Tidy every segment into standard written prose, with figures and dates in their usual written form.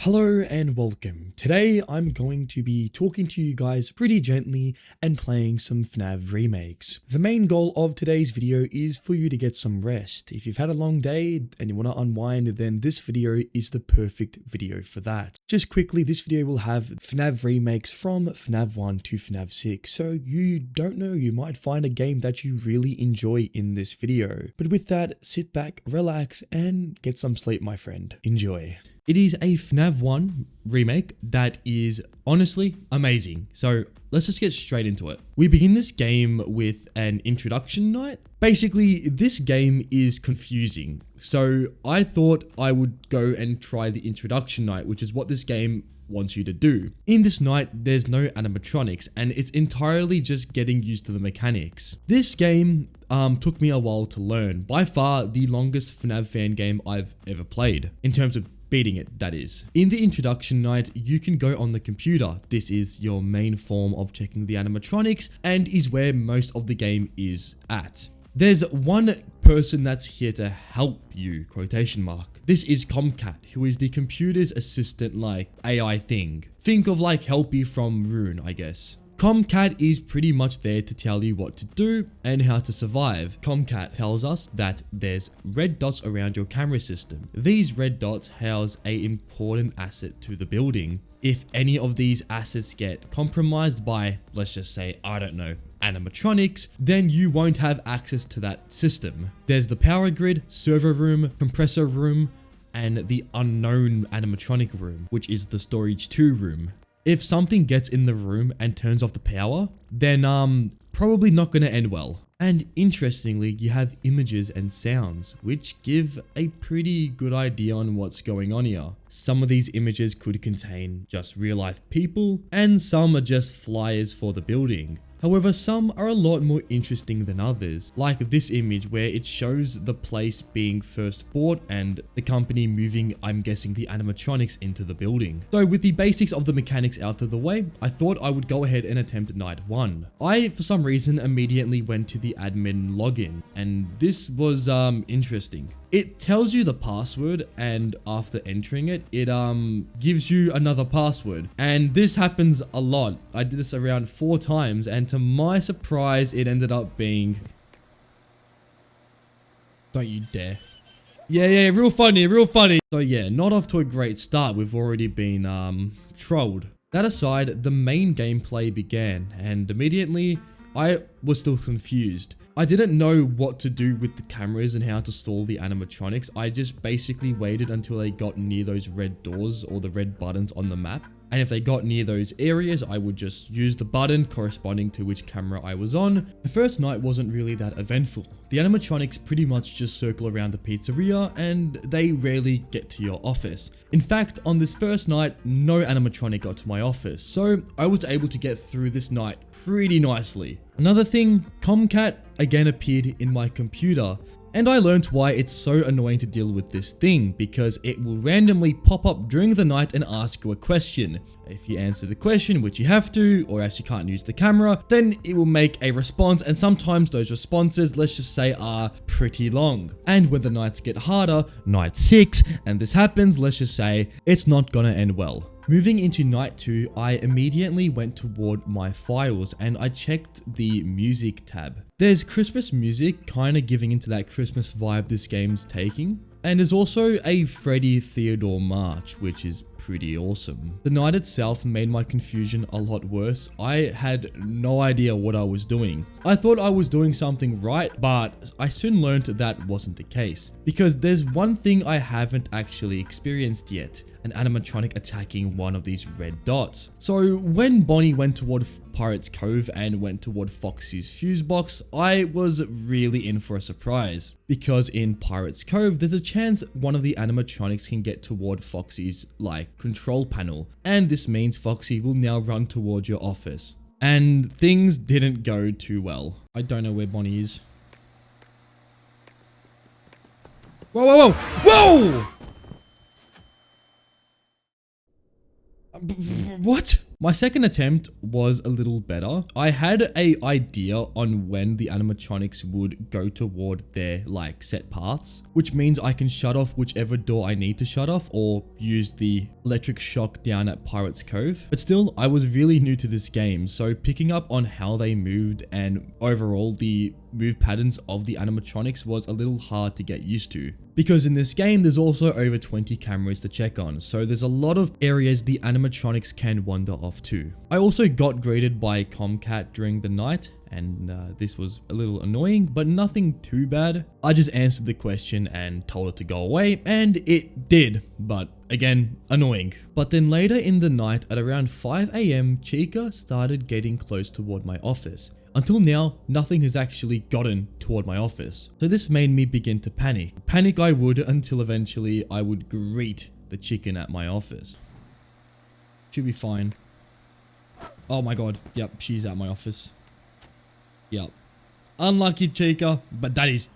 Hello and welcome. Today I'm going to be talking to you guys pretty gently and playing some FNAF Remakes. The main goal of today's video is for you to get some rest. If you've had a long day and you want to unwind, then this video is the perfect video for that. Just quickly, this video will have FNAF Remakes from FNAF 1 to FNAF 6, so you don't know, you might find a game that you really enjoy in this video. But with that, sit back, relax, and get some sleep, my friend. Enjoy. It is a FNAF 1 remake that is honestly amazing. So let's just get straight into it. We begin this game with an introduction night. Basically, this game is confusing. So I thought I would go and try the introduction night, which is what this game wants you to do. In this night, there's no animatronics and it's entirely just getting used to the mechanics. This game took me a while to learn. By far the longest FNAF fan game I've ever played in terms of beating it, that is. In the introduction night, you can go on the computer. This is your main form of checking the animatronics and is where most of the game is at. There's one person that's here to help you, quotation mark. This is Comcat, who is the computer's assistant like AI thing. Think of like Helpy from Rune, I guess. Comcat is pretty much there to tell you what to do and how to survive. Comcat tells us that there's red dots around your camera system. These red dots house an important asset to the building. If any of these assets get compromised by, let's just say, I don't know, animatronics, then you won't have access to that system. There's the power grid, server room, compressor room, and the unknown animatronic room, which is the storage 2 room. If something gets in the room and turns off the power, then probably not going to end well. And interestingly, you have images and sounds, which give a pretty good idea on what's going on here. Some of these images could contain just real life people, and some are just flyers for the building. However, some are a lot more interesting than others, like this image where it shows the place being first bought and the company moving, I'm guessing, the animatronics into the building. So with the basics of the mechanics out of the way, I thought I would go ahead and attempt night 1. I, for some reason, immediately went to the admin login, and this was interesting. It tells you the password, and after entering it, it gives you another password. And this happens a lot. I did this around 4 times, and to my surprise, it ended up being... Don't you dare. Yeah, real funny, real funny. So yeah, not off to a great start. We've already been trolled. That aside, the main gameplay began, and immediately I was still confused. I didn't know what to do with the cameras and how to stall the animatronics. I just basically waited until they got near those red doors or the red buttons on the map. And if they got near those areas, I would just use the button corresponding to which camera I was on. The first night wasn't really that eventful. The animatronics pretty much just circle around the pizzeria and they rarely get to your office. In fact, on this first night, no animatronic got to my office, so I was able to get through this night pretty nicely. Another thing, Comcat again appeared in my computer. And I learned why it's so annoying to deal with this thing, because it will randomly pop up during the night and ask you a question. If you answer the question, which you have to, or else you can't use the camera, then it will make a response, and sometimes those responses, let's just say, are pretty long. And when the nights get harder, night 6, and this happens, let's just say, it's not gonna end well. Moving into night 2, I immediately went toward my files and I checked the music tab. There's Christmas music, kind of giving into that Christmas vibe this game's taking. And there's also a Freddy Theodore March, which is pretty awesome. The night itself made my confusion a lot worse. I had no idea what I was doing. I thought I was doing something right, but I soon learned that wasn't the case. Because there's one thing I haven't actually experienced yet. An animatronic attacking one of these red dots. So when Bonnie went toward Pirate's Cove and went toward Foxy's fuse box, I was really in for a surprise. Because in Pirate's Cove, there's a chance one of the animatronics can get toward Foxy's, like, control panel. And this means Foxy will now run toward your office. And things didn't go too well. I don't know where Bonnie is. Whoa! What? My second attempt was a little better. I had an idea on when the animatronics would go toward their like set paths, which means I can shut off whichever door I need to shut off or use the electric shock down at Pirate's Cove. But still, I was really new to this game, so picking up on how they moved and overall the move patterns of the animatronics was a little hard to get used to. Because in this game, there's also over 20 cameras to check on, so there's a lot of areas the animatronics can wander off to. I also got greeted by Comcat during the night, and this was a little annoying, but nothing too bad. I just answered the question and told it to go away, and it did, but again, annoying. But then later in the night at around 5 AM, Chica started getting close toward my office. Until now, nothing has actually gotten toward my office. So this made me begin to panic. Panic I would until eventually I would greet the chicken at my office. Should be fine. Oh my god. Yep, she's at my office. Yep. Unlucky Chica, but that is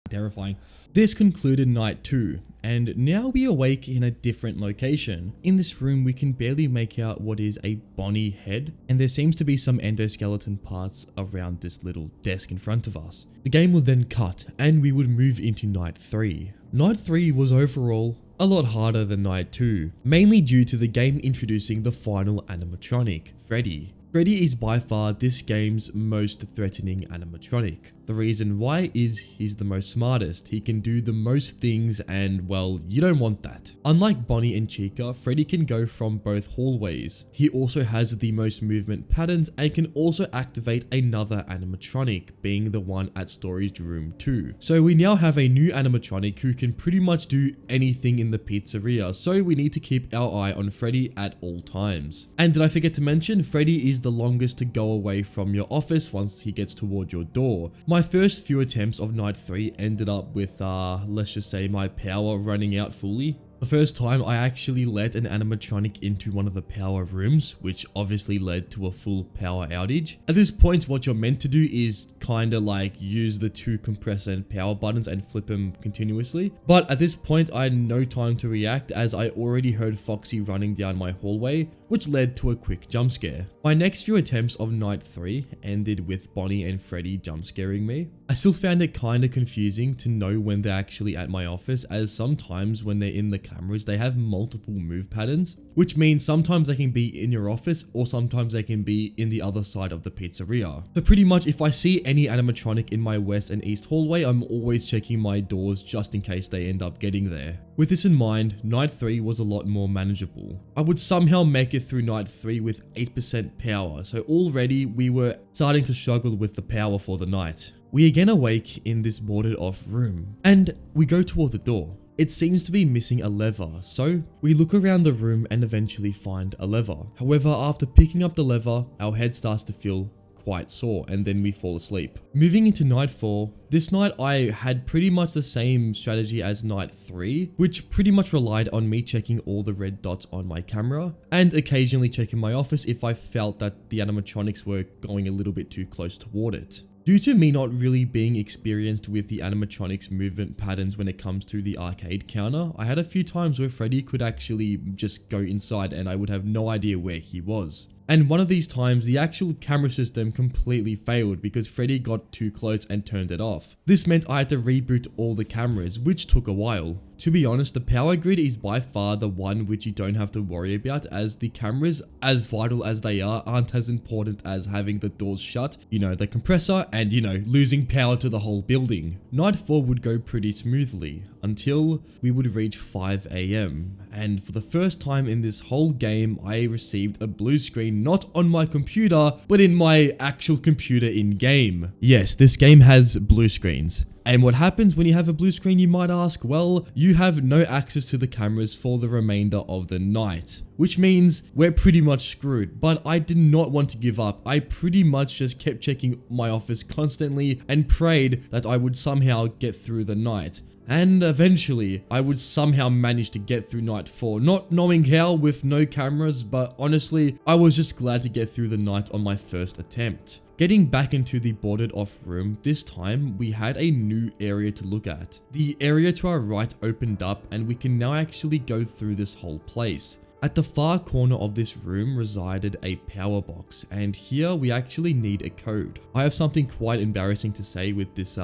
terrifying. This concluded night 2, and now we awake in a different location. In this room, we can barely make out what is a Bonnie head, and there seems to be some endoskeleton parts around this little desk in front of us. The game will then cut, and we would move into night 3. Night 3 was overall a lot harder than night 2, mainly due to the game introducing the final animatronic, Freddy. Freddy is by far this game's most threatening animatronic. The reason why is he's the most smartest, he can do the most things, and well, you don't want that. Unlike Bonnie and Chica, Freddy can go from both hallways. He also has the most movement patterns and can also activate another animatronic, being the one at storage room 2. So we now have a new animatronic who can pretty much do anything in the pizzeria, so we need to keep our eye on Freddy at all times. And did I forget to mention, Freddy is the longest to go away from your office once he gets toward your door. My first few attempts of night 3 ended up with, let's just say my power running out fully. The first time I actually let an animatronic into one of the power rooms, which obviously led to a full power outage. At this point, what you're meant to do is kinda like use the 2 compressor and power buttons and flip them continuously. But at this point, I had no time to react as I already heard Foxy running down my hallway, which led to a quick jump scare. My next few attempts of night 3 ended with Bonnie and Freddy jump scaring me. I still found it kinda confusing to know when they're actually at my office, as sometimes when they're in the cameras, they have multiple move patterns, which means sometimes they can be in your office or sometimes they can be in the other side of the pizzeria. So pretty much if I see any animatronic in my west and east hallway, I'm always checking my doors just in case they end up getting there. With this in mind, night 3 was a lot more manageable. I would somehow make it through night 3 with 8% power, so already we were starting to struggle with the power for the night. We again awake in this boarded off room, and we go toward the door. It seems to be missing a lever, so we look around the room and eventually find a lever. However, after picking up the lever, our head starts to feel quite sore and then we fall asleep. Moving into night 4, this night I had pretty much the same strategy as night 3, which pretty much relied on me checking all the red dots on my camera and occasionally checking my office if I felt that the animatronics were going a little bit too close toward it. Due to me not really being experienced with the animatronics movement patterns when it comes to the arcade counter, I had a few times where Freddy could actually just go inside and I would have no idea where he was. And one of these times, the actual camera system completely failed because Freddy got too close and turned it off. This meant I had to reboot all the cameras, which took a while. To be honest, the power grid is by far the one which you don't have to worry about, as the cameras, as vital as they are, aren't as important as having the doors shut, the compressor, and losing power to the whole building. Night 4 would go pretty smoothly until we would reach 5 AM. And for the first time in this whole game, I received a blue screen not on my computer, but in my actual computer in game. Yes, this game has blue screens. And what happens when you have a blue screen, you might ask? Well, you have no access to the cameras for the remainder of the night, which means we're pretty much screwed. But I did not want to give up. I pretty much just kept checking my office constantly and prayed that I would somehow get through the night. And eventually, I would somehow manage to get through night 4, not knowing how with no cameras, but honestly, I was just glad to get through the night on my first attempt. Getting back into the boarded off room, this time we had a new area to look at. The area to our right opened up and we can now actually go through this whole place. At the far corner of this room resided a power box, and here we actually need a code. I have something quite embarrassing to say with this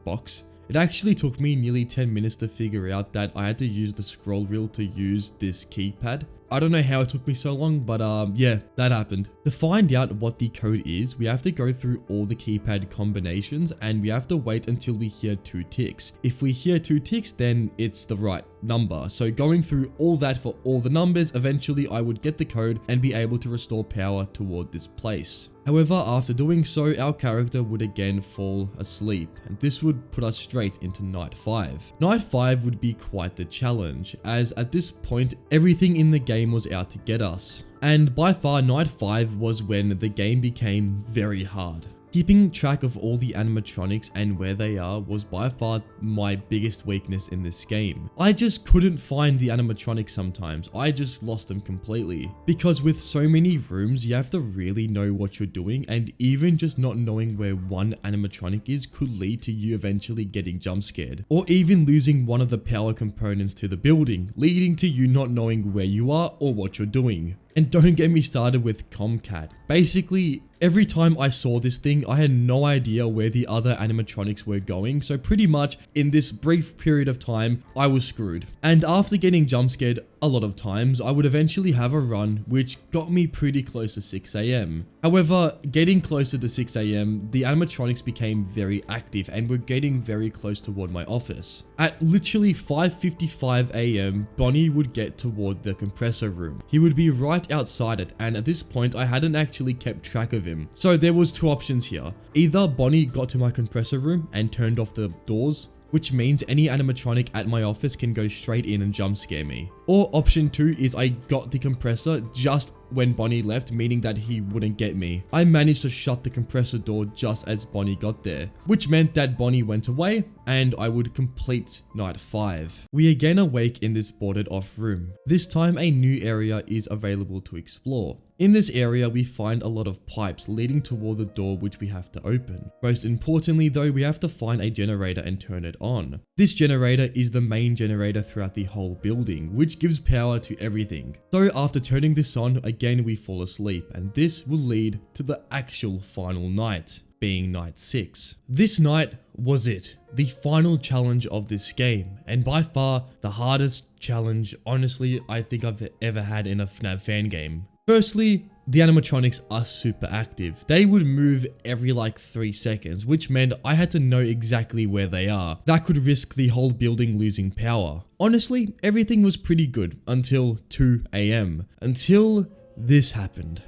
box. It actually took me nearly 10 minutes to figure out that I had to use the scroll wheel to use this keypad. I don't know how it took me so long, but yeah, that happened. To find out what the code is, we have to go through all the keypad combinations and we have to wait until we hear 2 ticks. If we hear 2 ticks, then it's the right number. So going through all that for all the numbers, eventually I would get the code and be able to restore power toward this place. However, after doing so, our character would again fall asleep, and this would put us straight into night 5. Night 5 would be quite the challenge, as at this point, everything in the game was out to get us. And by far, night 5 was when the game became very hard. Keeping track of all the animatronics and where they are was by far my biggest weakness in this game. I just couldn't find the animatronics sometimes. I just lost them completely. Because with so many rooms, you have to really know what you're doing, and even just not knowing where one animatronic is could lead to you eventually getting jump scared. Or even losing one of the power components to the building, leading to you not knowing where you are or what you're doing. And don't get me started with Comcat. Basically, every time I saw this thing, I had no idea where the other animatronics were going, so pretty much in this brief period of time, I was screwed. And after getting jump scared a lot of times, I would eventually have a run which got me pretty close to 6 AM. However, getting closer to 6 AM, the animatronics became very active and were getting very close toward my office. At literally 5:55 AM, Bonnie would get toward the compressor room. He would be right outside it, and at this point I hadn't actually kept track of him. So there was 2 options here. Either Bonnie got to my compressor room and turned off the doors, which means any animatronic at my office can go straight in and jump scare me. Or option 2 is I got the compressor just when Bonnie left, meaning that he wouldn't get me. I managed to shut the compressor door just as Bonnie got there, which meant that Bonnie went away and I would complete night 5. We again awake in this boarded off room. This time a new area is available to explore. In this area, we find a lot of pipes leading toward the door which we have to open. Most importantly though, we have to find a generator and turn it on. This generator is the main generator throughout the whole building, which gives power to everything. So after turning this on, again we fall asleep, and this will lead to the actual final night, being night 6. This night was it, the final challenge of this game, and by far the hardest challenge honestly I think I've ever had in a FNAF fan game. Firstly, the animatronics are super active. They would move every like 3 seconds, which meant I had to know exactly where they are. That could risk the whole building losing power. Honestly, everything was pretty good until 2 AM. Until this happened.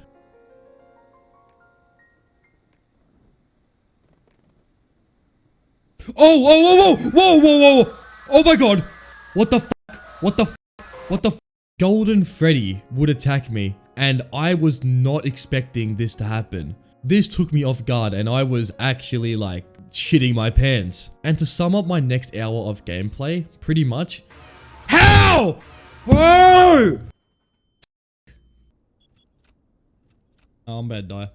Whoa. Oh my god. What the fuck? What the fuck? What the fuck? Golden Freddy would attack me, and I was not expecting this to happen. This took me off guard and I was actually like shitting my pants. And to sum up my next hour of gameplay, pretty much, how? Bro! Oh, I'm about to die.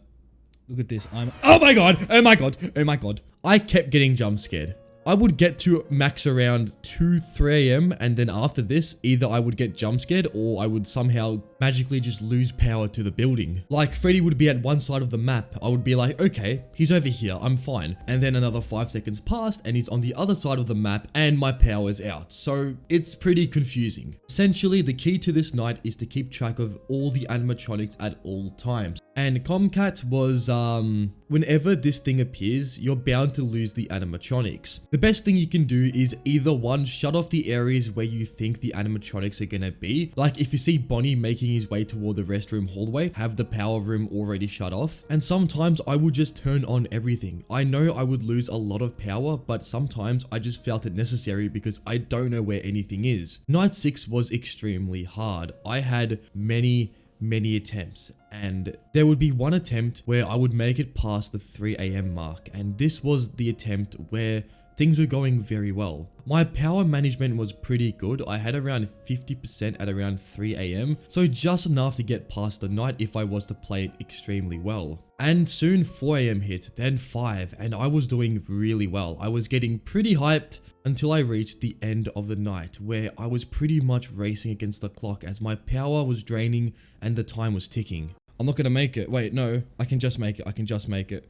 Look at this. Oh my god. I kept getting jump scared. I would get to max around 2-3 AM, and then after this, either I would get jump scared or I would somehow magically just lose power to the building. Like Freddy would be at one side of the map. I would be like, okay, he's over here, I'm fine. And then another 5 seconds passed and he's on the other side of the map and my power is out. So it's pretty confusing. Essentially, the key to this night is to keep track of all the animatronics at all times. And Comcat was, whenever this thing appears, you're bound to lose the animatronics. The best thing you can do is either one, shut off the areas where you think the animatronics are gonna be. Like if you see Bonnie making his way toward the restroom hallway, have the power room already shut off. And sometimes I would just turn on everything. I know I would lose a lot of power, but sometimes I just felt it necessary because I don't know where anything is. Night 6 was extremely hard. I had many attempts, and there would be one attempt where I would make it past the 3 AM mark, and this was the attempt where things were going very well. My power management was pretty good. I had around 50% at around 3 AM, so just enough to get past the night if I was to play it extremely well. And soon 4 AM hit, then 5, and I was doing really well. I was getting pretty hyped. until I reached the end of the night, where I was pretty much racing against the clock as my power was draining and the time was ticking. I'm not gonna make it. Wait, no, I can just make it. I can just make it.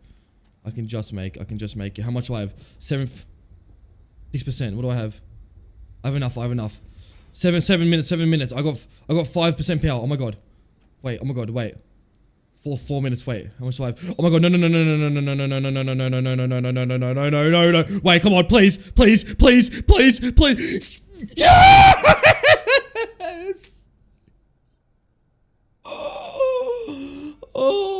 I can just make it. How much do I have? 6%. What do I have? I have enough. 7 minutes. I got 5% power. Oh my god. Wait, oh my god, wait. 4 minutes, wait. How much do I have? Oh my god, no. Wait, come on, please. Yes! Oh.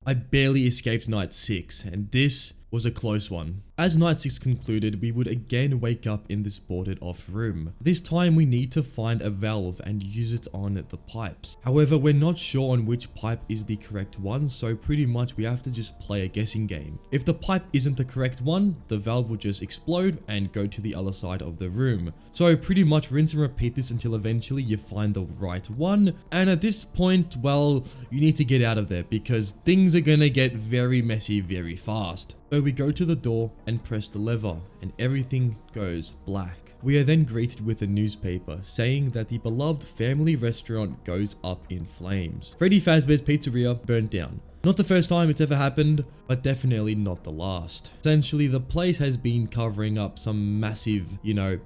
I barely escaped night 6, and this was a close one. As night 6 concluded, we would again wake up in this boarded off room. This time we need to find a valve and use it on the pipes. However, we're not sure on which pipe is the correct one, so pretty much we have to just play a guessing game. If the pipe isn't the correct one, the valve will just explode and go to the other side of the room. So pretty much rinse and repeat this until eventually you find the right one, and at this point, well, you need to get out of there because things are gonna get very messy very fast. So we go to the door and press the lever, and everything goes black. We are then greeted with a newspaper saying that the beloved family restaurant goes up in flames. Freddy Fazbear's Pizzeria burnt down. Not the first time it's ever happened, but definitely not the last. Essentially, the place has been covering up some massive,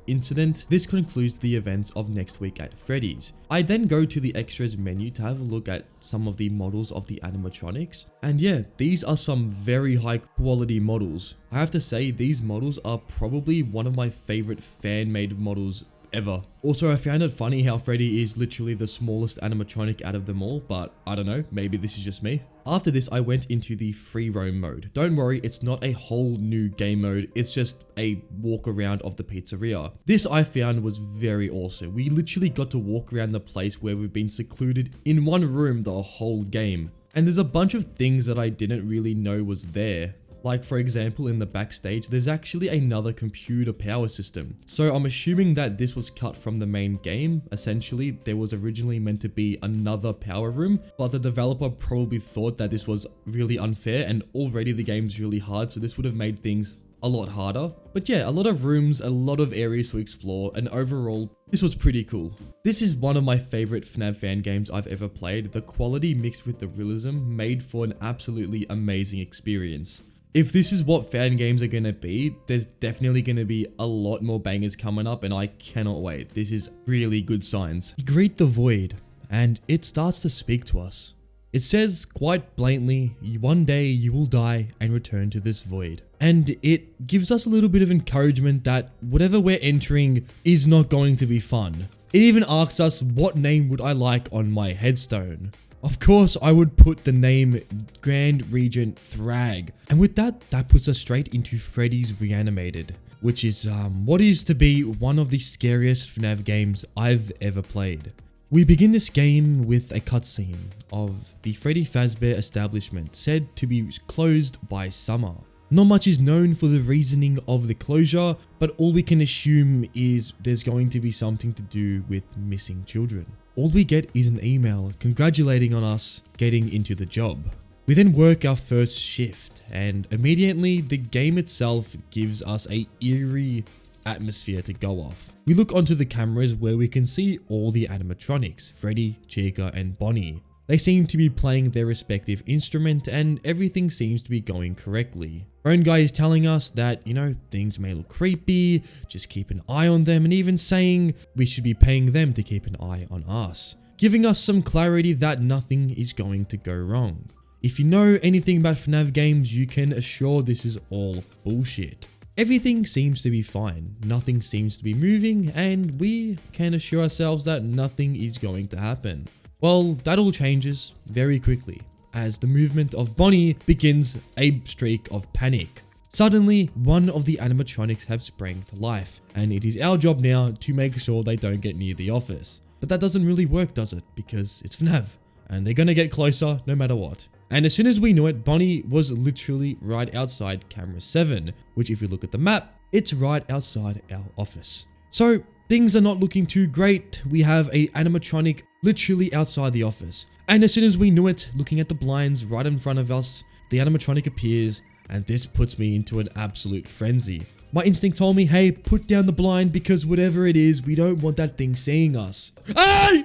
incident. This concludes the events of next week at Freddy's. I then go to the extras menu to have a look at some of the models of the animatronics. And yeah, these are some very high quality models. I have to say, these models are probably one of my favorite fan-made models ever. Also, I found it funny how Freddy is literally the smallest animatronic out of them all, but I don't know, maybe this is just me. After this, I went into the free roam mode. Don't worry, it's not a whole new game mode, it's just a walk around of the pizzeria. This I found was very awesome. We literally got to walk around the place where we've been secluded in one room the whole game. And there's a bunch of things that I didn't really know was there. Like for example, in the backstage, there's actually another computer power system. So I'm assuming that this was cut from the main game. Essentially, there was originally meant to be another power room, but the developer probably thought that this was really unfair and already the game's really hard, so this would have made things a lot harder. But yeah, a lot of rooms, a lot of areas to explore, and overall, this was pretty cool. This is one of my favorite FNAF fan games I've ever played. The quality mixed with the realism made for an absolutely amazing experience. If this is what fan games are going to be, there's definitely going to be a lot more bangers coming up, and I cannot wait. This is really good signs. We greet the void, and it starts to speak to us. It says quite blatantly, one day you will die and return to this void. And it gives us a little bit of encouragement that whatever we're entering is not going to be fun. It even asks us, what name would I like on my headstone? Of course, I would put the name Grand Regent Thrag. And with that puts us straight into Freddy's Reanimated, which is what is to be one of the scariest FNAF games I've ever played. We begin this game with a cutscene of the Freddy Fazbear establishment said to be closed by summer. Not much is known for the reasoning of the closure, but all we can assume is there's going to be something to do with missing children. All we get is an email congratulating on us getting into the job. We then work our first shift, and immediately the game itself gives us a eerie atmosphere to go off. We look onto the cameras where we can see all the animatronics, Freddy, Chica, and Bonnie. They seem to be playing their respective instrument and everything seems to be going correctly. Phone guy is telling us that, things may look creepy, just keep an eye on them, and even saying we should be paying them to keep an eye on us, giving us some clarity that nothing is going to go wrong. If you know anything about FNAF games, you can assure this is all bullshit. Everything seems to be fine, nothing seems to be moving, and we can assure ourselves that nothing is going to happen. Well, that all changes very quickly as the movement of Bonnie begins a streak of panic. Suddenly, one of the animatronics have sprang to life, and it is our job now to make sure they don't get near the office. But that doesn't really work, does it? Because it's FNAF, and they're gonna get closer no matter what. And as soon as we knew it, Bonnie was literally right outside camera 7, which if you look at the map, it's right outside our office. So things are not looking too great. We have an animatronic literally outside the office. And as soon as we knew it, looking at the blinds right in front of us, the animatronic appears, and this puts me into an absolute frenzy. My instinct told me, hey, put down the blind because whatever it is, we don't want that thing seeing us. Hey!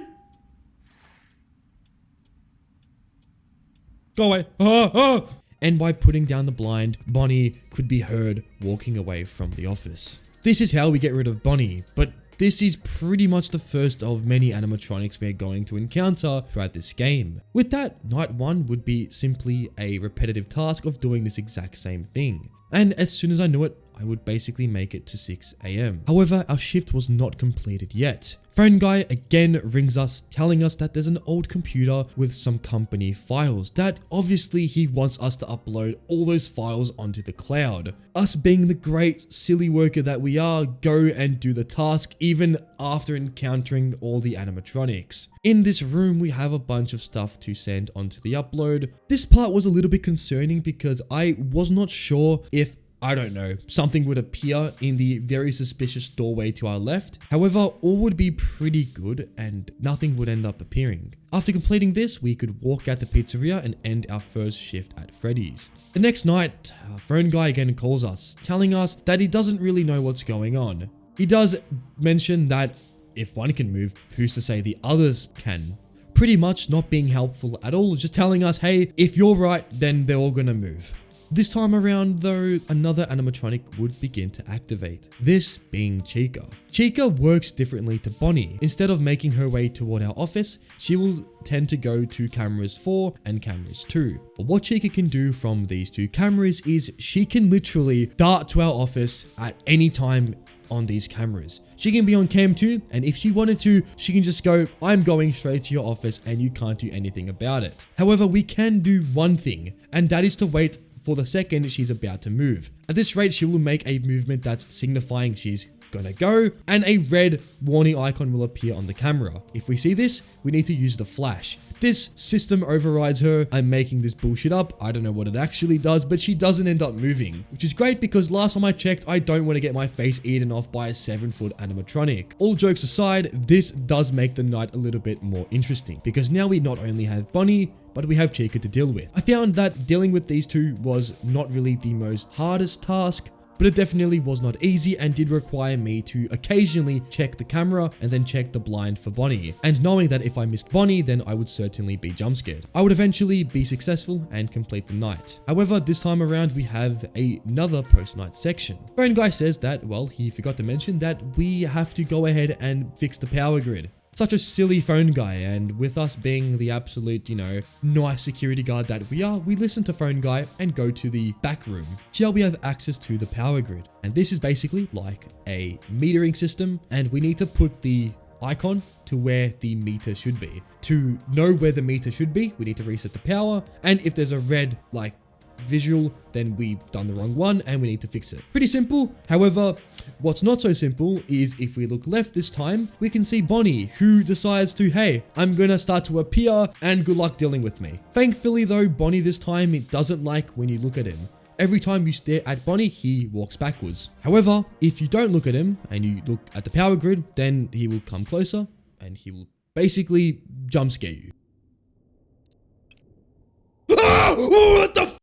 Go away. And by putting down the blind, Bonnie could be heard walking away from the office. This is how we get rid of Bonnie, but this is pretty much the first of many animatronics we're going to encounter throughout this game. With that, night 1 would be simply a repetitive task of doing this exact same thing. And as soon as I knew it, I would basically make it to 6 AM. However, our shift was not completed yet. Phone guy again rings us, telling us that there's an old computer with some company files that obviously he wants us to upload all those files onto the cloud. Us being the great silly worker that we are, go and do the task even after encountering all the animatronics. In this room, we have a bunch of stuff to send onto the upload. This part was a little bit concerning because I was not sure if, I don't know, something would appear in the very suspicious doorway to our left. However, all would be pretty good and nothing would end up appearing. After completing this, we could walk out the pizzeria and end our first shift at Freddy's. The next night, our phone guy again calls us, telling us that he doesn't really know what's going on. He does mention that if one can move, who's to say the others can? Pretty much not being helpful at all, just telling us, hey, if you're right, then they're all gonna move. This time around though, another animatronic would begin to activate, this being Chica. Chica works differently to Bonnie. Instead of making her way toward our office, she will tend to go to cameras 4 and cameras 2. But what Chica can do from these two cameras is she can literally dart to our office at any time on these cameras. She can be on cam 2, and if she wanted to, she can just go, I'm going straight to your office and you can't do anything about it. However, we can do one thing, and that is to wait for the second she's about to move. At this rate, she will make a movement that's signifying she's gonna go, and a red warning icon will appear on the camera. If we see this, we need to use the flash. This system overrides her. I'm making this bullshit up. I don't know what it actually does, but she doesn't end up moving, which is great because last time I checked, I don't want to get my face eaten off by a 7-foot animatronic. All jokes aside, this does make the night a little bit more interesting because now we not only have Bonnie, but we have Chica to deal with. I found that dealing with these two was not really the most hardest task, but it definitely was not easy and did require me to occasionally check the camera and then check the blind for Bonnie. And knowing that if I missed Bonnie, then I would certainly be jump scared. I would eventually be successful and complete the night. However, this time around we have another post-night section. Phone guy says that, well, he forgot to mention that we have to go ahead and fix the power grid. Such a silly phone guy, and with us being the absolute, nice security guard that we are, we listen to phone guy and go to the back room. Here we have access to the power grid, and this is basically like a metering system, and we need to put the icon to where the meter should be. To know where the meter should be, we need to reset the power, and if there's a red, visual, then we've done the wrong one and we need to fix it. Pretty simple. However, what's not so simple is if we look left this time, we can see Bonnie, who decides to, hey, I'm gonna start to appear and good luck dealing with me. Thankfully though, Bonnie this time, it doesn't like when you look at him. Every time you stare at Bonnie, he walks backwards. However, if you don't look at him and you look at the power grid, then he will come closer and he will basically jump scare you. Ah! Oh, what the f?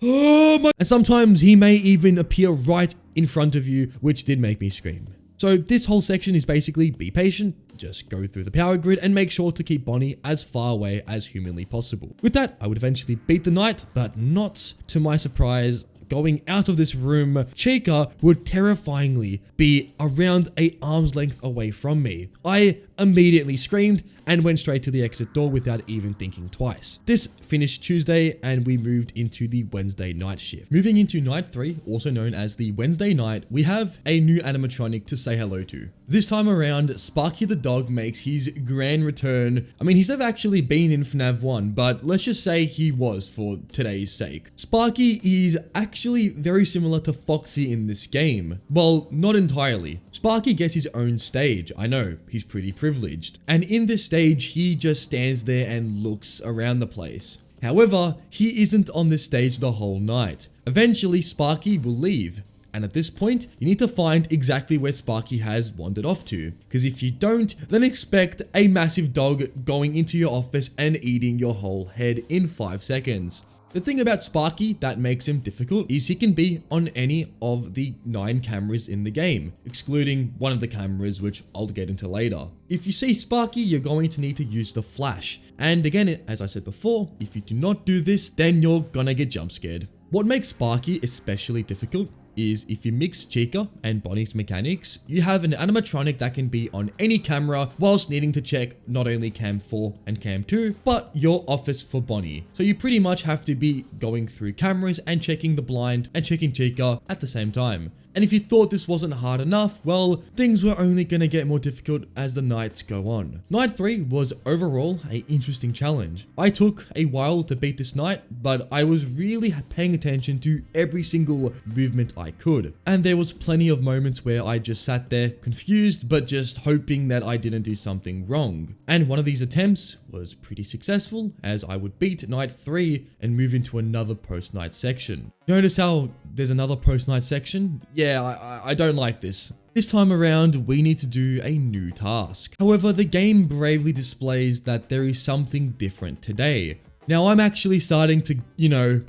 Oh my. And sometimes he may even appear right in front of you, which did make me scream. So this whole section is basically be patient, just go through the power grid and make sure to keep Bonnie as far away as humanly possible. With that, I would eventually beat the night, but not to my surprise. Going out of this room, Chica would terrifyingly be around an arm's length away from me. I immediately screamed and went straight to the exit door without even thinking twice. This finished Tuesday and we moved into the Wednesday night shift. Moving into night 3, also known as the Wednesday night, we have a new animatronic to say hello to. This time around, Sparky the dog makes his grand return. I mean, he's never actually been in FNAF 1, but let's just say he was for today's sake. Sparky is actually very similar to Foxy in this game. Well, not entirely. Sparky gets his own stage. I know, he's pretty privileged. And in this stage, he just stands there and looks around the place. However, he isn't on this stage the whole night. Eventually, Sparky will leave. And at this point, you need to find exactly where Sparky has wandered off to. Because if you don't, then expect a massive dog going into your office and eating your whole head in 5 seconds. The thing about Sparky that makes him difficult is he can be on any of the 9 cameras in the game, excluding one of the cameras which I'll get into later. If you see Sparky, you're going to need to use the flash. And again, as I said before, if you do not do this, then you're gonna get jump scared. What makes Sparky especially difficult is if you mix Chica and Bonnie's mechanics, you have an animatronic that can be on any camera whilst needing to check not only cam 4 and cam 2, but your office for Bonnie. So you pretty much have to be going through cameras and checking the blind and checking Chica at the same time. And if you thought this wasn't hard enough, well, things were only going to get more difficult as the nights go on. Night 3 was overall an interesting challenge. I took a while to beat this night, but I was really paying attention to every single movement I could. And there was plenty of moments where I just sat there confused, but just hoping that I didn't do something wrong. And one of these attempts was pretty successful, as I would beat night 3 and move into another post-night section. Notice how there's another post-night section? Yeah, I don't like this. This time around, we need to do a new task. However, the game bravely displays that there is something different today. Now, I'm actually starting to,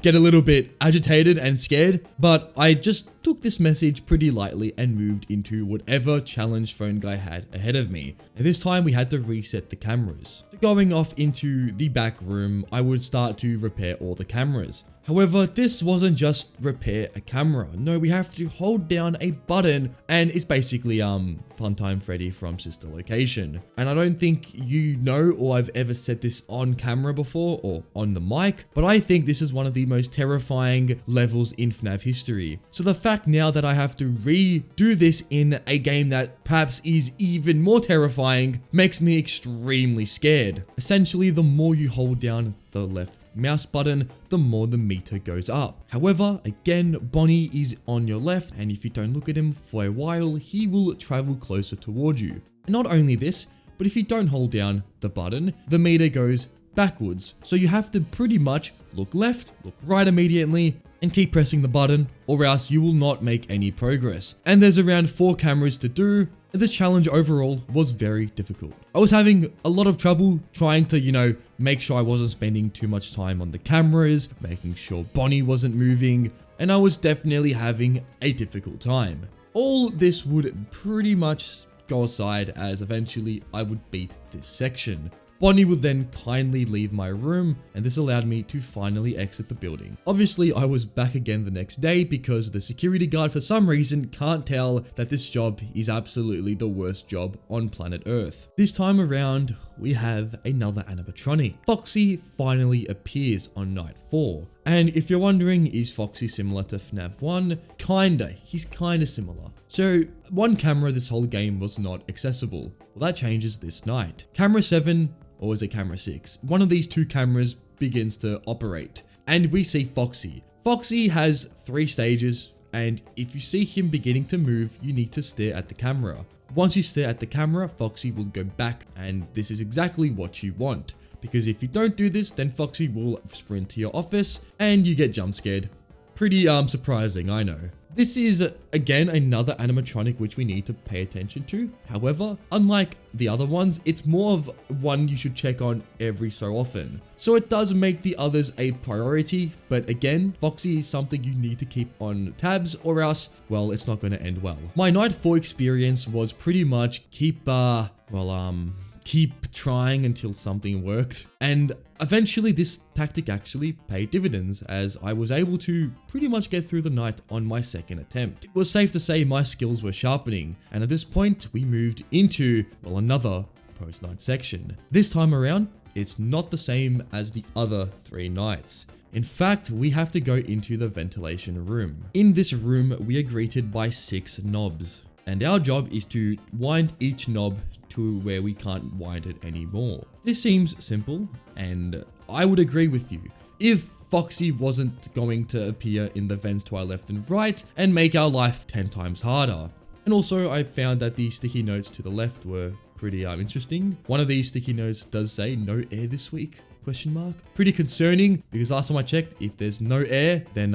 get a little bit agitated and scared, but I just took this message pretty lightly and moved into whatever challenge Phone Guy had ahead of me. And this time we had to reset the cameras. So going off into the back room, I would start to repair all the cameras. However, this wasn't just repair a camera. No, we have to hold down a button, and it's basically Funtime Freddy from Sister Location. And I don't think you know, or I've ever said this on camera before or on the mic, but I think this is one of the most terrifying levels in FNAF history. So the fact now that I have to redo this in a game that perhaps is even more terrifying makes me extremely scared. Essentially, the more you hold down the left mouse button, the more the meter goes up. However, again, Bonnie is on your left, and if you don't look at him for a while, he will travel closer toward you. And not only this, but if you don't hold down the button, the meter goes backwards. So you have to pretty much look left, look right immediately, and keep pressing the button, or else you will not make any progress. And there's around 4 cameras to do. This challenge overall was very difficult. I was having a lot of trouble trying to, make sure I wasn't spending too much time on the cameras, making sure Bonnie wasn't moving, and I was definitely having a difficult time. All this would pretty much go aside as eventually I would beat this section. Bonnie would then kindly leave my room, and this allowed me to finally exit the building. Obviously, I was back again the next day because the security guard for some reason can't tell that this job is absolutely the worst job on planet Earth. This time around, we have another animatronic. Foxy finally appears on night 4. And if you're wondering, is Foxy similar to FNAF 1? Kinda, he's kinda similar. So, one camera this whole game was not accessible. Well, that changes this night. Camera 7, or is it camera 6? One of these 2 cameras begins to operate, and we see Foxy. Foxy has 3 stages, and if you see him beginning to move, you need to stare at the camera. Once you stare at the camera, Foxy will go back, and this is exactly what you want. Because if you don't do this, then Foxy will sprint to your office, and you get jump scared. Pretty surprising, I know. This is, again, another animatronic which we need to pay attention to. However, unlike the other ones, it's more of one you should check on every so often. So it does make the others a priority, but again, Foxy is something you need to keep on tabs, or else, well, it's not going to end well. My night 4 experience was pretty much keep trying until something worked. And eventually this tactic actually paid dividends, as I was able to pretty much get through the night on my second attempt. It was safe to say my skills were sharpening, and at this point we moved into, well, another post-night section. This time around, it's not the same as the other 3 nights. In fact, we have to go into the ventilation room. In this room, we are greeted by 6 knobs, and our job is to wind each knob to where we can't wind it anymore. This seems simple, and I would agree with you if Foxy wasn't going to appear in the vents to our left and right and make our life 10 times harder. And also, I found that the sticky notes to the left were pretty interesting. One of these sticky notes does say no air this week, ? Pretty concerning, because last time I checked, if there's no air, then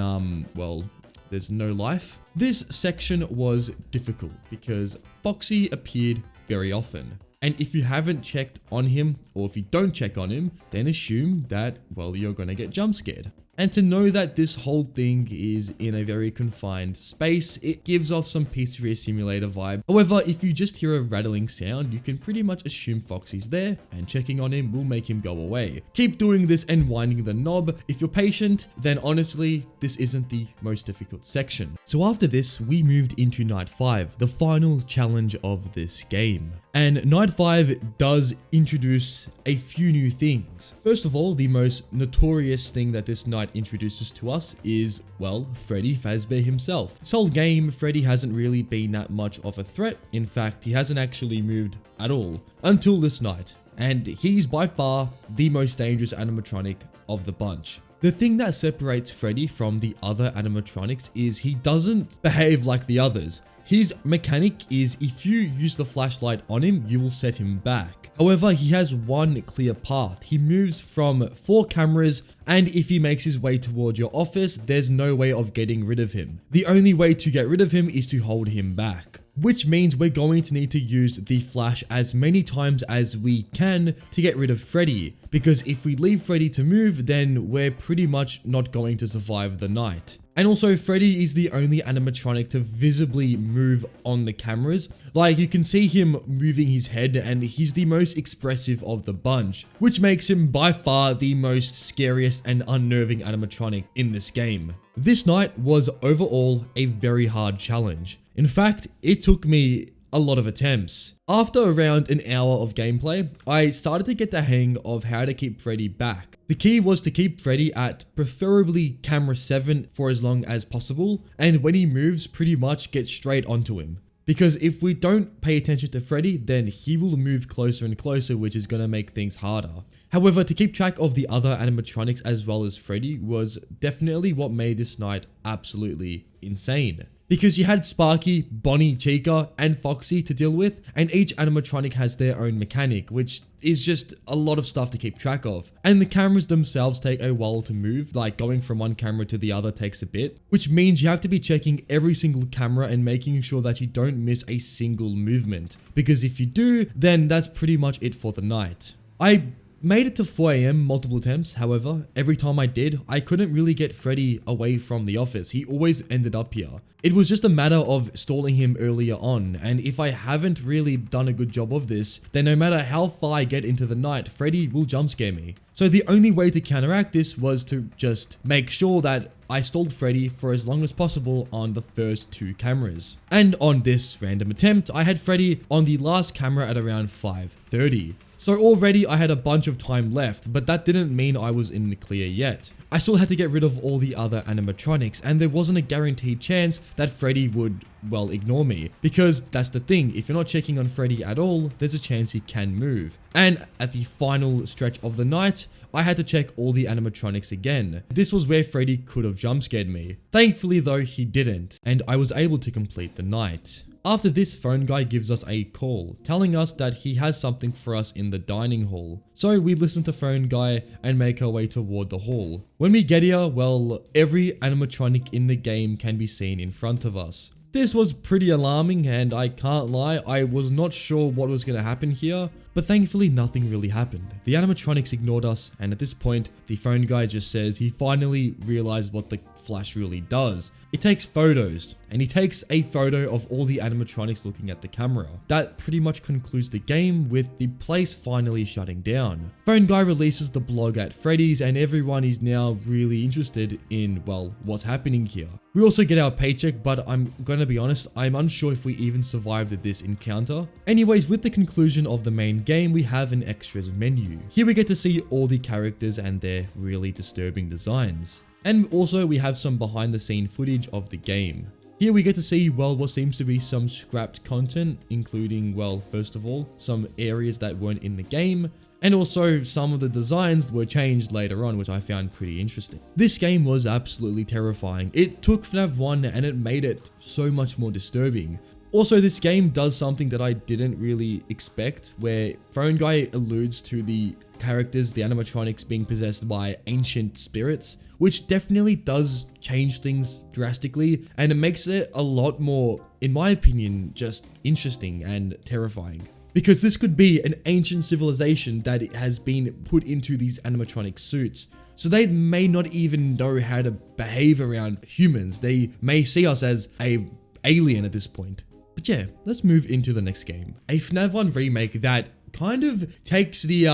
well, there's no life. This section was difficult because Foxy appeared very often. And if you haven't checked on him, or if you don't check on him, then assume that, well, you're gonna get jump scared. And to know that this whole thing is in a very confined space, it gives off some Pizzeria Simulator vibe. However, if you just hear a rattling sound, you can pretty much assume Foxy's there, and checking on him will make him go away. Keep doing this and winding the knob. If you're patient, then honestly, this isn't the most difficult section. So after this, we moved into Night 5, the final challenge of this game. And Night 5 does introduce a few new things. First of all, the most notorious thing that this night introduces to us is, well, Freddy Fazbear himself. This whole game, Freddy hasn't really been that much of a threat. In fact, he hasn't actually moved at all until this night. And he's by far the most dangerous animatronic of the bunch. The thing that separates Freddy from the other animatronics is he doesn't behave like the others. His mechanic is if you use the flashlight on him, you will set him back. However, he has one clear path. He moves from 4 cameras, and if he makes his way toward your office, there's no way of getting rid of him. The only way to get rid of him is to hold him back, which means we're going to need to use the flash as many times as we can to get rid of Freddy, because if we leave Freddy to move, then we're pretty much not going to survive the night. And also, Freddy is the only animatronic to visibly move on the cameras. Like, you can see him moving his head, and he's the most expressive of the bunch, which makes him by far the most scariest and unnerving animatronic in this game. This night was overall a very hard challenge. In fact, it took me a lot of attempts. After around an hour of gameplay, I started to get the hang of how to keep Freddy back. The key was to keep Freddy at preferably camera 7 for as long as possible, and when he moves, pretty much get straight onto him. Because if we don't pay attention to Freddy, then he will move closer and closer, which is going to make things harder. However, to keep track of the other animatronics as well as Freddy was definitely what made this night absolutely insane. Because you had Sparky, Bonnie, Chica, and Foxy to deal with, and each animatronic has their own mechanic, which is just a lot of stuff to keep track of. And the cameras themselves take a while to move, like going from one camera to the other takes a bit, which means you have to be checking every single camera and making sure that you don't miss a single movement. Because if you do, then that's pretty much it for the night. I made it to 4 AM multiple attempts. However, every time I did, I couldn't really get Freddy away from the office. He always ended up here. It was just a matter of stalling him earlier on, and if I haven't really done a good job of this, then no matter how far I get into the night, Freddy will jump scare me. So the only way to counteract this was to just make sure that I stalled Freddy for as long as possible on the first 2 cameras. And on this random attempt, I had Freddy on the last camera at around 5:30. So already I had a bunch of time left, but that didn't mean I was in the clear yet. I still had to get rid of all the other animatronics, and there wasn't a guaranteed chance that Freddy would, well, ignore me. Because that's the thing, if you're not checking on Freddy at all, there's a chance he can move. And at the final stretch of the night, I had to check all the animatronics again. This was where Freddy could have jump scared me. Thankfully though, he didn't, and I was able to complete the night. After this, Phone Guy gives us a call, telling us that he has something for us in the dining hall. So we listen to Phone Guy and make our way toward the hall. When we get here, well, every animatronic in the game can be seen in front of us. This was pretty alarming, and I can't lie, I was not sure what was going to happen here, but thankfully nothing really happened. The animatronics ignored us, and at this point, the Phone Guy just says he finally realized what the flash really does. It takes photos, and he takes a photo of all the animatronics looking at the camera. That pretty much concludes the game, with the place finally shutting down. Phone Guy releases the blog at Freddy's, and everyone is now really interested in, well, what's happening here. We also get our paycheck, but I'm gonna be honest, I'm unsure if we even survived this encounter. Anyways, with the conclusion of the main game, we have an extras menu. Here we get to see all the characters and their really disturbing designs. And also we have some behind the scene footage of the game. Here we get to see, well, what seems to be some scrapped content, including, well, first of all, some areas that weren't in the game, and also some of the designs were changed later on, which I found pretty interesting. This game was absolutely terrifying. It took FNAF 1 and it made it so much more disturbing. Also, this game does something that I didn't really expect, where Phone Guy alludes to the characters, the animatronics, being possessed by ancient spirits, which definitely does change things drastically, and it makes it a lot more, in my opinion, just interesting and terrifying. Because this could be an ancient civilization that has been put into these animatronic suits, So they may not even know how to behave around humans. They may see us as a alien at this point. But yeah, let's move into the next game. A FNAF 1 remake that kind of takes the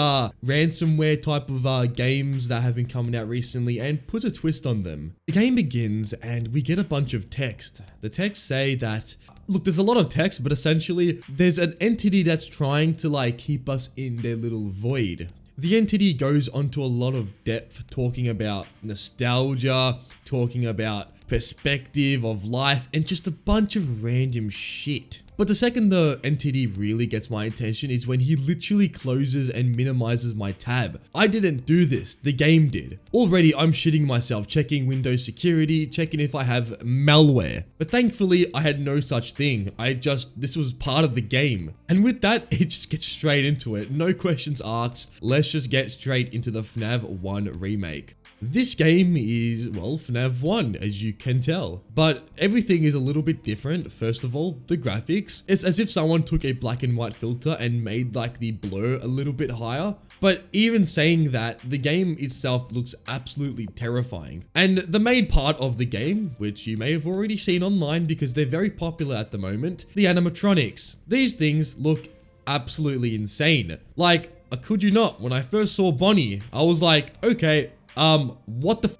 ransomware type of games that have been coming out recently and puts a twist on them. The game begins and we get a bunch of text. The text say that, look, there's a lot of text, but essentially there's an entity that's trying to like keep us in their little void. The entity goes onto a lot of depth, talking about nostalgia, talking about perspective of life, and just a bunch of random shit. But the second the entity really gets my attention is when he literally closes and minimizes my tab. I didn't do this, the game did. Already I'm shitting myself, checking Windows security, checking if I have malware. But thankfully I had no such thing. This was part of the game. And with that, it just gets straight into it. No questions asked, let's just get straight into the FNAF 1 remake. This game is, well, FNAF 1, as you can tell. But everything is a little bit different. First of all, the graphics. It's as if someone took a black and white filter and made like the blur a little bit higher. But even saying that, the game itself looks absolutely terrifying. And the main part of the game, which you may have already seen online because they're very popular at the moment, the animatronics. These things look absolutely insane. Like, I kid you not, when I first saw Bonnie, I was like, okay, what the f?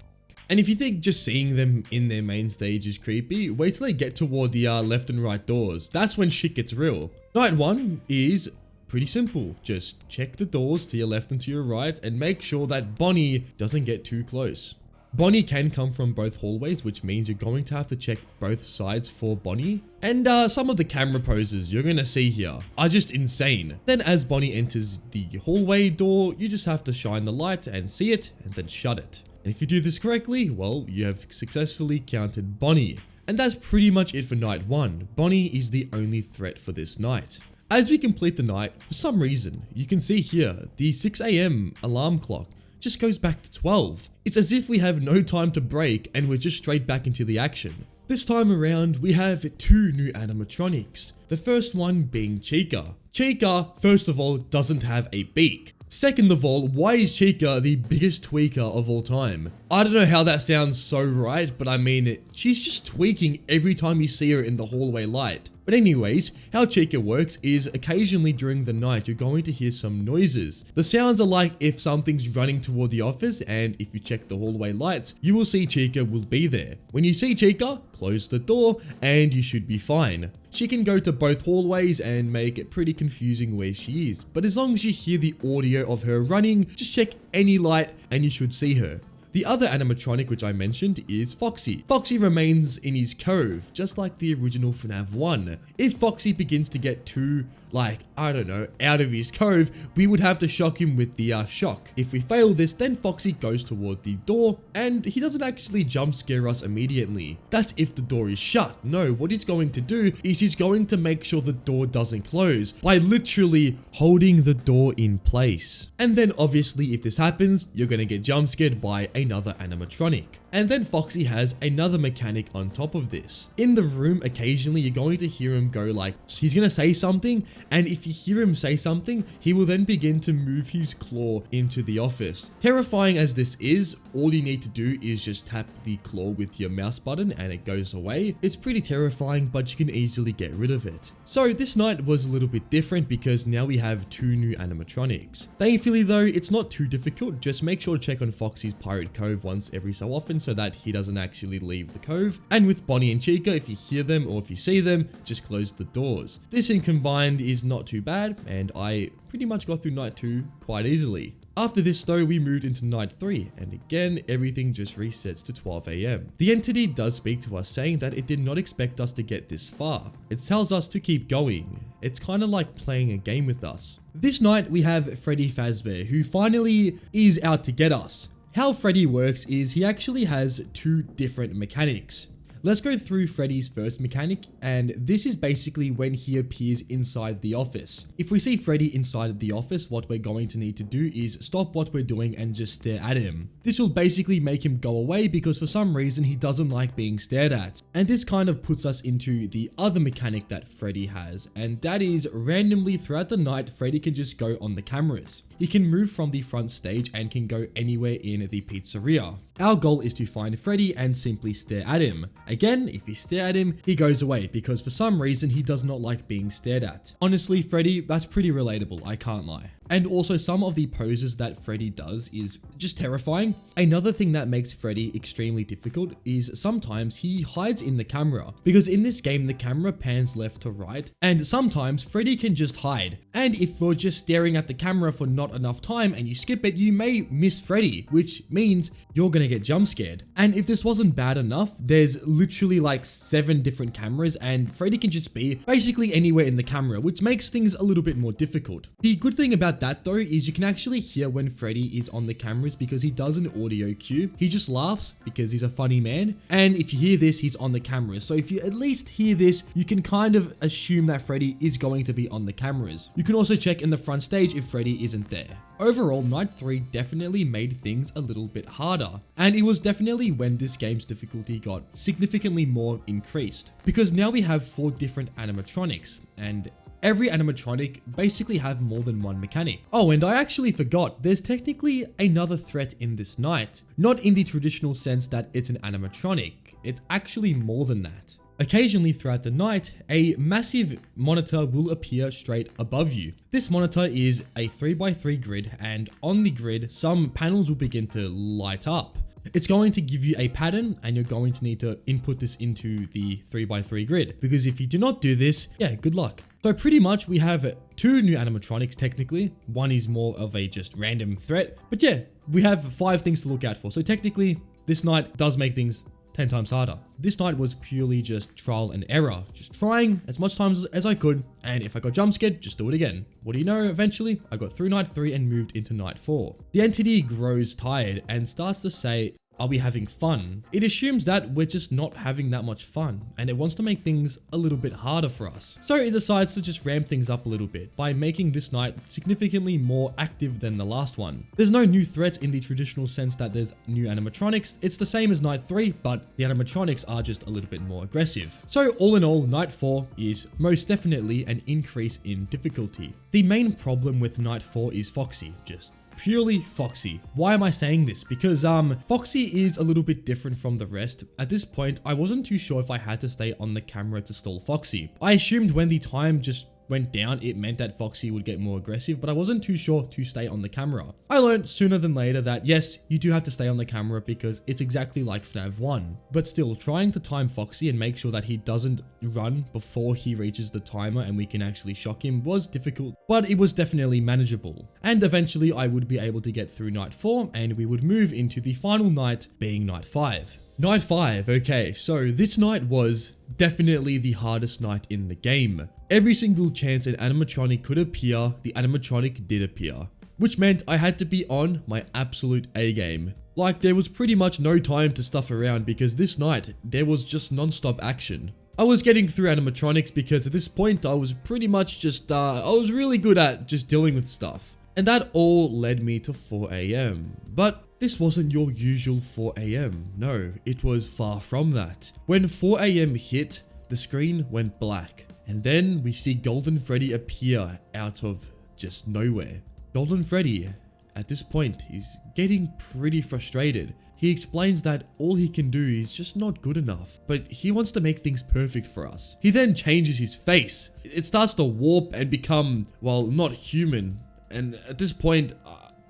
And if you think just seeing them in their main stage is creepy, wait till they get toward the left and right doors. That's when shit gets real. Night 1 is pretty simple. Just check the doors to your left and to your right and make sure that Bonnie doesn't get too close. Bonnie can come from both hallways, which means you're going to have to check both sides for Bonnie. And some of the camera poses you're gonna see here are just insane. Then as Bonnie enters the hallway door, you just have to shine the light and see it and then shut it. And if you do this correctly, well, you have successfully counted Bonnie. And that's pretty much it for night 1. Bonnie is the only threat for this night. As we complete the night, for some reason, you can see here, the 6 AM alarm clock just goes back to 12. It's as if we have no time to break and we're just straight back into the action. This time around, we have 2 new animatronics. The first one being Chica. Chica, first of all, doesn't have a beak. Second of all, why is Chica the biggest tweaker of all time? I don't know how that sounds so right, but I mean, she's just tweaking every time you see her in the hallway light. But anyways, how Chica works is occasionally during the night, you're going to hear some noises. The sounds are like if something's running toward the office, and if you check the hallway lights, you will see Chica will be there. When you see Chica, close the door, and you should be fine. She can go to both hallways and make it pretty confusing where she is, but as long as you hear the audio of her running, just check any light and you should see her. The other animatronic which I mentioned is Foxy. Foxy remains in his cove, just like the original FNAF 1. If Foxy begins to get too, I don't know, out of his cove, we would have to shock him with the shock. If we fail this, then Foxy goes toward the door, and he doesn't actually jump scare us immediately. That's if the door is shut. No, what he's going to do is he's going to make sure the door doesn't close by literally holding the door in place. And then obviously if this happens, you're gonna get jump scared by another animatronic. And then Foxy has another mechanic on top of this. In the room, occasionally you're going to hear him go he's gonna say something, and if you hear him say something, he will then begin to move his claw into the office. Terrifying as this is, all you need to do is just tap the claw with your mouse button and it goes away. It's pretty terrifying, but you can easily get rid of it. So this night was a little bit different because now we have 2 new animatronics. Thankfully though, it's not too difficult. Just make sure to check on Foxy's Pirate Cove once every so often so that he doesn't actually leave the cove. And with Bonnie and Chica, if you hear them or if you see them, just close the doors. This in combined is not too bad, and I pretty much got through night 2 quite easily. After this though, we moved into night 3, and again, everything just resets to 12 AM. The entity does speak to us saying that it did not expect us to get this far. It tells us to keep going. It's kind of like playing a game with us. This night, we have Freddy Fazbear, who finally is out to get us. How Freddy works is he actually has 2 different mechanics. let's go through Freddy's first mechanic, and this is basically when he appears inside the office. If we see Freddy inside the office, what we're going to need to do is stop what we're doing and just stare at him. This will basically make him go away because for some reason he doesn't like being stared at. And this kind of puts us into the other mechanic that Freddy has, and that is randomly throughout the night, Freddy can just go on the cameras. He can move from the front stage and can go anywhere in the pizzeria. Our goal is to find Freddy and simply stare at him. Again, if you stare at him, he goes away because for some reason he does not like being stared at. Honestly, Freddy, that's pretty relatable, I can't lie. And also some of the poses that Freddy does is just terrifying. Another thing that makes Freddy extremely difficult is sometimes he hides in the camera, because in this game the camera pans left to right, and sometimes Freddy can just hide. And if you're just staring at the camera for not enough time and you skip it, you may miss Freddy, which means you're gonna get jump scared. And if this wasn't bad enough, there's literally like 7 different cameras and Freddy can just be basically anywhere in the camera, which makes things a little bit more difficult. The good thing about that though is you can actually hear when Freddy is on the cameras because he does an audio cue. He just laughs because he's a funny man, and if you hear this, he's on the cameras. So if you at least hear this, you can kind of assume that Freddy is going to be on the cameras. You can also check in the front stage if Freddy isn't there. Overall, Night 3 definitely made things a little bit harder, and it was definitely when this game's difficulty got significantly more increased, because now we have 4 different animatronics, and every animatronic basically have more than one mechanic. Oh, and I actually forgot, there's technically another threat in this night. Not in the traditional sense that it's an animatronic, it's actually more than that. Occasionally throughout the night, a massive monitor will appear straight above you. This monitor is a 3x3 grid, and on the grid, some panels will begin to light up. It's going to give you a pattern and you're going to need to input this into the 3x3 grid, because if you do not do this, yeah, good luck. So pretty much we have 2 new animatronics technically. One is more of a just random threat, but yeah, we have 5 things to look out for. So technically this night does make things 10 times harder. This night was purely just trial and error, just trying as much times as I could, and if I got jump scared, just do it again. What do you know, eventually I got through night 3 and moved into night 4. The entity grows tired and starts to say, "Are we having fun?" It assumes that we're just not having that much fun, and it wants to make things a little bit harder for us. So it decides to just ramp things up a little bit by making this night significantly more active than the last one. There's no new threats in the traditional sense that there's new animatronics. It's the same as night 3, but the animatronics are just a little bit more aggressive. So all in all, night 4 is most definitely an increase in difficulty. The main problem with night 4 is Foxy, just purely Foxy. Why am I saying this? Because Foxy is a little bit different from the rest. At this point, I wasn't too sure if I had to stay on the camera to stall Foxy. I assumed when the time just went down, it meant that Foxy would get more aggressive, but I wasn't too sure to stay on the camera. I learned sooner than later that yes, you do have to stay on the camera because it's exactly like FNAF 1. But still, trying to time Foxy and make sure that he doesn't run before he reaches the timer and we can actually shock him was difficult, but it was definitely manageable. And eventually I would be able to get through night 4 and we would move into the final night, being night 5. Night 5, okay, so this night was definitely the hardest night in the game. Every single chance an animatronic could appear, the animatronic did appear, which meant I had to be on my absolute A game. Like, there was pretty much no time to stuff around because this night there was just non-stop action. I was getting through animatronics because at this point I was pretty much just, I was really good at just dealing with stuff. And that all led me to 4 AM. But this wasn't your usual 4 AM. No, it was far from that. When 4 AM hit, the screen went black. And then we see Golden Freddy appear out of just nowhere. Golden Freddy, at this point, is getting pretty frustrated. He explains that all he can do is just not good enough, but he wants to make things perfect for us. He then changes his face. It starts to warp and become, well, not human. And at this point,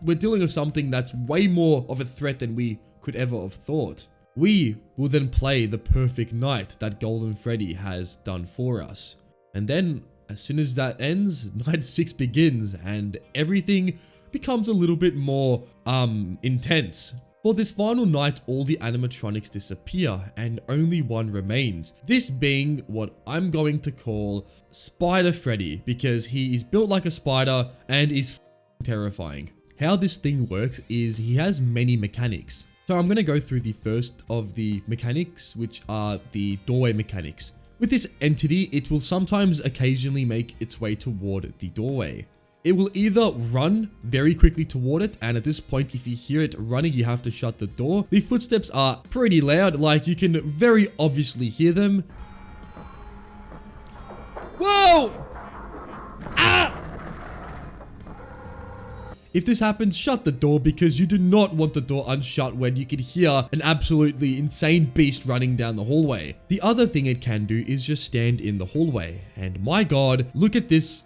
we're dealing with something that's way more of a threat than we could ever have thought. We will then play the perfect night that Golden Freddy has done for us. And then, as soon as that ends, night 6 begins and everything becomes a little bit more, intense. For this final night, all the animatronics disappear and only one remains. This being what I'm going to call Spider Freddy, because he is built like a spider and is terrifying. How this thing works is he has many mechanics. So I'm going to go through the first of the mechanics, which are the doorway mechanics. With this entity, it will sometimes occasionally make its way toward the doorway. It will either run very quickly toward it, and at this point, if you hear it running, you have to shut the door. The footsteps are pretty loud, like you can very obviously hear them. Whoa! Ah! If this happens, shut the door because you do not want the door unshut when you can hear an absolutely insane beast running down the hallway. The other thing it can do is just stand in the hallway. And my god, look at this.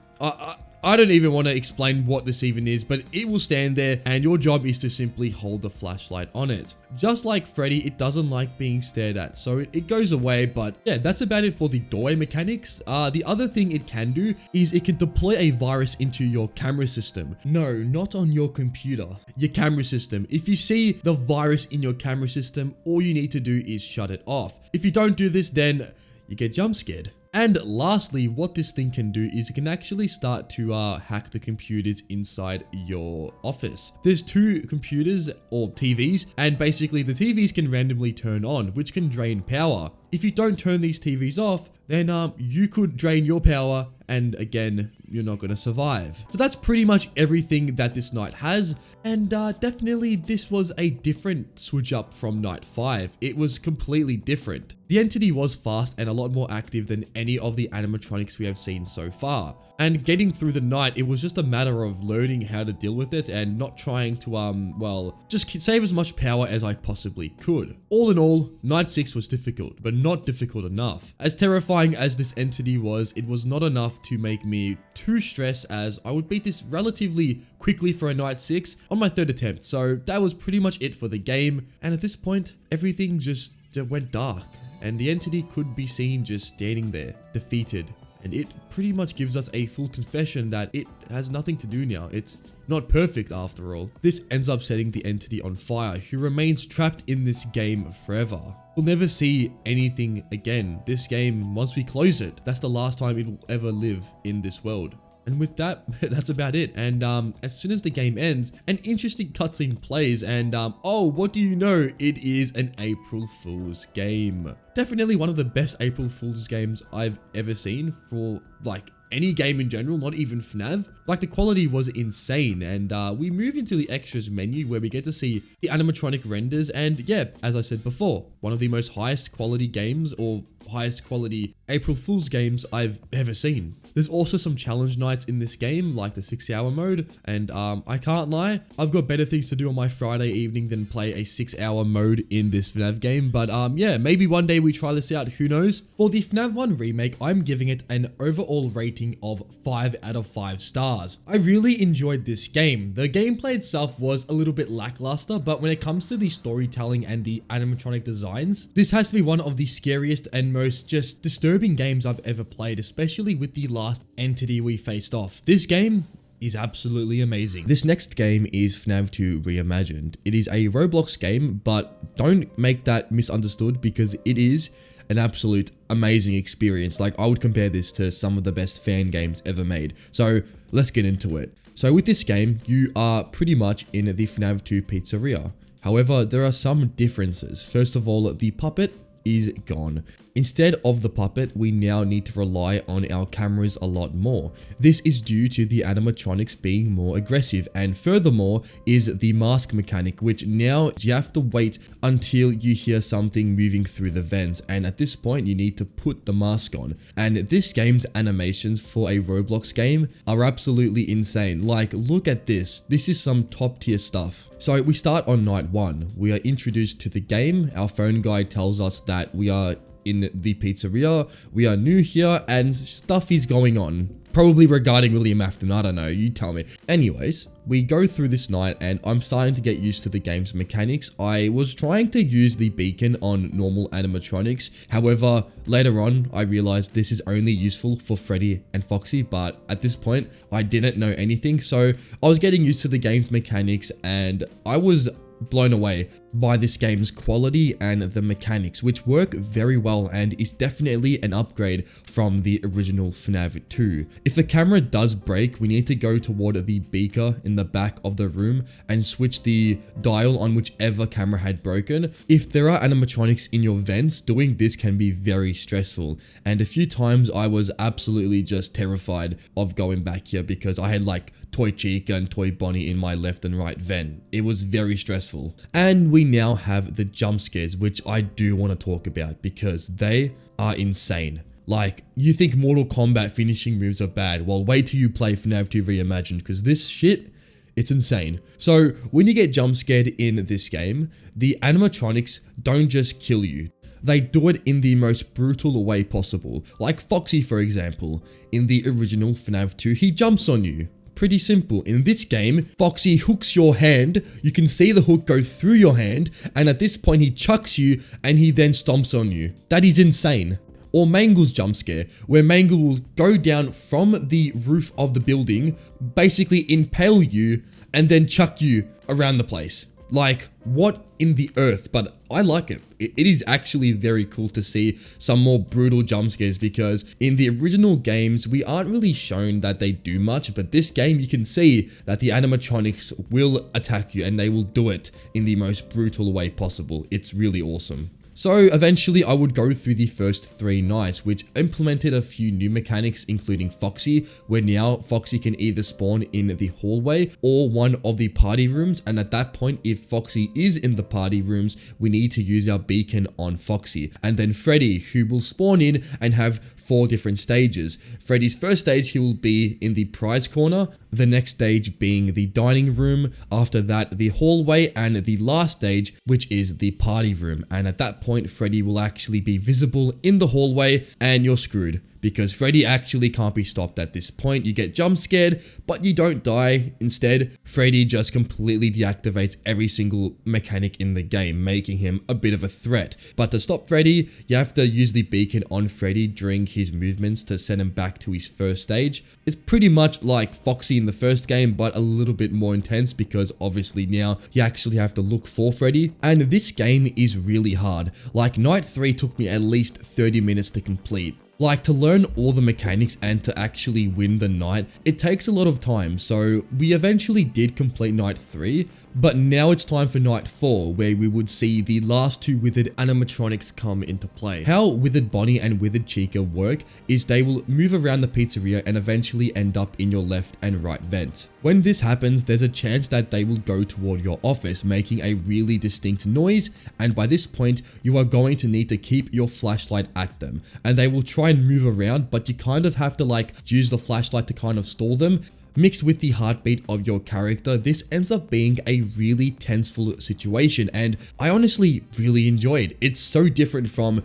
I don't even want to explain what this even is, but it will stand there and your job is to simply hold the flashlight on it. Just like Freddy, it doesn't like being stared at, so it goes away, but yeah, that's about it for the doorway mechanics. The other thing it can do is it can deploy a virus into your camera system. No, not on your computer, your camera system. If you see the virus in your camera system, all you need to do is shut it off. If you don't do this, then you get jump scared. And lastly, what this thing can do is it can actually start to hack the computers inside your office. There's 2 computers or TVs, and basically the TVs can randomly turn on, which can drain power. If you don't turn these TVs off, then you could drain your power, and again, you're not going to survive. So that's pretty much everything that this night has, and definitely this was a different switch up from night 5. It was completely different. The entity was fast and a lot more active than any of the animatronics we have seen so far. And getting through the night, it was just a matter of learning how to deal with it and not trying to, well, just save as much power as I possibly could. All in all, night 6 was difficult, but not difficult enough. As terrifying as this entity was, it was not enough to make me too stressed, as I would beat this relatively quickly for a night 6 on my 3rd attempt. So that was pretty much it for the game. And at this point, everything just went dark and the entity could be seen just standing there, defeated. And it pretty much gives us a full confession that it has nothing to do now. It's not perfect after all. This ends up setting the entity on fire, who remains trapped in this game forever. We'll never see anything again. This game, once we close it, that's the last time it will ever live in this world. And with that, that's about it. And as soon as the game ends, an interesting cutscene plays and oh, what do you know? It is an April Fool's game. Definitely one of the best April Fool's games I've ever seen for like any game in general, not even FNAF. Like the quality was insane, and we move into the extras menu where we get to see the animatronic renders, and yeah, as I said before, one of the most highest quality games or highest quality April Fool's games I've ever seen. There's also some challenge nights in this game, like the 6-hour mode, and I can't lie, I've got better things to do on my Friday evening than play a 6-hour mode in this FNAF game, but yeah, maybe one day we try this out, who knows. For the FNAF 1 remake, I'm giving it an overall rating of 5 out of 5 stars. I really enjoyed this game. The gameplay itself was a little bit lackluster, but when it comes to the storytelling and the animatronic designs, this has to be one of the scariest and most just disturbing games I've ever played, especially with the last entity we faced off. This game is absolutely amazing. This next game is FNAF 2 Reimagined. It is a Roblox game, but don't make that misunderstood because it is an absolute amazing experience. Like, I would compare this to some of the best fan games ever made. So let's get into it. So with this game, you are pretty much in the FNAF 2 pizzeria. However, there are some differences. First of all, the puppet is gone. Instead of the puppet, we now need to rely on our cameras a lot more. This is due to the animatronics being more aggressive, and furthermore is the mask mechanic, which now you have to wait until you hear something moving through the vents, and at this point you need to put the mask on. And this game's animations for a Roblox game are absolutely insane. Like, look at this. This is some top tier stuff. So we start on night 1. We are introduced to the game. Our phone guide tells us that we are in the pizzeria, we are new here, and stuff is going on. Probably regarding William Afton, I don't know, you tell me. Anyways, we go through this night and I'm starting to get used to the game's mechanics. I was trying to use the beacon on normal animatronics. However, later on, I realized this is only useful for Freddy and Foxy, but at this point, I didn't know anything. So I was getting used to the game's mechanics and I was blown away. by this game's quality and the mechanics, which work very well and is definitely an upgrade from the original FNAF 2. If the camera does break, we need to go toward the beaker in the back of the room and switch the dial on whichever camera had broken. If there are animatronics in your vents, doing this can be very stressful, and a few times I was absolutely just terrified of going back here because I had like Toy Chica and Toy Bonnie in my left and right vent. It was very stressful. And we now have the jump scares, which I do want to talk about because they are insane. Like, you think Mortal Kombat finishing moves are bad, well, wait till you play FNAF 2 Reimagined, because this shit, it's insane. So when you get jump scared in this game, the animatronics don't just kill you. They do it in the most brutal way possible. Like Foxy, for example, in the original FNAF 2, he jumps on you. Pretty simple. In this game, Foxy hooks your hand, you can see the hook go through your hand, and at this point he chucks you and he then stomps on you. That is insane. Or Mangle's jump scare, where Mangle will go down from the roof of the building, basically impale you, and then chuck you around the place. Like, what in the earth? But I like it. It is actually very cool to see some more brutal jump scares because in the original games, we aren't really shown that they do much, but this game you can see that the animatronics will attack you and they will do it in the most brutal way possible. It's really awesome. So eventually I would go through the first 3 nights, which implemented a few new mechanics, including Foxy, where now Foxy can either spawn in the hallway or one of the party rooms. And at that point, if Foxy is in the party rooms, we need to use our beacon on Foxy. And then Freddy, who will spawn in and have 4 different stages. Freddy's first stage, he will be in the prize corner, the next stage being the dining room, after that the hallway, and the last stage, which is the party room. And at that point, Freddy will actually be visible in the hallway and you're screwed because Freddy actually can't be stopped at this point. You get jump scared, but you don't die. Instead, Freddy just completely deactivates every single mechanic in the game, making him a bit of a threat. But to stop Freddy, you have to use the beacon on Freddy during his movements to send him back to his first stage. It's pretty much like Foxy in the first game, but a little bit more intense because obviously now you actually have to look for Freddy. And this game is really hard. Like night 3 took me at least 30 minutes to complete. Like, to learn all the mechanics and to actually win the night, it takes a lot of time. So we eventually did complete night 3, but now it's time for night 4, where we would see the last 2 withered animatronics come into play. How withered Bonnie and withered Chica work is they will move around the pizzeria and eventually end up in your left and right vent. When this happens, there's a chance that they will go toward your office, making a really distinct noise, and by this point, you are going to need to keep your flashlight at them, and they will try and move around, but you kind of have to like use the flashlight to kind of stall them. Mixed with the heartbeat of your character, this ends up being a really tenseful situation, and I honestly really enjoyed. It's so different from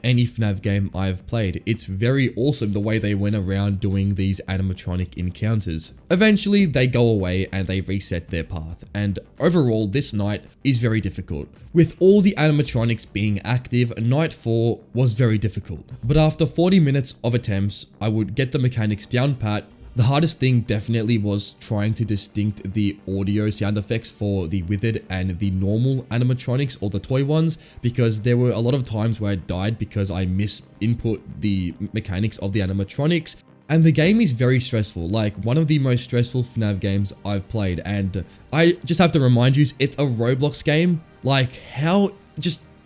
any FNAF game I've played. It's very awesome the way they went around doing these animatronic encounters. Eventually, they go away and they reset their path, and overall, this night is very difficult. With all the animatronics being active, night 4 was very difficult. But after 40 minutes of attempts, I would get the mechanics down pat. The hardest thing definitely was trying to distinct the audio sound effects for the withered and the normal animatronics or the toy ones, because there were a lot of times where I died because I misinput the mechanics of the animatronics. And the game is very stressful, like one of the most stressful FNAF games I've played, and I just have to remind you, it's a Roblox game. Like,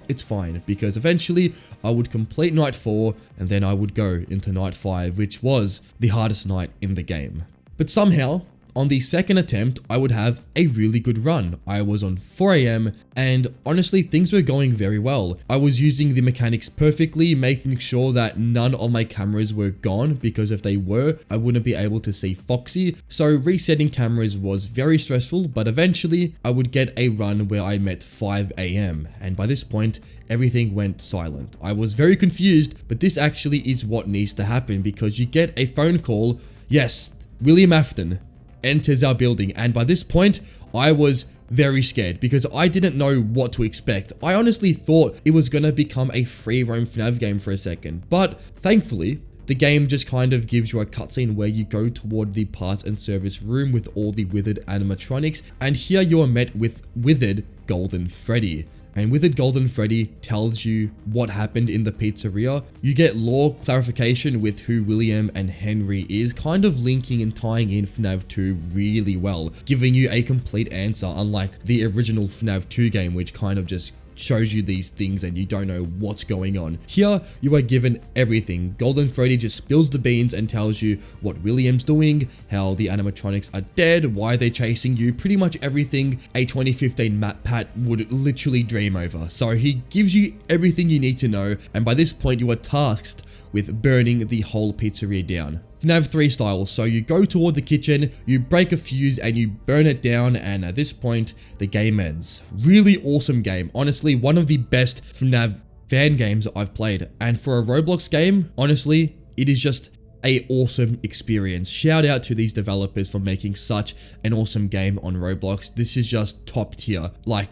it's fine, because eventually I would complete night 4 and then I would go into night 5, which was the hardest night in the game. But somehow, on the second attempt, I would have a really good run. I was on 4 AM and honestly, things were going very well. I was using the mechanics perfectly, making sure that none of my cameras were gone, because if they were, I wouldn't be able to see Foxy. So resetting cameras was very stressful, but eventually I would get a run where I met 5 AM. And by this point, everything went silent. I was very confused, but this actually is what needs to happen, because you get a phone call. Yes, William Afton enters our building, and by this point I was very scared because I didn't know what to expect. I honestly thought it was gonna become a free roam FNAF game for a second, but thankfully the game just kind of gives you a cutscene where you go toward the parts and service room with all the withered animatronics, and here you are met with withered Golden Freddy. And Withered Golden Freddy tells you what happened in the pizzeria. You get lore clarification with who William and Henry is, kind of linking and tying in FNAF 2 really well, giving you a complete answer, unlike the original FNAF 2 game, which kind of just shows you these things and you don't know what's going on. Here, you are given everything. Golden Freddy just spills the beans and tells you what William's doing, how the animatronics are dead, why they're chasing you, pretty much everything a 2015 Matt Pat would literally dream over. So he gives you everything you need to know, and by this point you are tasked with burning the whole pizzeria down. FNAF 3 style, so you go toward the kitchen, you break a fuse and you burn it down, and at this point the game ends. Really awesome game, honestly one of the best FNAF fan games I've played, and for a Roblox game, honestly it is just a awesome experience. Shout out to these developers for making such an awesome game on Roblox. This is just top tier, like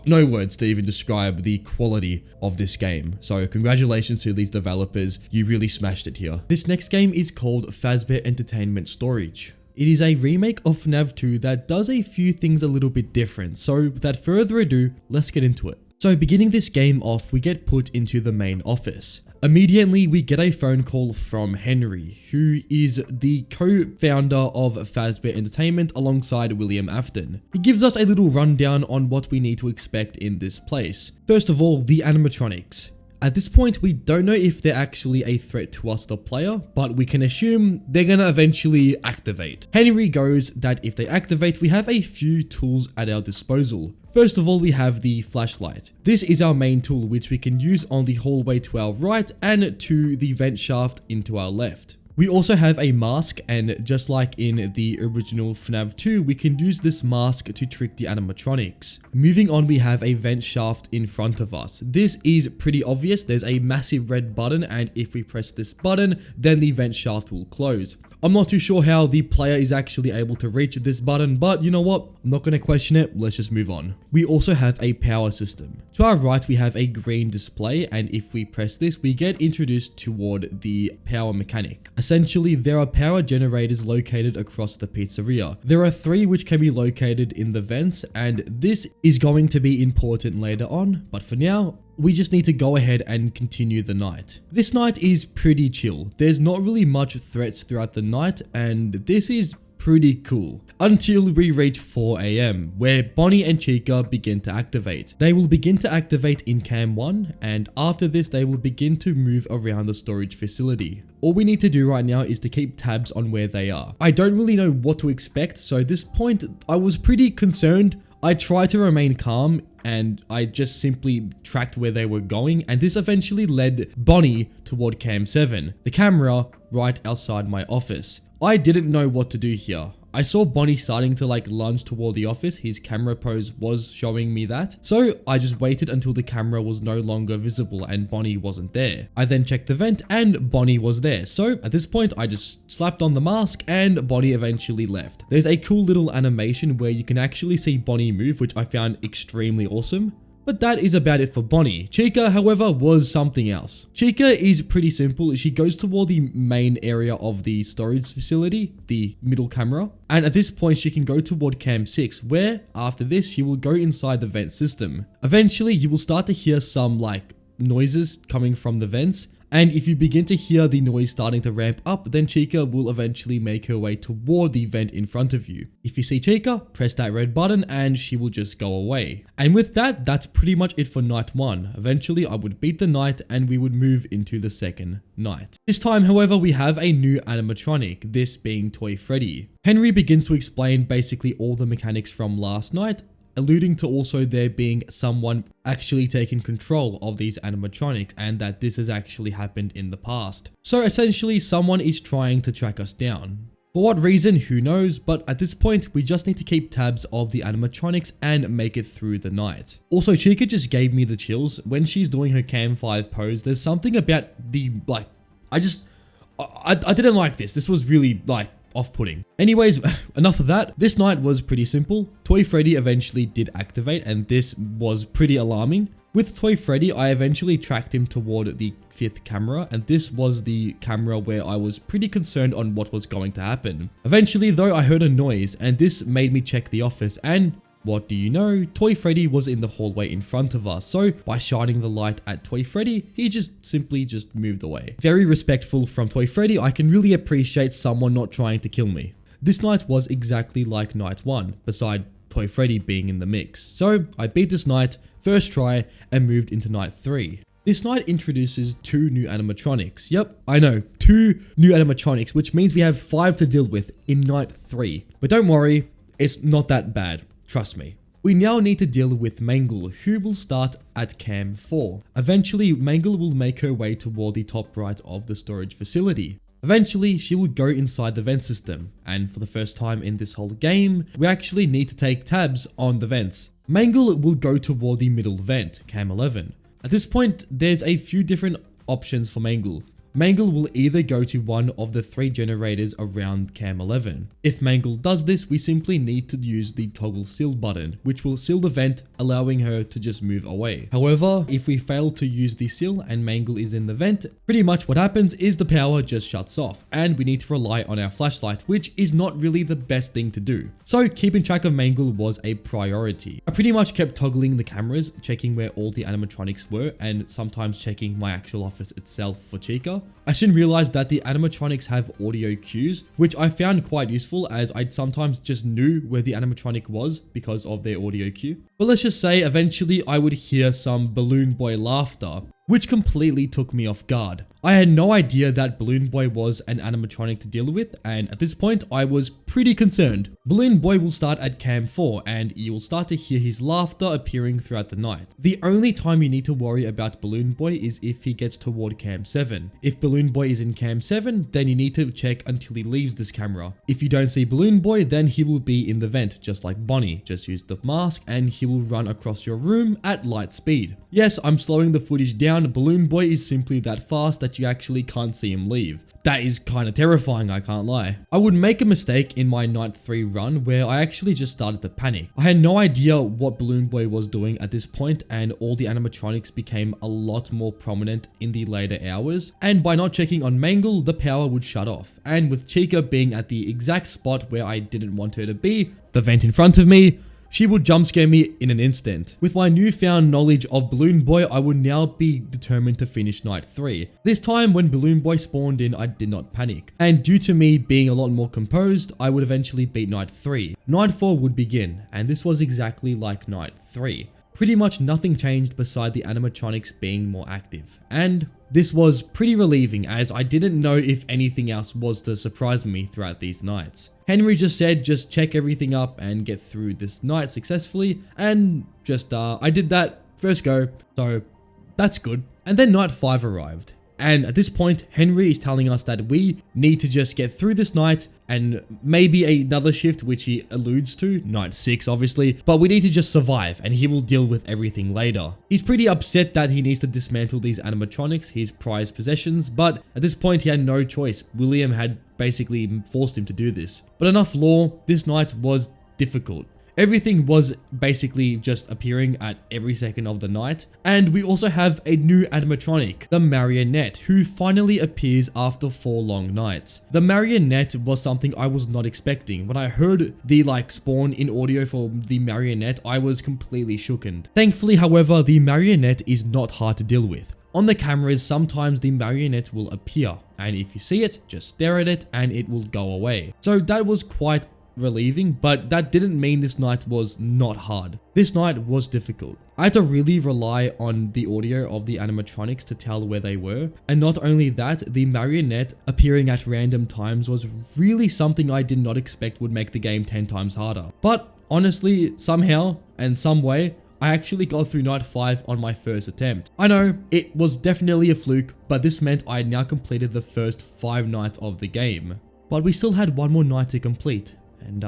no words to even describe the quality of this game. So congratulations to these developers, you really smashed it here. This next game is called Fazbear Entertainment Storage. It is a remake of FNAF 2 that does a few things a little bit different, so without further ado, let's get into it. So beginning this game off, we get put into the main office. Immediately, we get a phone call from Henry, who is the co-founder of Fazbear Entertainment alongside William Afton. He gives us a little rundown on what we need to expect in this place. First of all, the animatronics. At this point, we don't know if they're actually a threat to us, the player, but we can assume they're gonna eventually activate. Henry goes that if they activate, we have a few tools at our disposal. First of all, we have the flashlight. This is our main tool, which we can use on the hallway to our right and to the vent shaft into our left. We also have a mask, and just like in the original FNAF 2, we can use this mask to trick the animatronics. Moving on, we have a vent shaft in front of us. This is pretty obvious. There's a massive red button, and if we press this button, then the vent shaft will close. I'm not too sure how the player is actually able to reach this button, but you know what? I'm not going to question it. Let's just move on. We also have a power system. To our right, we have a green display, and if we press this, we get introduced toward the power mechanic. Essentially, there are power generators located across the pizzeria. There are 3 which can be located in the vents, and this is going to be important later on, but for now, we just need to go ahead and continue the night. This night is pretty chill. There's not really much threats throughout the night, and this is pretty cool. Until we reach 4 AM, where Bonnie and Chica begin to activate. They will begin to activate in Cam 1, and after this they will begin to move around the storage facility. All we need to do right now is to keep tabs on where they are. I don't really know what to expect, so at this point I was pretty concerned. I tried to remain calm and I just simply tracked where they were going, and this eventually led Bonnie toward Cam 7, the camera right outside my office. I didn't know what to do here. I saw Bonnie starting to lunge toward the office. His camera pose was showing me that. So I just waited until the camera was no longer visible and Bonnie wasn't there. I then checked the vent and Bonnie was there. So at this point, I just slapped on the mask and Bonnie eventually left. There's a cool little animation where you can actually see Bonnie move, which I found extremely awesome. But that is about it for Bonnie. Chica, however, was something else. Chica is pretty simple. She goes toward the main area of the storage facility, the middle camera. And at this point, she can go toward Cam 6, where after this, she will go inside the vent system. Eventually, you will start to hear some noises coming from the vents. And if you begin to hear the noise starting to ramp up, then Chica will eventually make her way toward the vent in front of you. If you see Chica, press that red button and she will just go away. And with that, that's pretty much it for night 1. Eventually, I would beat the night and we would move into the second night. This time, however, we have a new animatronic, this being Toy Freddy. Henry begins to explain basically all the mechanics from last night, alluding to also there being someone actually taking control of these animatronics and that this has actually happened in the past. So essentially, someone is trying to track us down. For what reason, who knows, but at this point, we just need to keep tabs of the animatronics and make it through the night. Also, Chica just gave me the chills. When she's doing her Cam 5 pose, there's something about the, I didn't like this. This was really, off-putting. Anyways, enough of that. This night was pretty simple. Toy Freddy eventually did activate and this was pretty alarming. With Toy Freddy, I eventually tracked him toward the 5th camera, and this was the camera where I was pretty concerned on what was going to happen. Eventually though, I heard a noise, and this made me check the office, and what do you know? Toy Freddy was in the hallway in front of us, so by shining the light at Toy Freddy, he simply moved away. Very respectful from Toy Freddy. I can really appreciate someone not trying to kill me. This night was exactly like night 1, beside Toy Freddy being in the mix. So I beat this night, first try, and moved into night 3. This night introduces 2 new animatronics. Yep, I know, 2 new animatronics, which means we have 5 to deal with in night 3. But don't worry, it's not that bad. Trust me. We now need to deal with Mangle, who will start at cam 4. Eventually, Mangle will make her way toward the top right of the storage facility. Eventually, she will go inside the vent system, and for the first time in this whole game, we actually need to take tabs on the vents. Mangle will go toward the middle vent, cam 11. At this point, there's a few different options for Mangle. Mangle will either go to one of the 3 generators around cam 11. If Mangle does this, we simply need to use the toggle seal button, which will seal the vent, allowing her to just move away. However, if we fail to use the seal and Mangle is in the vent, pretty much what happens is the power just shuts off, and we need to rely on our flashlight, which is not really the best thing to do. So keeping track of Mangle was a priority. I pretty much kept toggling the cameras, checking where all the animatronics were, and sometimes checking my actual office itself for Chica. I soon realized that the animatronics have audio cues, which I found quite useful as I sometimes just knew where the animatronic was because of their audio cue. But let's just say eventually I would hear some Balloon Boy laughter, which completely took me off guard. I had no idea that Balloon Boy was an animatronic to deal with, and at this point I was pretty concerned. Balloon Boy will start at cam 4, and you will start to hear his laughter appearing throughout the night. The only time you need to worry about Balloon Boy is if he gets toward cam 7. If Balloon Boy is in cam 7, then you need to check until he leaves this camera. If you don't see Balloon Boy, then he will be in the vent, just like Bonnie. Just use the mask and he will run across your room at light speed. Yes, I'm slowing the footage down. Balloon Boy is simply that fast that you actually can't see him leave. That is kind of terrifying, I can't lie. I would make a mistake in my night 3 run where I actually just started to panic. I had no idea what Balloon Boy was doing at this point, and all the animatronics became a lot more prominent in the later hours, and by not checking on Mangle, the power would shut off. And with Chica being at the exact spot where I didn't want her to be, the vent in front of me, she would jump scare me in an instant. With my newfound knowledge of Balloon Boy, I would now be determined to finish night 3. This time when Balloon Boy spawned in, I did not panic. And due to me being a lot more composed, I would eventually beat night 3. Night 4 would begin, and this was exactly like night 3. Pretty much nothing changed beside the animatronics being more active. And this was pretty relieving as I didn't know if anything else was to surprise me throughout these nights. Henry just said just check everything up and get through this night successfully, and I did that first go, so that's good. And then night 5 arrived. And at this point, Henry is telling us that we need to just get through this night and maybe another shift, which he alludes to, night 6 obviously, but we need to just survive and he will deal with everything later. He's pretty upset that he needs to dismantle these animatronics, his prized possessions, but at this point he had no choice. William had basically forced him to do this. But enough lore, this night was difficult. Everything was basically just appearing at every second of the night. And we also have a new animatronic, the Marionette, who finally appears after 4 long nights. The Marionette was something I was not expecting. When I heard the spawn in audio for the Marionette, I was completely shooken. Thankfully, however, the Marionette is not hard to deal with. On the cameras, sometimes the Marionette will appear, and if you see it, just stare at it and it will go away. So that was quite relieving, but that didn't mean this night was not hard. This night was difficult. I had to really rely on the audio of the animatronics to tell where they were, and not only that, the Marionette appearing at random times was really something I did not expect would make the game 10 times harder. But honestly, somehow and some way, I actually got through night 5 on my first attempt. I know, it was definitely a fluke, but this meant I had now completed the first 5 nights of the game. But we still had one more night to complete. And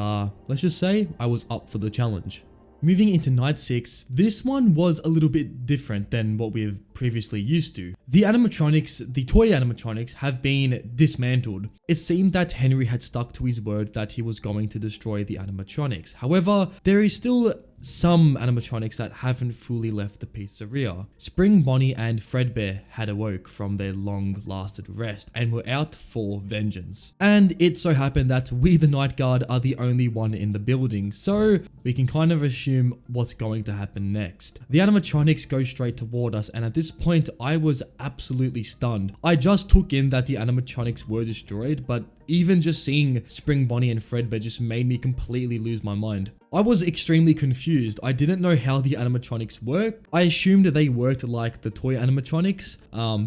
let's just say I was up for the challenge. Moving into night 6, this one was a little bit different than what we've previously used to. The animatronics, the toy animatronics, have been dismantled. It seemed that Henry had stuck to his word that he was going to destroy the animatronics. However, there is still some animatronics that haven't fully left the pizzeria. Spring Bonnie and Fredbear had awoke from their long-lasted rest and were out for vengeance. And it so happened that we, the Night Guard, are the only one in the building, so we can kind of assume what's going to happen next. The animatronics go straight toward us, and at this point, I was absolutely stunned. I just took in that the animatronics were destroyed, but even just seeing Spring Bonnie and Fredbear just made me completely lose my mind. I was extremely confused. I didn't know how the animatronics work. I assumed they worked like the toy animatronics.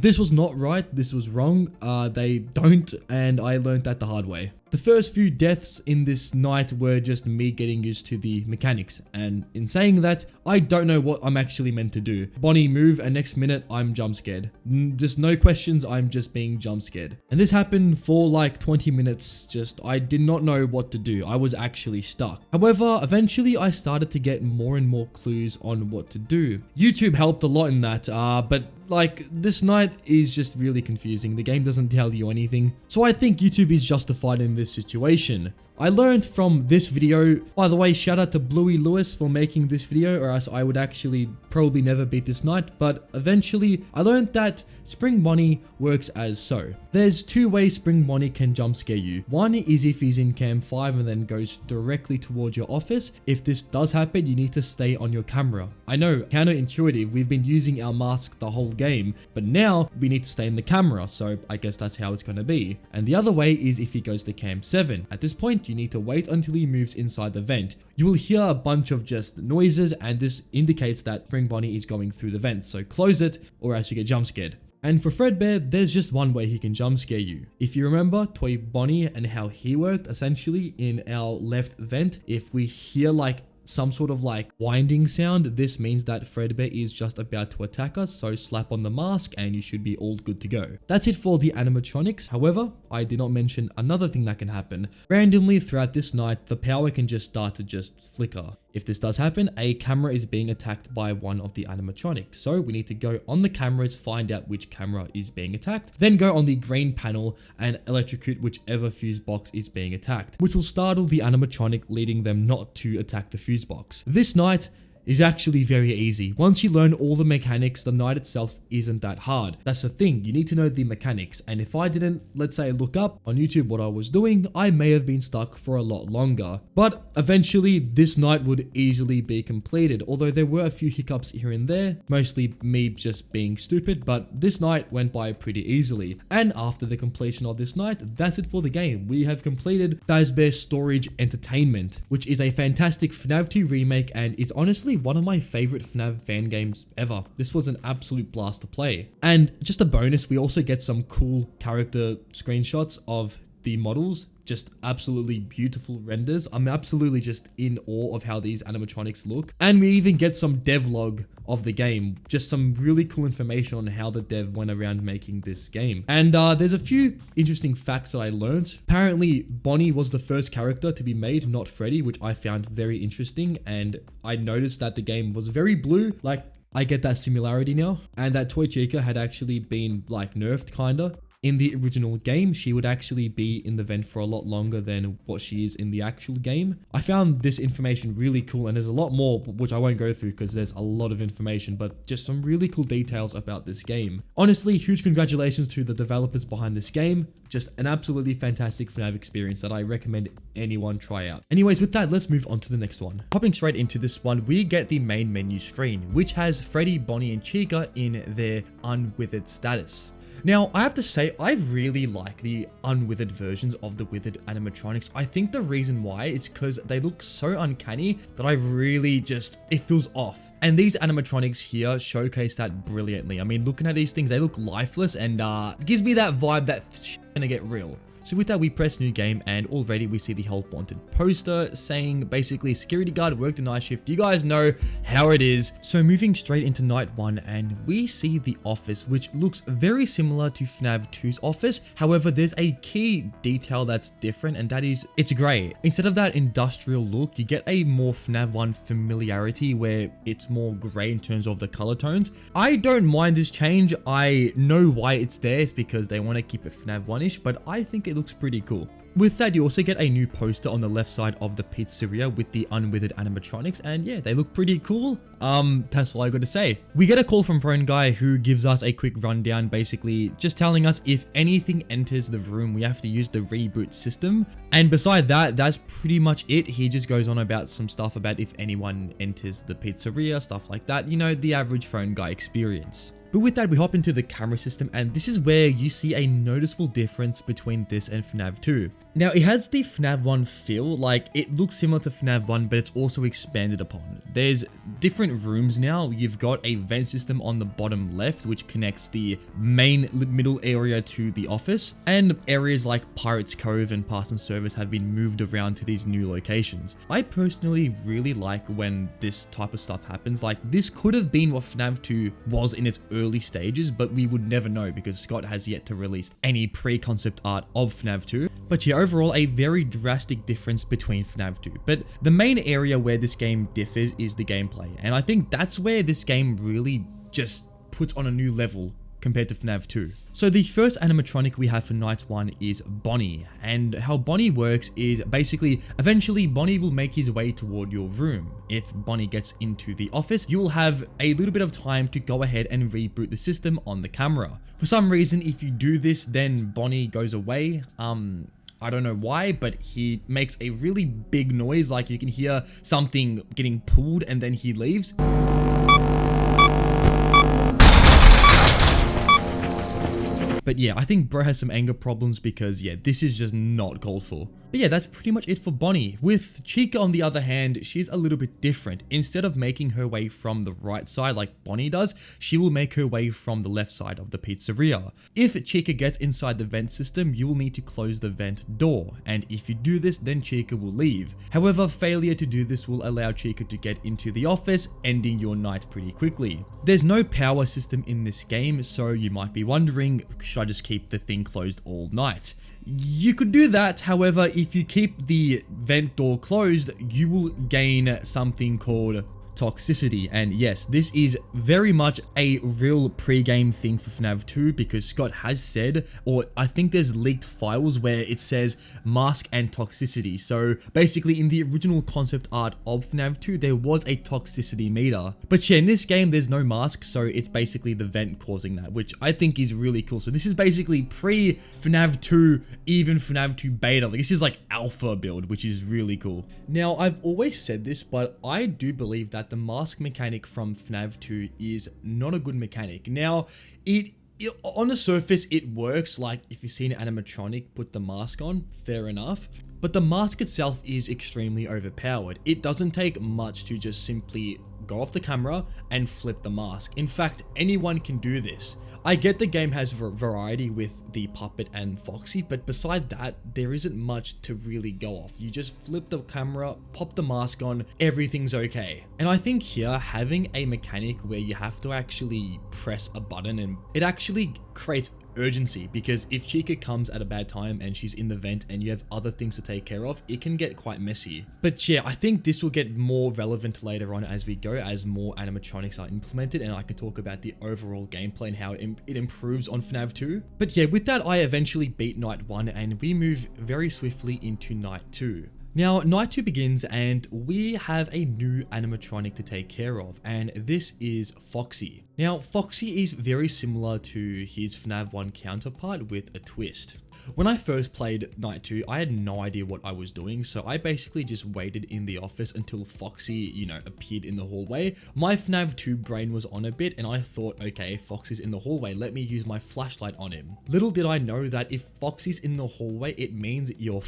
This was not right. This was wrong. They don't, and I learned that the hard way. The first few deaths in this night were just me getting used to the mechanics, and in saying that, I don't know what I'm actually meant to do. Bonnie move, and next minute I'm jump scared. Just no questions, I'm just being jump scared. And this happened for like 20 minutes, I did not know what to do. I was actually stuck. However, eventually I started to get more and more clues on what to do. YouTube helped a lot in that, but like, this night is just really confusing. The game doesn't tell you anything. So I think YouTube is justified in this situation. I learned from this video, by the way, shout out to Bluey Lewis for making this video, or else I would actually probably never beat this night, but eventually I learned that Spring Bonnie works as so. There's two ways Spring Bonnie can jump scare you. One is if he's in cam 5 and then goes directly towards your office. If this does happen, you need to stay on your camera. I know, counterintuitive, we've been using our mask the whole game, but now we need to stay in the camera, so I guess that's how it's gonna be. And the other way is if he goes to cam 7. At this point, you need to wait until he moves inside the vent. You will hear a bunch of just noises, and this indicates that Spring Bonnie is going through the vent, so close it or else you get jump scared. And for Fredbear, there's just one way he can jump scare you. If you remember Toy Bonnie and how he worked, essentially in our left vent, if we hear like some sort of like winding sound, this means that Fredbear is just about to attack us, so slap on the mask and you should be all good to go. That's it for the animatronics. However, I did not mention another thing that can happen. Randomly throughout this night, the power can just start to just flicker. If this does happen, a camera is being attacked by one of the animatronics. So we need to go on the cameras, find out which camera is being attacked, then go on the green panel and electrocute whichever fuse box is being attacked, which will startle the animatronic, leading them not to attack the fuse box. This night is actually very easy. Once you learn all the mechanics, the night itself isn't that hard. That's the thing, you need to know the mechanics, and if I didn't, let's say, look up on YouTube what I was doing, I may have been stuck for a lot longer. But eventually, this night would easily be completed, although there were a few hiccups here and there, mostly me just being stupid, but this night went by pretty easily. And after the completion of this night, that's it for the game. We have completed Fazbear Storage Entertainment, which is a fantastic FNAF 2 remake and is honestly one of my favorite FNAF fan games ever. This was an absolute blast to play. And just a bonus, we also get some cool character screenshots of the models, just absolutely beautiful renders. I'm absolutely just in awe of how these animatronics look. And we even get some devlog of the game, just some really cool information on how the dev went around making this game. And there's a few interesting facts that I learned. Apparently, Bonnie was the first character to be made, not Freddy, which I found very interesting. And I noticed that the game was very blue, like I get that similarity now, and that Toy Chica had actually been like nerfed kinda. In the original game, she would actually be in the vent for a lot longer than what she is in the actual game. I found this information really cool, and there's a lot more which I won't go through because there's a lot of information, but just some really cool details about this game. Honestly, huge congratulations to the developers behind this game. Just an absolutely fantastic FNAF experience that I recommend anyone try out. Anyways, with that, let's move on to the next one. Hopping straight into this one, we get the main menu screen, which has Freddy, Bonnie, and Chica in their unwithered status. Now, I have to say, I really like the unwithered versions of the withered animatronics. I think the reason why is because they look so uncanny that I really just, it feels off. And these animatronics here showcase that brilliantly. I mean, looking at these things, they look lifeless and it gives me that vibe that shit's gonna get real. So with that, we press new game and already we see the help wanted poster saying basically security guard worked a night shift. You guys know how it is. So moving straight into night 1 and we see the office, which looks very similar to FNAF 2's office. However, there's a key detail that's different, and that is it's grey. Instead of that industrial look, you get a more FNAF 1 familiarity where it's more grey in terms of the color tones. I don't mind this change. I know why it's there. It's because they want to keep it FNAF 1-ish, but I think it looks pretty cool. With that, you also get a new poster on the left side of the pizzeria with the unwithered animatronics, and yeah, they look pretty cool. That's all I got to say. We get a call from Prone Guy who gives us a quick rundown, basically just telling us if anything enters the room, we have to use the reboot system. And beside that, that's pretty much it. He just goes on about some stuff about if anyone enters the pizzeria, stuff like that. You know, the average Phone Guy experience. But with that, we hop into the camera system, and this is where you see a noticeable difference between this and FNAF 2. Now, it has the FNAF 1 feel, like it looks similar to FNAF 1, but it's also expanded upon. There's different rooms now. You've got a vent system on the bottom left, which connects the main middle area to the office, and areas like Pirates Cove and Pass and Service have been moved around to these new locations. I personally really like when this type of stuff happens. Like, this could have been what FNAF 2 was in its early stages, but we would never know because Scott has yet to release any pre-concept art of FNAF 2. But yeah, overall a very drastic difference between FNAF 2. But the main area where this game differs is the gameplay, and I think that's where this game really just puts on a new level compared to FNAF 2. So the first animatronic we have for night 1 is Bonnie, and how Bonnie works is basically eventually Bonnie will make his way toward your room. If Bonnie gets into the office, you will have a little bit of time to go ahead and reboot the system on the camera. For some reason, if you do this, then Bonnie goes away. I don't know why, but he makes a really big noise, like you can hear something getting pulled and then he leaves. But yeah, I think bro has some anger problems because yeah, this is just not called for. But yeah, that's pretty much it for Bonnie. With Chica on the other hand, she's a little bit different. Instead of making her way from the right side like Bonnie does, she will make her way from the left side of the pizzeria. If Chica gets inside the vent system, you will need to close the vent door. And if you do this, then Chica will leave. However, failure to do this will allow Chica to get into the office, ending your night pretty quickly. There's no power system in this game, so you might be wondering, should I just keep the thing closed all night? You could do that, however, if you keep the vent door closed, you will gain something called toxicity. And yes, this is very much a real pre-game thing for FNAF 2 because Scott has said, or I think there's leaked files where it says mask and toxicity. So basically in the original concept art of FNAF 2, there was a toxicity meter. But yeah, in this game, there's no mask. So it's basically the vent causing that, which I think is really cool. So this is basically pre-FNAF 2, even FNAF 2 beta. Like, this is like alpha build, which is really cool. Now, I've always said this, but I do believe that the mask mechanic from FNAF 2 is not a good mechanic. Now, on the surface, it works. Like, if you see an animatronic put the mask on, fair enough. But the mask itself is extremely overpowered. It doesn't take much to just simply go off the camera and flip the mask. In fact, anyone can do this. I get the game has variety with the puppet and Foxy, but beside that, there isn't much to really go off. You just flip the camera, pop the mask on, everything's okay. And I think here, having a mechanic where you have to actually press a button, and it actually creates urgency, because if Chica comes at a bad time and she's in the vent and you have other things to take care of, it can get quite messy. But yeah, I think this will get more relevant later on as we go, as more animatronics are implemented, and I can talk about the overall gameplay and how it improves on FNAF 2. But yeah, with that, I eventually beat night 1 and we move very swiftly into night 2. Now, night 2 begins and we have a new animatronic to take care of, and this is Foxy. Now, Foxy is very similar to his FNAF 1 counterpart with a twist. When I first played night 2, I had no idea what I was doing, so I basically just waited in the office until Foxy, appeared in the hallway. My FNAF 2 brain was on a bit, and I thought, okay, Foxy's in the hallway, let me use my flashlight on him. Little did I know that if Foxy's in the hallway, it means you're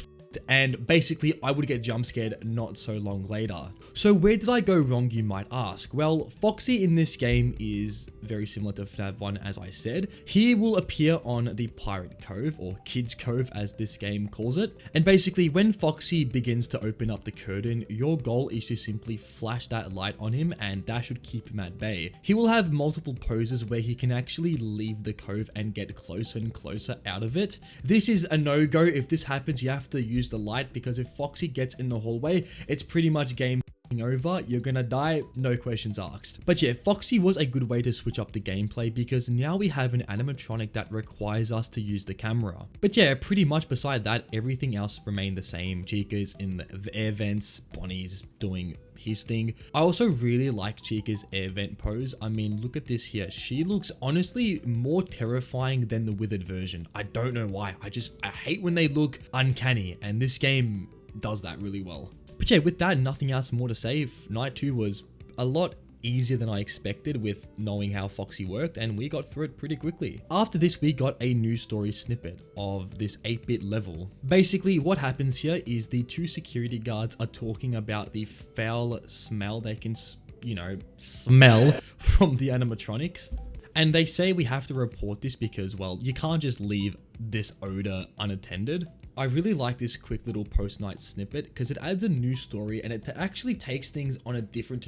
and basically I would get jump scared not so long later. So where did I go wrong, you might ask? Well, Foxy in this game is very similar to FNAF 1, as I said. He will appear on the Pirate Cove, or Kids Cove as this game calls it. And basically when Foxy begins to open up the curtain, your goal is to simply flash that light on him, and that should keep him at bay. He will have multiple poses where he can actually leave the cove and get closer and closer out of it. This is a no-go. If this happens, you have to use the light, because if Foxy gets in the hallway, it's pretty much game over, you're gonna die, no questions asked. But yeah, Foxy was a good way to switch up the gameplay because now we have an animatronic that requires us to use the camera. But yeah, pretty much beside that, everything else remained the same. Chica's in the air vents, Bonnie's doing his thing. I also really like Chica's air vent pose. I mean, look at this here. She looks honestly more terrifying than the withered version. I don't know why. I hate when they look uncanny, and this game does that really well. But yeah, with that, nothing else more to say. Night 2 was a lot easier than I expected with knowing how Foxy worked, and we got through it pretty quickly. After this, we got a new story snippet of this 8-bit level. Basically, what happens here is the two security guards are talking about the foul smell they can, you know, smell from the animatronics. And they say we have to report this because, well, you can't just leave this odor unattended. I really like this quick little post-night snippet because it adds a new story and it actually takes things on a different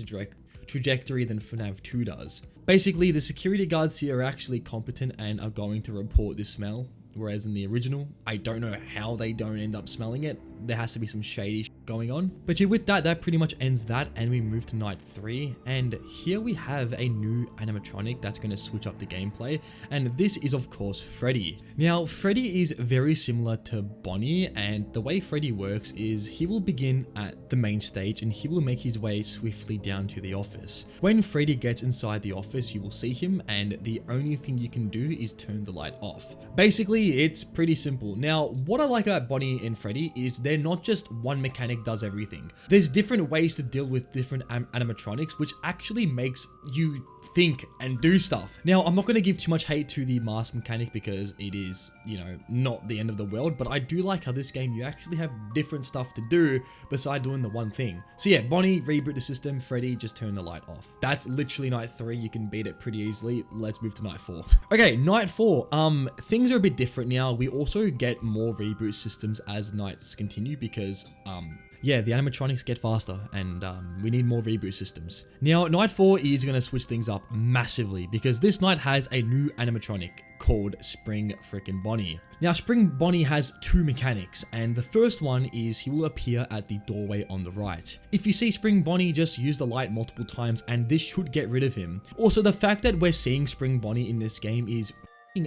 trajectory than FNAF 2 does. Basically, the security guards here are actually competent and are going to report this smell, whereas in the original, I don't know how they don't end up smelling it. There has to be some shady going on. But yeah, with that pretty much ends that, and we move to night 3, and here we have a new animatronic that's going to switch up the gameplay, and this is of course Freddy. Now, Freddy is very similar to Bonnie, and the way Freddy works is he will begin at the main stage and he will make his way swiftly down to the office. When Freddy gets inside the office, you will see him, and the only thing you can do is turn the light off. Basically, it's pretty simple. Now, what I like about Bonnie and Freddy is they're not just one mechanic does everything. There's different ways to deal with different animatronics, which actually makes you think and do stuff. Now, I'm not going to give too much hate to the mask mechanic because it is, you know, not the end of the world, but I do like how this game, you actually have different stuff to do beside doing the one thing. So yeah, Bonnie, reboot the system, Freddy, just turn the light off. That's literally night 3. You can beat it pretty easily. Let's move to night 4. Okay, night 4. Things are a bit different now. We also get more reboot systems as nights continue because, yeah, the animatronics get faster and we need more reboot systems. Now, night 4 is going to switch things up massively because this night has a new animatronic called Spring Frickin' Bonnie. Now, Spring Bonnie has 2 mechanics, and the first one is he will appear at the doorway on the right. If you see Spring Bonnie, just use the light multiple times and this should get rid of him. Also, the fact that we're seeing Spring Bonnie in this game is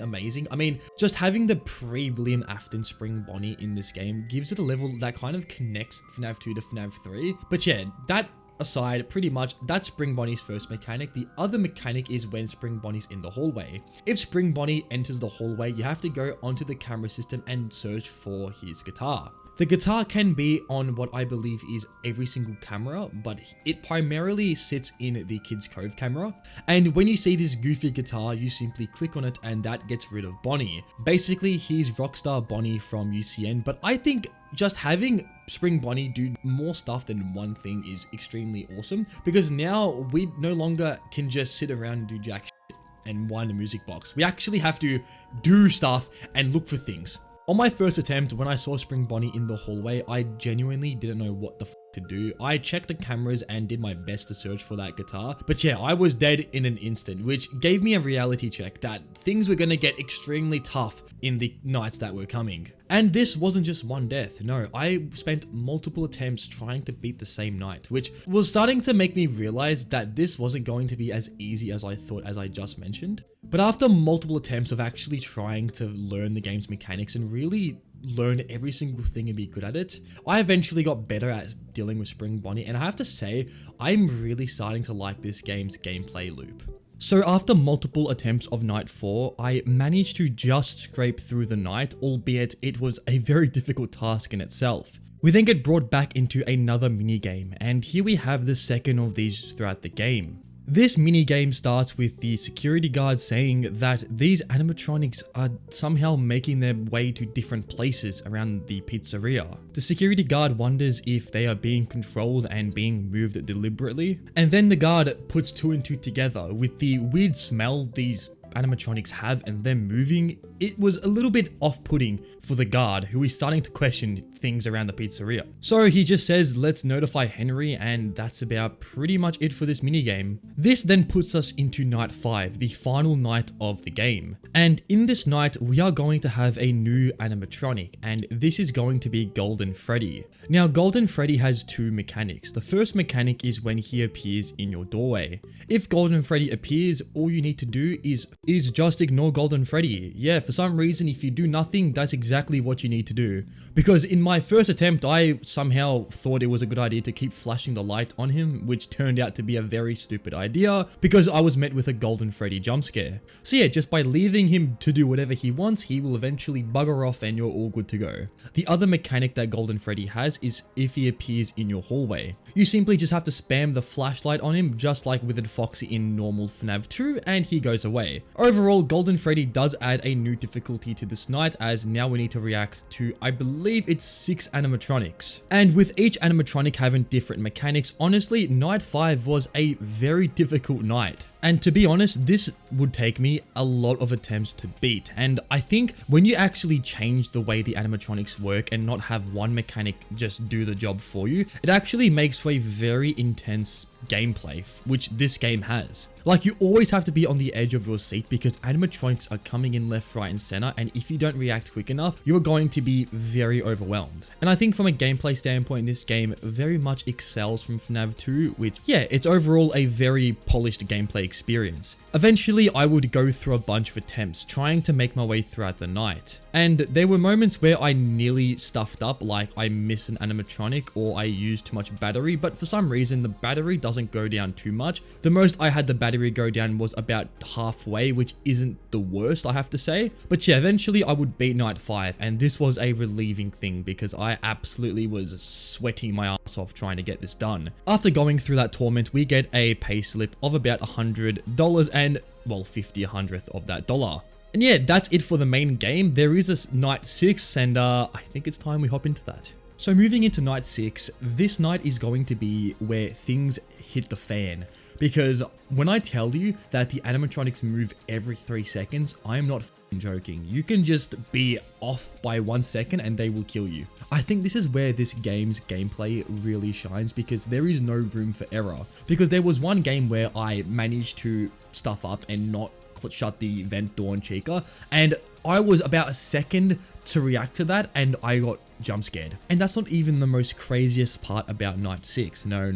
amazing. I mean, just having the pre-William Afton Spring Bonnie in this game gives it a level that kind of connects FNAF 2 to FNAF 3. But yeah, that aside, pretty much that's Spring Bonnie's first mechanic. The other mechanic is when Spring Bonnie's in the hallway. If Spring Bonnie enters the hallway, you have to go onto the camera system and search for his guitar. The guitar can be on what I believe is every single camera, but it primarily sits in the Kids Cove camera. And when you see this goofy guitar, you simply click on it and that gets rid of Bonnie. Basically, he's Rockstar Bonnie from UCN, but I think just having Spring Bonnie do more stuff than one thing is extremely awesome because now we no longer can just sit around and do jack shit and wind a music box. We actually have to do stuff and look for things. On my first attempt, when I saw Spring Bonnie in the hallway, I genuinely didn't know what the f to do. I checked the cameras and did my best to search for that guitar, but yeah, I was dead in an instant, which gave me a reality check that things were gonna get extremely tough in the nights that were coming. And this wasn't just one death, no, I spent multiple attempts trying to beat the same night, which was starting to make me realize that this wasn't going to be as easy as I thought, as I just mentioned. But after multiple attempts of actually trying to learn the game's mechanics and really learn every single thing and be good at it, I eventually got better at dealing with Spring Bonnie, and I have to say, I'm really starting to like this game's gameplay loop. So after multiple attempts of night 4, I managed to just scrape through the night, albeit it was a very difficult task in itself. We then get brought back into another minigame, and here we have the second of these throughout the game. This minigame starts with the security guard saying that these animatronics are somehow making their way to different places around the pizzeria. The security guard wonders if they are being controlled and being moved deliberately, and then the guard puts 2 and 2 together with the weird smell these animatronics have and them moving. it was a little bit off-putting for the guard, who is starting to question things around the pizzeria. So he just says, let's notify Henry, and that's about pretty much it for this minigame. This then puts us into night 5, the final night of the game. And in this night, we are going to have a new animatronic, and this is going to be Golden Freddy. Now, Golden Freddy has 2 mechanics. The first mechanic is when he appears in your doorway. If Golden Freddy appears, all you need to do is just ignore Golden Freddy. Yeah, for some reason, if you do nothing, that's exactly what you need to do. Because in my first attempt, I somehow thought it was a good idea to keep flashing the light on him, which turned out to be a very stupid idea because I was met with a Golden Freddy jump scare. So yeah, just by leaving him to do whatever he wants, he will eventually bugger off and you're all good to go. The other mechanic that Golden Freddy has is if he appears in your hallway. You simply just have to spam the flashlight on him, just like Withered Foxy in normal FNAF 2, and he goes away. Overall, Golden Freddy does add a new difficulty to this night, as now we need to react to, I believe it's 6 animatronics. And with each animatronic having different mechanics, honestly, night 5 was a very difficult night. And to be honest, this would take me a lot of attempts to beat. And I think when you actually change the way the animatronics work and not have one mechanic just do the job for you, it actually makes for a very intense gameplay, which this game has. Like, you always have to be on the edge of your seat because animatronics are coming in left, right, and center, and if you don't react quick enough, you're going to be very overwhelmed. And I think from a gameplay standpoint, this game very much excels from FNAF 2, which, yeah, it's overall a very polished gameplay experience. Eventually, I would go through a bunch of attempts, trying to make my way throughout the night. And there were moments where I nearly stuffed up, like I missed an animatronic or I used too much battery, but for some reason, the battery doesn't go down too much. The most I had the battery go down was about halfway, which isn't the worst, I have to say. But yeah, eventually I would beat night 5, and this was a relieving thing because I absolutely was sweating my ass off trying to get this done. After going through that torment, we get a pay slip of about $100 and, well, 50/100th of that dollar. And yeah, that's it for the main game. There is a night 6, and I think it's time we hop into that. So moving into night 6, this night is going to be where things hit the fan. Because when I tell you that the animatronics move every 3 seconds, I am not f***ing joking. You can just be off by 1 second and they will kill you. I think this is where this game's gameplay really shines because there is no room for error. Because there was one game where I managed to stuff up and not shut the vent door on Chica, and I was about a second to react to that and I got jump scared. And that's not even the most craziest part about night 6. No.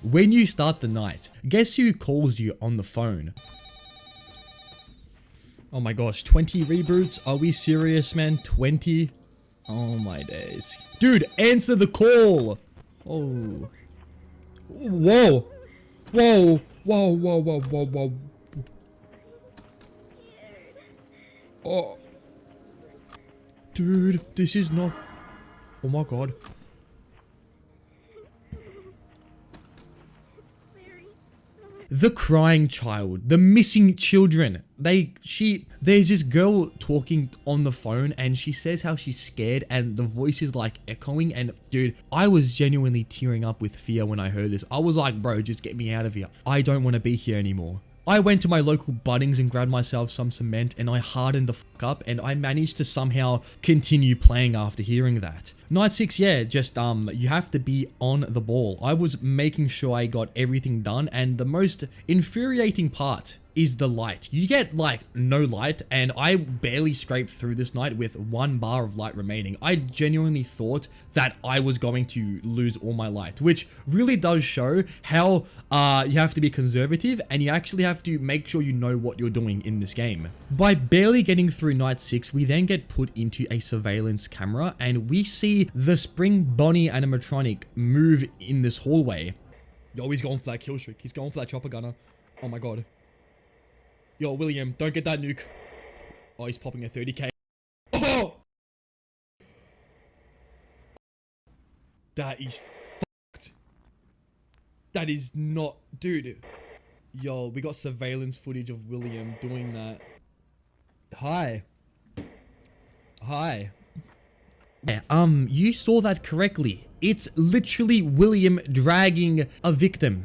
When you start the night, guess who calls you on the phone? Oh my gosh, 20 reboots? Are we serious, man? 20? Oh my days. Dude, answer the call! Oh. Whoa! Whoa. Oh. Dude, this is not... Oh my god. The crying child, the missing children. There's this girl talking on the phone and she says how she's scared and the voice is like echoing, and dude, I was genuinely tearing up with fear when I heard this. I was like, bro, just get me out of here. I don't want to be here anymore. I went to my local Bunnings and grabbed myself some cement and I hardened the fuck up and I managed to somehow continue playing after hearing that. Night 6, yeah, just you have to be on the ball. I was making sure I got everything done, and the most infuriating part is the light. You get like no light, and I barely scraped through this night with 1 bar of light remaining. I genuinely thought that I was going to lose all my light, which really does show how you have to be conservative and you actually have to make sure you know what you're doing in this game. By barely getting through night 6, we then get put into a surveillance camera and we see the Spring Bonnie animatronic move in this hallway. Yo, he's going for that kill streak. He's going for that chopper gunner. Oh my god. Yo, William, don't get that nuke. Oh, he's popping a 30k. Oh! That is fucked. That is not... Dude. Yo, we got surveillance footage of William doing that. Hi. Yeah, you saw that correctly. It's literally William dragging a victim.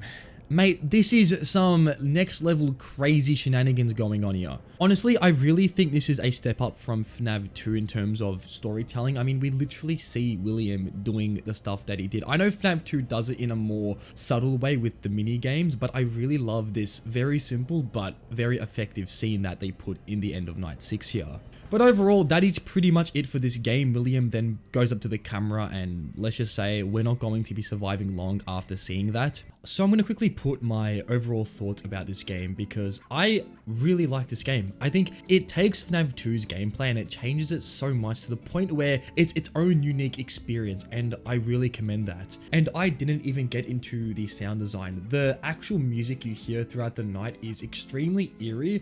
Mate, this is some next level crazy shenanigans going on here. Honestly, I really think this is a step up from FNAF 2 in terms of storytelling. I mean, we literally see William doing the stuff that he did. I know FNAF 2 does it in a more subtle way with the mini games, but I really love this very simple but very effective scene that they put in the end of Night 6 here. But overall, that is pretty much it for this game. William then goes up to the camera and let's just say we're not going to be surviving long after seeing that. So I'm going to quickly put my overall thoughts about this game because I really like this game. I think it takes FNAF 2's gameplay and it changes it so much to the point where it's its own unique experience, and I really commend that. And I didn't even get into the sound design. The actual music you hear throughout the night is extremely eerie.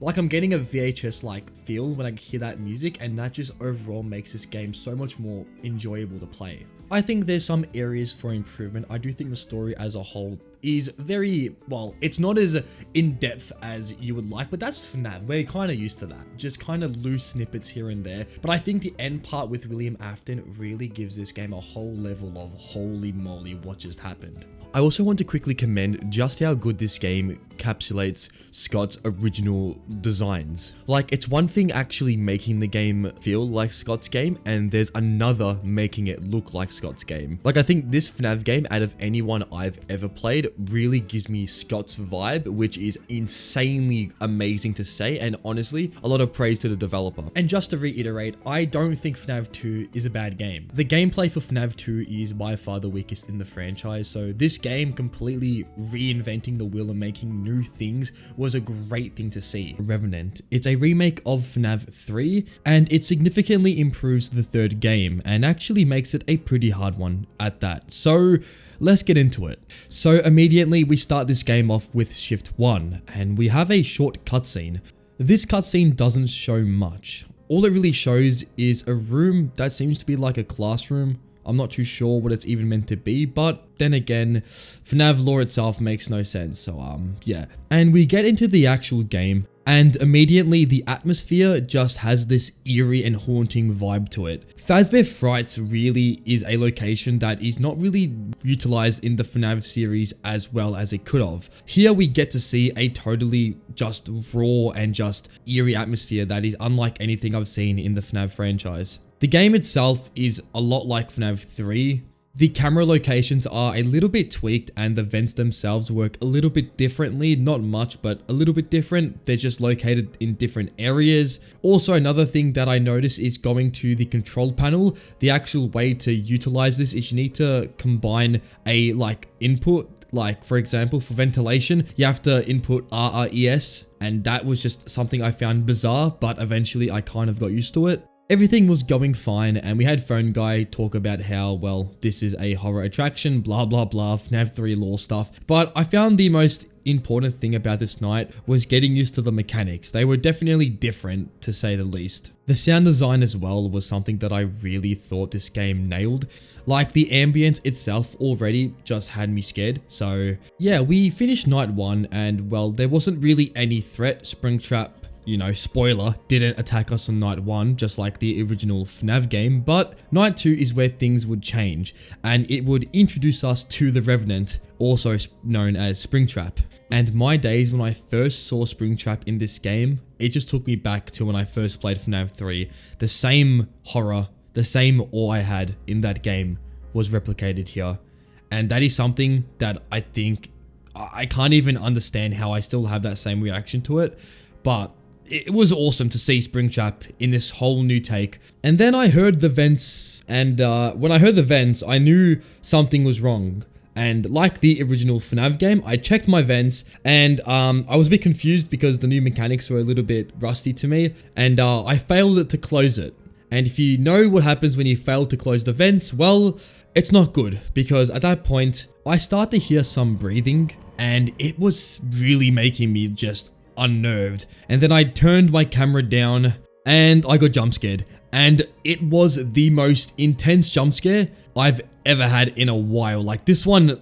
Like I'm getting a VHS like feel when I hear that music, and that just overall makes this game so much more enjoyable to play. I think there's some areas for improvement. I do think the story as a whole is very, well, it's not as in-depth as you would like, but that's FNAF. We're kind of used to that. Just kind of loose snippets here and there. But I think the end part with William Afton really gives this game a whole level of holy moly, what just happened. I also want to quickly commend just how good this game encapsulates Scott's original designs. Like, it's one thing actually making the game feel like Scott's game, and there's another making it look like Scott's game. Like, I think this FNAF game, out of anyone I've ever played, really gives me Scott's vibe, which is insanely amazing to say, and honestly, a lot of praise to the developer. And just to reiterate, I don't think FNAF 2 is a bad game. The gameplay for FNAF 2 is by far the weakest in the franchise, so this game completely reinventing the wheel and making new things was a great thing to see. Revenant. It's a remake of FNAF 3, and it significantly improves the third game and actually makes it a pretty hard one at that. So let's get into it. So immediately we start this game off with shift 1, and we have a short cutscene. This cutscene doesn't show much. All it really shows is a room that seems to be like a classroom. I'm not too sure what it's even meant to be, but then again, FNAF lore itself makes no sense, so yeah. And we get into the actual game, and immediately the atmosphere just has this eerie and haunting vibe to it. Fazbear Frights really is a location that is not really utilized in the FNAF series as well as it could have. Here we get to see a totally just raw and just eerie atmosphere that is unlike anything I've seen in the FNAF franchise. The game itself is a lot like FNAF 3. The camera locations are a little bit tweaked and the vents themselves work a little bit differently, not much, but a little bit different. They're just located in different areas. Also, another thing that I notice is going to the control panel. The actual way to utilize this is you need to combine a input. Like, for example, for ventilation, you have to input RRES, and that was just something I found bizarre, but eventually I kind of got used to it. Everything was going fine, and we had Phone Guy talk about how, well, this is a horror attraction, blah blah blah, FNAF 3 lore stuff. But I found the most important thing about this night was getting used to the mechanics. They were definitely different, to say the least. The sound design as well was something that I really thought this game nailed. Like, the ambience itself already just had me scared. So yeah, we finished night 1, and well, there wasn't really any threat. Springtrap, you know, spoiler, didn't attack us on night 1, just like the original FNAF game, but night 2 is where things would change, and it would introduce us to the Revenant, also known as Springtrap. And my days when I first saw Springtrap in this game, it just took me back to when I first played FNAF 3. The same horror, the same awe I had in that game was replicated here, and that is something that I think, I can't even understand how I still have that same reaction to it, but it was awesome to see Springtrap in this whole new take. And then I heard the vents, and when I heard the vents, I knew something was wrong. And like the original FNAF game, I checked my vents, and I was a bit confused because the new mechanics were a little bit rusty to me, and I failed to close it. And if you know what happens when you fail to close the vents, well, it's not good, because at that point, I start to hear some breathing, and it was really making me just unnerved. And then I turned my camera down and I got jump scared, and it was the most intense jump scare I've ever had in a while. Like, this one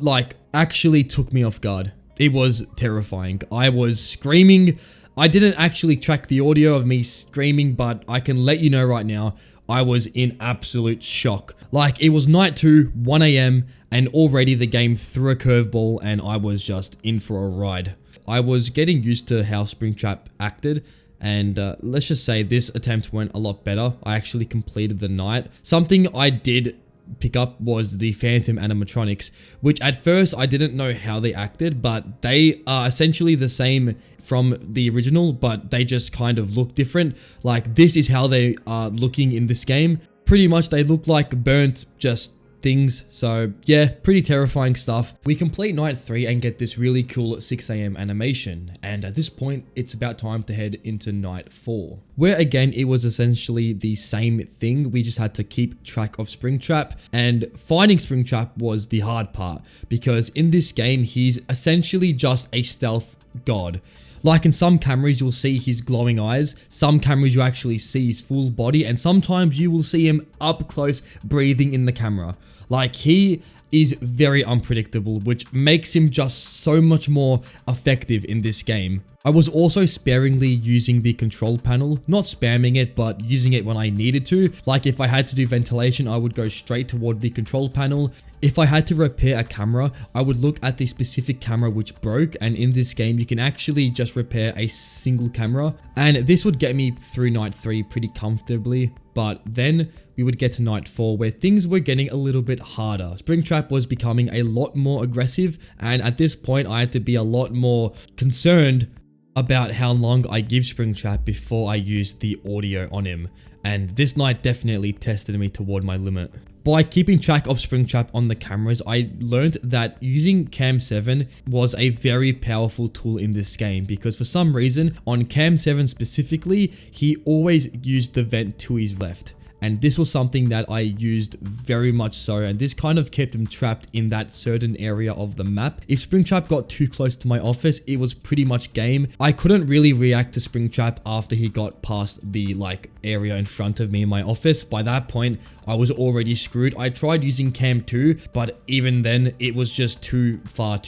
actually took me off guard. It was terrifying. I was screaming. I didn't actually track the audio of me screaming, but I can let you know right now, I was in absolute shock. Like, it was night 2, 1 AM, and already the game threw a curveball and I was just in for a ride. I was getting used to how Springtrap acted, and let's just say this attempt went a lot better. I actually completed the night. Something I did pick up was the phantom animatronics, which at first I didn't know how they acted, but they are essentially the same from the original, but they just kind of look different. Like, this is how they are looking in this game. Pretty much they look like burnt just things. So yeah, pretty terrifying stuff. We complete night 3 and get this really cool 6 AM animation, and at this point it's about time to head into night 4, where again it was essentially the same thing. We just had to keep track of Springtrap, and finding Springtrap was the hard part, because in this game he's essentially just a stealth god. Like, in some cameras you'll see his glowing eyes, some cameras you actually see his full body, and sometimes you will see him up close breathing in the camera. Like, he is very unpredictable, which makes him just so much more effective in this game. I was also sparingly using the control panel, not spamming it, but using it when I needed to. Like, if I had to do ventilation, I would go straight toward the control panel. If I had to repair a camera, I would look at the specific camera which broke, and in this game you can actually just repair a single camera, and this would get me through night 3 pretty comfortably. But then we would get to night 4, where things were getting a little bit harder. Springtrap was becoming a lot more aggressive, and at this point I had to be a lot more concerned about how long I give Springtrap before I use the audio on him, and this night definitely tested me toward my limit. By keeping track of Springtrap on the cameras, I learned that using Cam 7 was a very powerful tool in this game, because for some reason on Cam 7 specifically, he always used the vent to his left. And this was something that I used very much so, and this kind of kept him trapped in that certain area of the map. If Springtrap got too close to my office, it was pretty much game. I couldn't really react to Springtrap after he got past the area in front of me in my office. By that point, I was already screwed. I tried using Cam 2, but even then, it was just too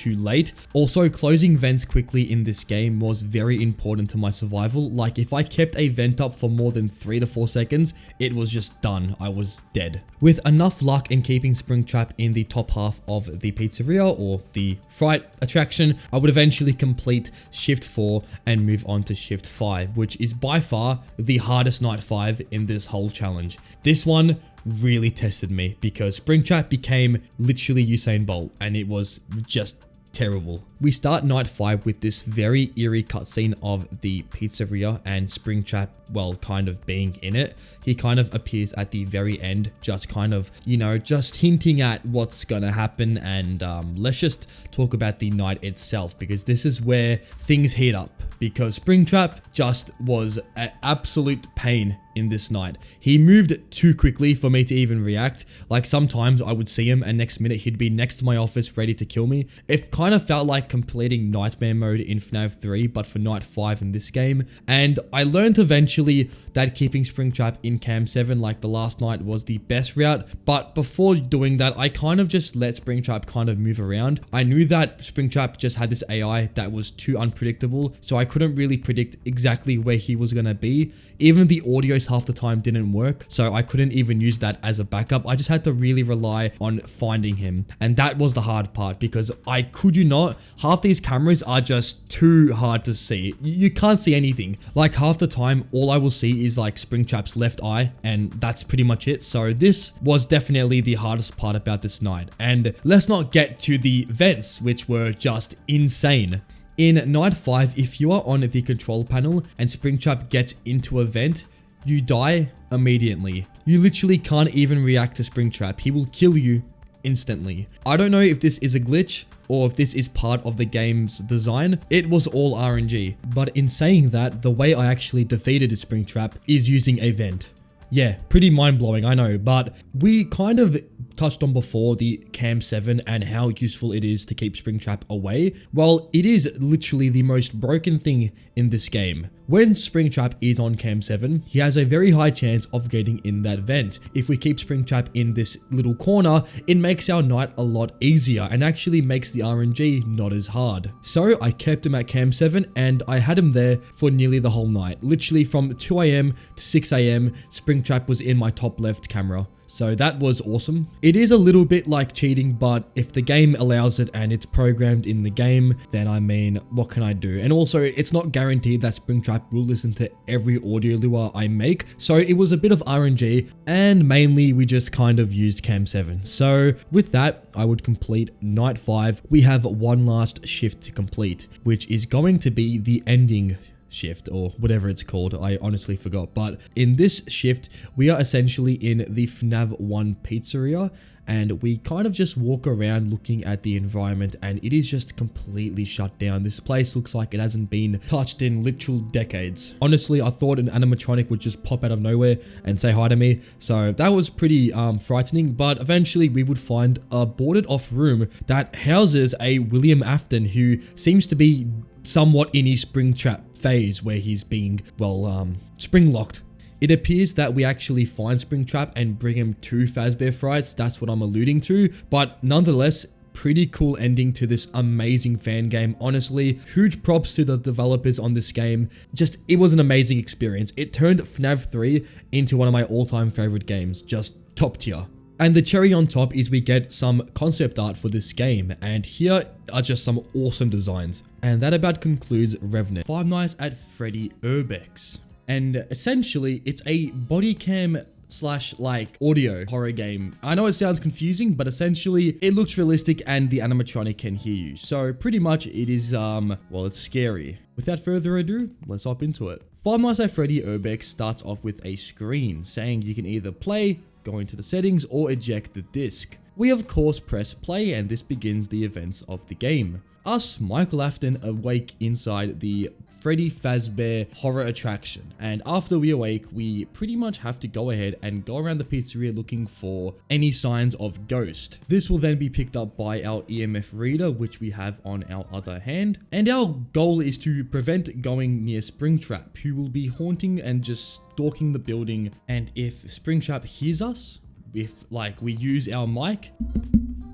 late. Also, closing vents quickly in this game was very important to my survival. Like, if I kept a vent up for more than 3 to 4 seconds, it was just done. I was dead. With enough luck in keeping Springtrap in the top half of the pizzeria or the fright attraction, I would eventually complete shift 4 and move on to shift 5, which is by far the hardest night 5 in this whole challenge. This one really tested me because Springtrap became literally Usain Bolt, and it was just terrible. We start night 5 with this very eerie cutscene of the pizzeria and Springtrap, well, kind of being in it. He kind of appears at the very end, just kind of, you know, just hinting at what's gonna happen. And let's just talk about the night itself, because this is where things heat up, because Springtrap just was an absolute pain in this night. He moved too quickly for me to even react. Like, sometimes I would see him and next minute he'd be next to my office ready to kill me. It kind of felt like completing nightmare mode in FNAF 3, but for night 5 in this game. And I learned eventually that keeping Springtrap in Cam 7 like the last night was the best route, but before doing that, I kind of just let Springtrap kind of move around. I knew that Springtrap just had this AI that was too unpredictable, so I couldn't really predict exactly where he was gonna be. Even the audios half the time didn't work, so I couldn't even use that as a backup. I just had to really rely on finding him, and that was the hard part, because I could you not, half these cameras are just too hard to see. You can't see anything. Like, half the time all I will see is like Springtrap's left eye, and that's pretty much it. So this was definitely the hardest part about this night. And let's not get to the vents, which were just insane. In night 5, if you are on the control panel and Springtrap gets into a vent, you die immediately. You literally can't even react to Springtrap. He will kill you instantly. I don't know if this is a glitch or if this is part of the game's design. It was all RNG. But in saying that, the way I actually defeated Springtrap is using a vent. Yeah, pretty mind-blowing, I know, but we kind of touched on before, the Cam 7 and how useful it is to keep Springtrap away, well, it is literally the most broken thing in this game. When Springtrap is on Cam 7, he has a very high chance of getting in that vent. If we keep Springtrap in this little corner, it makes our night a lot easier and actually makes the RNG not as hard. So I kept him at Cam 7 and I had him there for nearly the whole night. Literally from 2 AM to 6 AM, Springtrap was in my top left camera. So that was awesome. It is a little bit like cheating, but if the game allows it and it's programmed in the game, then I mean, what can I do? And also, it's not guaranteed that Springtrap will listen to every audio lure I make. So it was a bit of RNG, and mainly we just kind of used Cam 7. So with that, I would complete night 5. We have one last shift to complete, which is going to be the ending shift or whatever it's called. I honestly forgot, but in this shift we are essentially in the FNAF 1 pizzeria and we kind of just walk around looking at the environment and it is just completely shut down. This place looks like it hasn't been touched in literal decades. Honestly, I thought an animatronic would just pop out of nowhere and say hi to me, so that was pretty frightening. But eventually we would find a boarded off room that houses a William Afton who seems to be somewhat in his Springtrap phase where he's being, well, spring locked. It appears that we actually find Springtrap and bring him to Fazbear Frights. That's what I'm alluding to. But nonetheless, pretty cool ending to this amazing fan game. Honestly, huge props to the developers on this game. Just, it was an amazing experience. It turned FNAF 3 into one of my all-time favorite games. Just top tier. And the cherry on top is we get some concept art for this game, and here are just some awesome designs. And that about concludes Revenant. Five Nights at Freddy Urbex. And essentially, it's a body cam slash like audio horror game. I know it sounds confusing, but essentially it looks realistic and the animatronic can hear you. So pretty much it is, well, it's scary. Without further ado, let's hop into it. Five Nights at Freddy Urbex starts off with a screen saying you can either play, go into the settings, or eject the disc. We of course press play and this begins the events of the game. Us, Michael Afton, awake inside the Freddy Fazbear horror attraction, and after we awake, we pretty much have to go ahead and go around the pizzeria looking for any signs of ghost. This will then be picked up by our EMF reader, which we have on our other hand, and our goal is to prevent going near Springtrap, who will be haunting and just stalking the building. And if Springtrap hears us, if like we use our mic,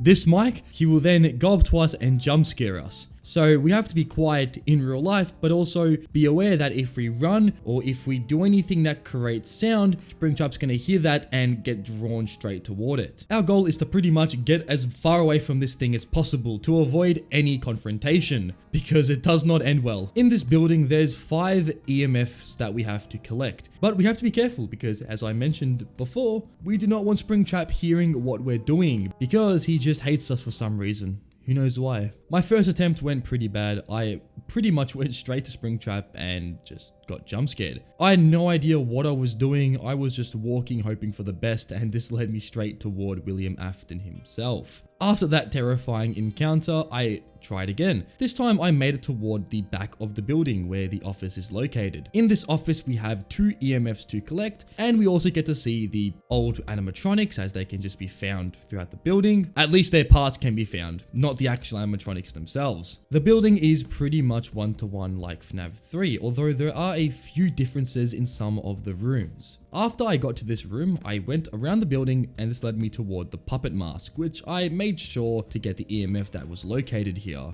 this mic, he will then go up to us and jump scare us. So we have to be quiet in real life, but also be aware that if we run or if we do anything that creates sound, Springtrap's gonna hear that and get drawn straight toward it. Our goal is to pretty much get as far away from this thing as possible to avoid any confrontation, because it does not end well. In this building, there's 5 EMFs that we have to collect, but we have to be careful because, as I mentioned before, we do not want Springtrap hearing what we're doing because he just hates us for some reason. Who knows why? My first attempt went pretty bad. I pretty much went straight to Springtrap and just got jump scared. I had no idea what I was doing. I was just walking hoping for the best, and this led me straight toward William Afton himself. After that terrifying encounter, I tried again. This time I made it toward the back of the building where the office is located. In this office we have 2 EMFs to collect, and we also get to see the old animatronics as they can just be found throughout the building. At least their parts can be found, not the actual animatronics themselves. The building is pretty much one-to-one like FNAF 3, although there are a few differences in some of the rooms. After I got to this room, I went around the building and this led me toward the puppet mask, which I made sure to get the EMF that was located here.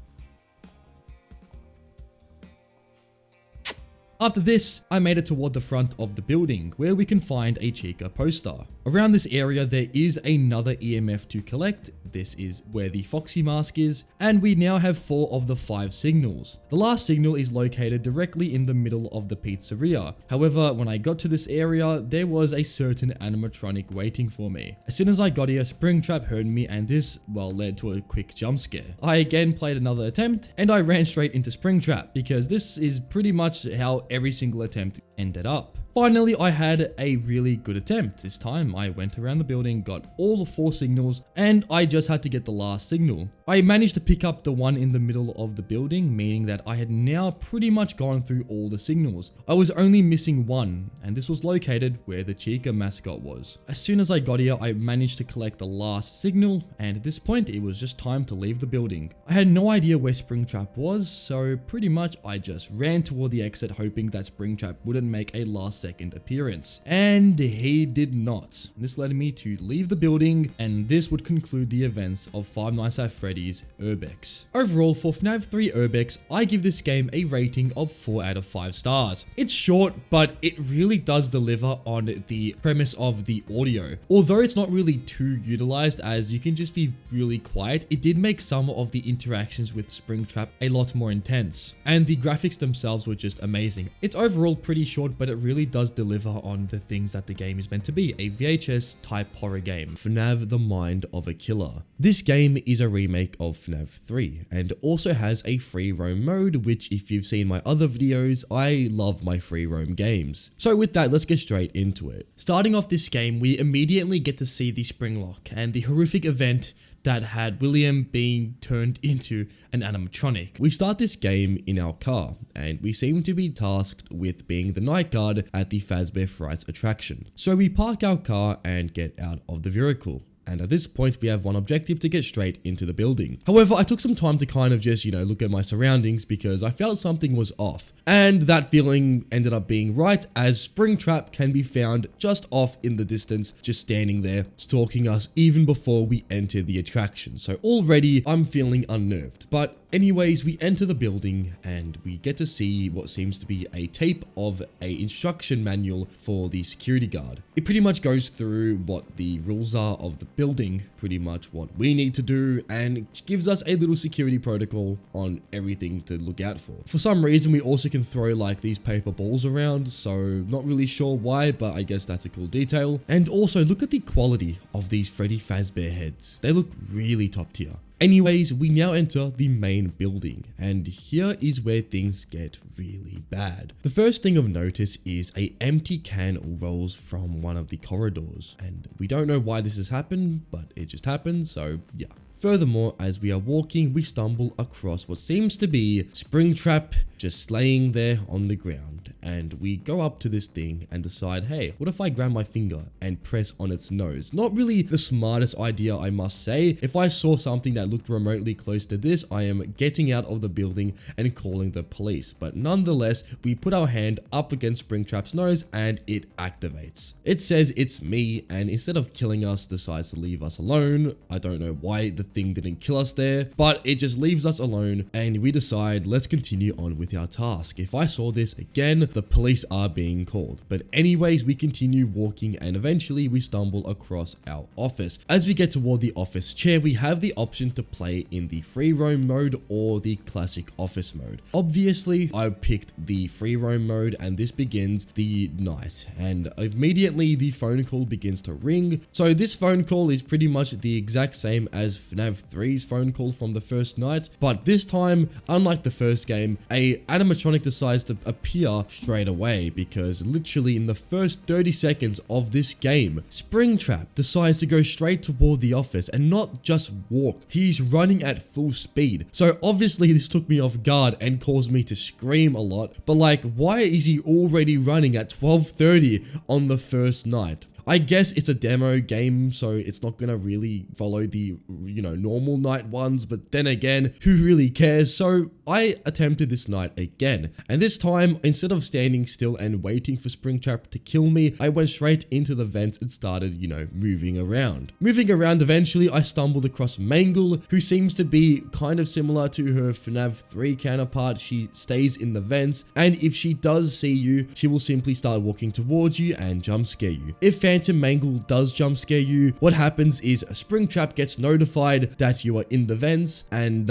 After this, I made it toward the front of the building, where we can find a Chica poster. Around this area, there is another EMF to collect. This is where the Foxy mask is, and we now have 4 of the 5 signals. The last signal is located directly in the middle of the pizzeria. However, when I got to this area, there was a certain animatronic waiting for me. As soon as I got here, Springtrap heard me, and this, well, led to a quick jump scare. I again played another attempt, and I ran straight into Springtrap, because this is pretty much how every single attempt ended up. Finally, I had a really good attempt. This time I went around the building, got all the 4 signals, and I just had to get the last signal. I managed to pick up the one in the middle of the building, meaning that I had now pretty much gone through all the signals. I was only missing one, and this was located where the Chica mascot was. As soon as I got here, I managed to collect the last signal, and at this point it was just time to leave the building. I had no idea where Springtrap was, so pretty much I just ran toward the exit hoping that Springtrap wouldn't make a last second appearance. And he did not. This led me to leave the building, and this would conclude the events of Five Nights at Freddy's Urbex. Overall, for FNAF 3 Urbex, I give this game a rating of 4 out of 5 stars. It's short, but it really does deliver on the premise of the audio. Although it's not really too utilized, as you can just be really quiet, it did make some of the interactions with Springtrap a lot more intense, and the graphics themselves were just amazing. It's overall pretty short, but it really does deliver on the things that the game is meant to be, a VHS type horror game. FNAF The Mind of a Killer. This game is a remake of FNAF 3 and also has a free roam mode, which if you've seen my other videos, I love my free roam games. So with that, let's get straight into it. Starting off this game, we immediately get to see the Springlock and the horrific event that had William being turned into an animatronic. We start this game in our car, and we seem to be tasked with being the night guard at the Fazbear Frights attraction. So we park our car and get out of the vehicle. And at this point, we have one objective: to get straight into the building. However, I took some time to kind of just, look at my surroundings because I felt something was off. And that feeling ended up being right, as Springtrap can be found just off in the distance, just standing there, stalking us even before we enter the attraction. So already, I'm feeling unnerved. But anyways, we enter the building and we get to see what seems to be a tape of a instruction manual for the security guard. It pretty much goes through what the rules are of the building, pretty much what we need to do, and gives us a little security protocol on everything to look out for. For some reason, we also can throw like these paper balls around, so not really sure why, but I guess that's a cool detail. And also look at the quality of these Freddy Fazbear heads. They look really top tier. Anyways, we now enter the main building, and here is where things get really bad. The first thing of notice is an empty can rolls from one of the corridors, and we don't know why this has happened, but it just happened, so yeah. Furthermore, as we are walking, we stumble across what seems to be Springtrap just laying there on the ground, and we go up to this thing and decide, hey, what if I grab my finger and press on its nose? Not really the smartest idea, I must say. If I saw something that looked remotely close to this, I am getting out of the building and calling the police. But nonetheless, we put our hand up against Springtrap's nose and it activates. It says it's me, and instead of killing us, decides to leave us alone. I don't know why the thing didn't kill us there, but it just leaves us alone, and we decide, let's continue on with our task. If I saw this again, the police are being called. But anyways, we continue walking, and eventually we stumble across our office. As we get toward the office chair, we have the option to play in the free roam mode or the classic office mode. Obviously, I picked the free roam mode, and this begins the night, and immediately the phone call begins to ring. So this phone call is pretty much the exact same as FNAF 3's phone call from the first night, but this time, unlike the first game, a animatronic decides to appear straight away, because literally in the first 30 seconds of this game, Springtrap decides to go straight toward the office and not just walk, he's running at full speed. So obviously this took me off guard and caused me to scream a lot, but like, why is he already running at 12:30 on the first night? I guess it's a demo game, so it's not gonna really follow the, normal night ones, but then again, who really cares? So I attempted this night again, and this time, instead of standing still and waiting for Springtrap to kill me, I went straight into the vents and started, moving around. Moving around, eventually, I stumbled across Mangle, who seems to be kind of similar to her FNAF 3 counterpart. She stays in the vents, and if she does see you, she will simply start walking towards you and jump scare you. If Phantom Mangle does jump scare you, what happens is Springtrap gets notified that you are in the vents and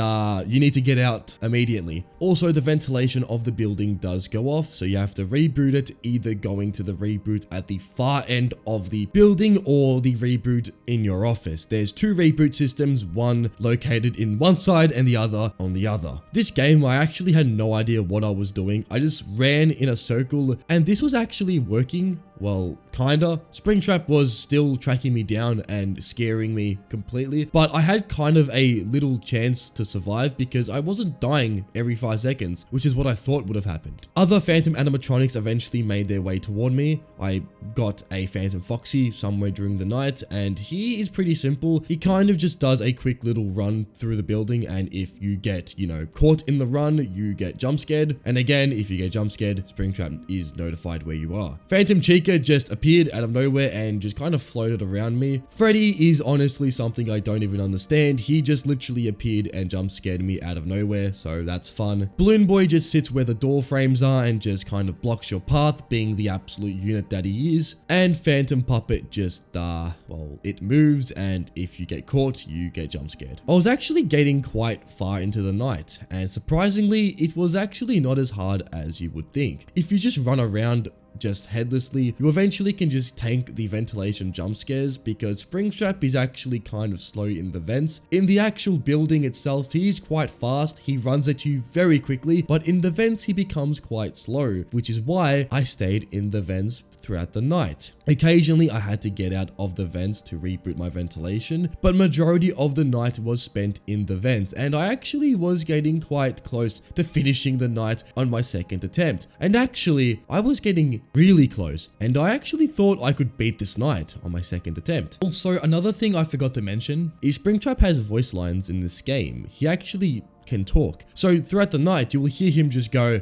you need to get out immediately. Also, the ventilation of the building does go off, so you have to reboot it, either going to the reboot at the far end of the building or the reboot in your office. There's two reboot systems, one located in one side and the other on the other. This game, I actually had no idea what I was doing. I just ran in a circle and this was actually working. Well, kinda. Springtrap was still tracking me down and scaring me completely, but I had kind of a little chance to survive because I wasn't dying every 5 seconds, which is what I thought would have happened. Other Phantom animatronics eventually made their way toward me. I got a Phantom Foxy somewhere during the night, and he is pretty simple. He kind of just does a quick little run through the building, and if you get, caught in the run, you get jump scared. And again, if you get jump scared, Springtrap is notified where you are. Phantom Chica just appeared out of nowhere and just kind of floated around me. Freddy is honestly something I don't even understand. He just literally appeared and jump scared me out of nowhere, so that's fun. Balloon Boy just sits where the door frames are and just kind of blocks your path, being the absolute unit that he is. And Phantom Puppet just, well, it moves, and if you get caught, you get jump scared. I was actually getting quite far into the night, and surprisingly, it was actually not as hard as you would think. If you just run around just headlessly, you eventually can just tank the ventilation jump scares because Springtrap is actually kind of slow in the vents. In the actual building itself, he's quite fast, he runs at you very quickly, but in the vents he becomes quite slow, which is why I stayed in the vents throughout the night. Occasionally I had to get out of the vents to reboot my ventilation, but majority of the night was spent in the vents, and I actually was getting quite close to finishing the night on my second attempt. And actually, I was getting really close, and I actually thought I could beat this night on my second attempt. Also, another thing I forgot to mention is Springtrap has voice lines in this game. He actually can talk. So throughout the night, you will hear him just go,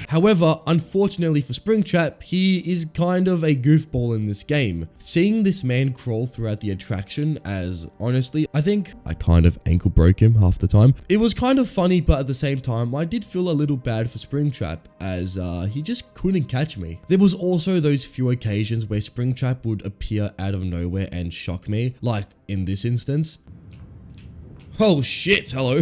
however, unfortunately for Springtrap, he is kind of a goofball in this game. Seeing this man crawl throughout the attraction, as honestly, I think I kind of ankle broke him half the time. It was kind of funny, but at the same time, I did feel a little bad for Springtrap, as he just couldn't catch me. There was also those few occasions where Springtrap would appear out of nowhere and shock me, like in this instance. Oh shit, hello.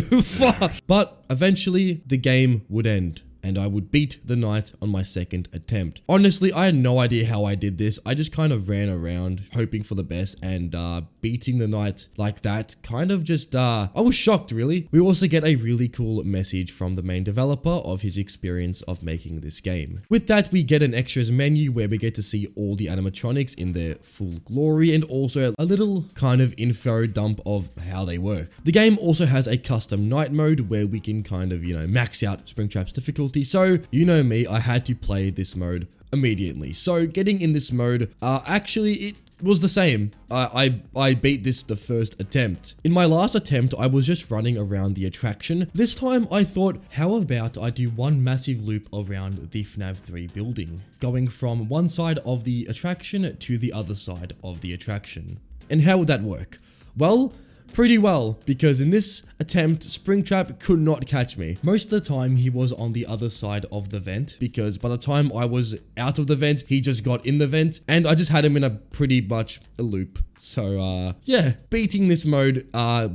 But eventually, the game would end, and I would beat the night on my second attempt. Honestly, I had no idea how I did this. I just kind of ran around hoping for the best, and beating the night like that kind of just, I was shocked really. We also get a really cool message from the main developer of his experience of making this game. With that, we get an extras menu where we get to see all the animatronics in their full glory, and also a little kind of info dump of how they work. The game also has a custom night mode where we can kind of, max out Springtrap's difficulty. So, you know me, I had to play this mode immediately. So, getting in this mode, actually, it was the same. I beat this the first attempt. In my last attempt, I was just running around the attraction. This time, I thought, how about I do one massive loop around the FNAF 3 building, going from one side of the attraction to the other side of the attraction. And how would that work? Well, pretty well, because in this attempt, Springtrap could not catch me. Most of the time, he was on the other side of the vent, because by the time I was out of the vent, he just got in the vent, and I just had him in a pretty much a loop. So, yeah, beating this mode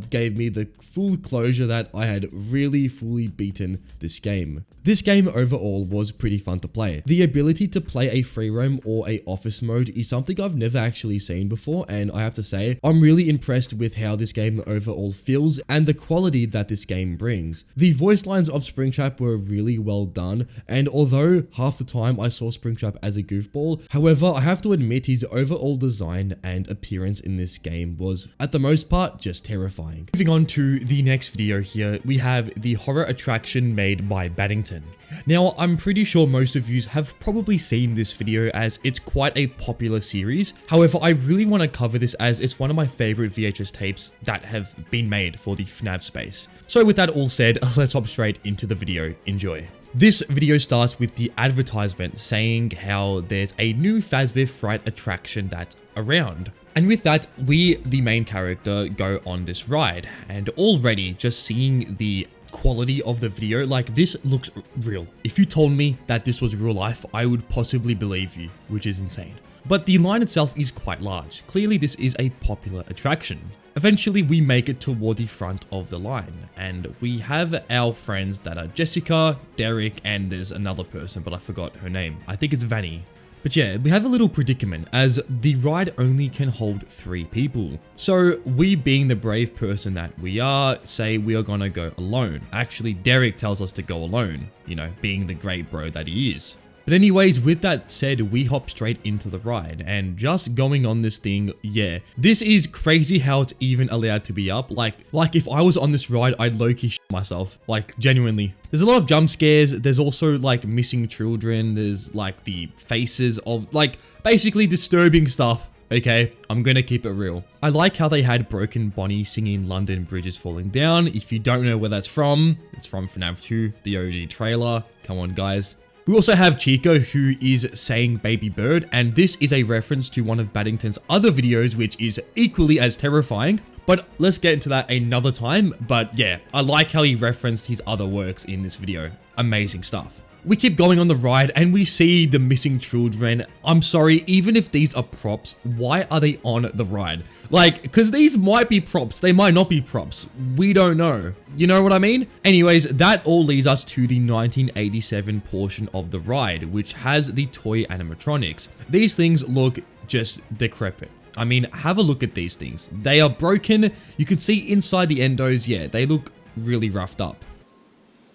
gave me the full closure that I had really fully beaten this game. This game overall was pretty fun to play. The ability to play a free roam or a office mode is something I've never actually seen before, and I have to say, I'm really impressed with how this game overall feels and the quality that this game brings. The voice lines of Springtrap were really well done, and although half the time I saw Springtrap as a goofball, however, I have to admit his overall design and appearance in this game was, at the most part, just terrifying. Moving on to the next video here, we have the horror attraction made by Baddington. Now, I'm pretty sure most of you have probably seen this video as it's quite a popular series. However, I really want to cover this as it's one of my favorite VHS tapes that have been made for the FNAF space. So with that all said, let's hop straight into the video. Enjoy. This video starts with the advertisement saying how there's a new Fazbear Fright attraction that's around. And with that, we, the main character, go on this ride. And already just seeing the quality of the video, like this looks real. If you told me that this was real life, I would possibly believe you, which is insane. But the line itself is quite large. Clearly this is a popular attraction. Eventually we make it toward the front of the line and we have our friends that are Jessica, Derek, and there's another person, but I forgot her name. I think it's Vanny. But yeah, we have a little predicament as the ride only can hold 3 people. So we, being the brave person that we are, say we are gonna go alone. Actually, Derek tells us to go alone, you know, being the great bro that he is. But anyways, with that said, we hop straight into the ride and just going on this thing, yeah. This is crazy how it's even allowed to be up. Like if I was on this ride, I'd low-key shit myself, like genuinely. There's a lot of jump scares. There's also like missing children. There's like the faces of like basically disturbing stuff. Okay, I'm gonna keep it real. I like how they had Broken Bonnie singing London Bridges Falling Down. If you don't know where that's from, it's from FNAF 2, the OG trailer. Come on, guys. We also have Chico who is saying baby bird, and this is a reference to one of Baddington's other videos, which is equally as terrifying. But let's get into that another time. But yeah, I like how he referenced his other works in this video. Amazing stuff. We keep going on the ride and we see the missing children. I'm sorry, even if these are props, why are they on the ride? Like, because these might be props, they might not be props. We don't know. You know what I mean? Anyways, that all leads us to the 1987 portion of the ride, which has the toy animatronics. These things look just decrepit. I mean, have a look at these things. They are broken. You can see inside the endos, yeah, they look really roughed up.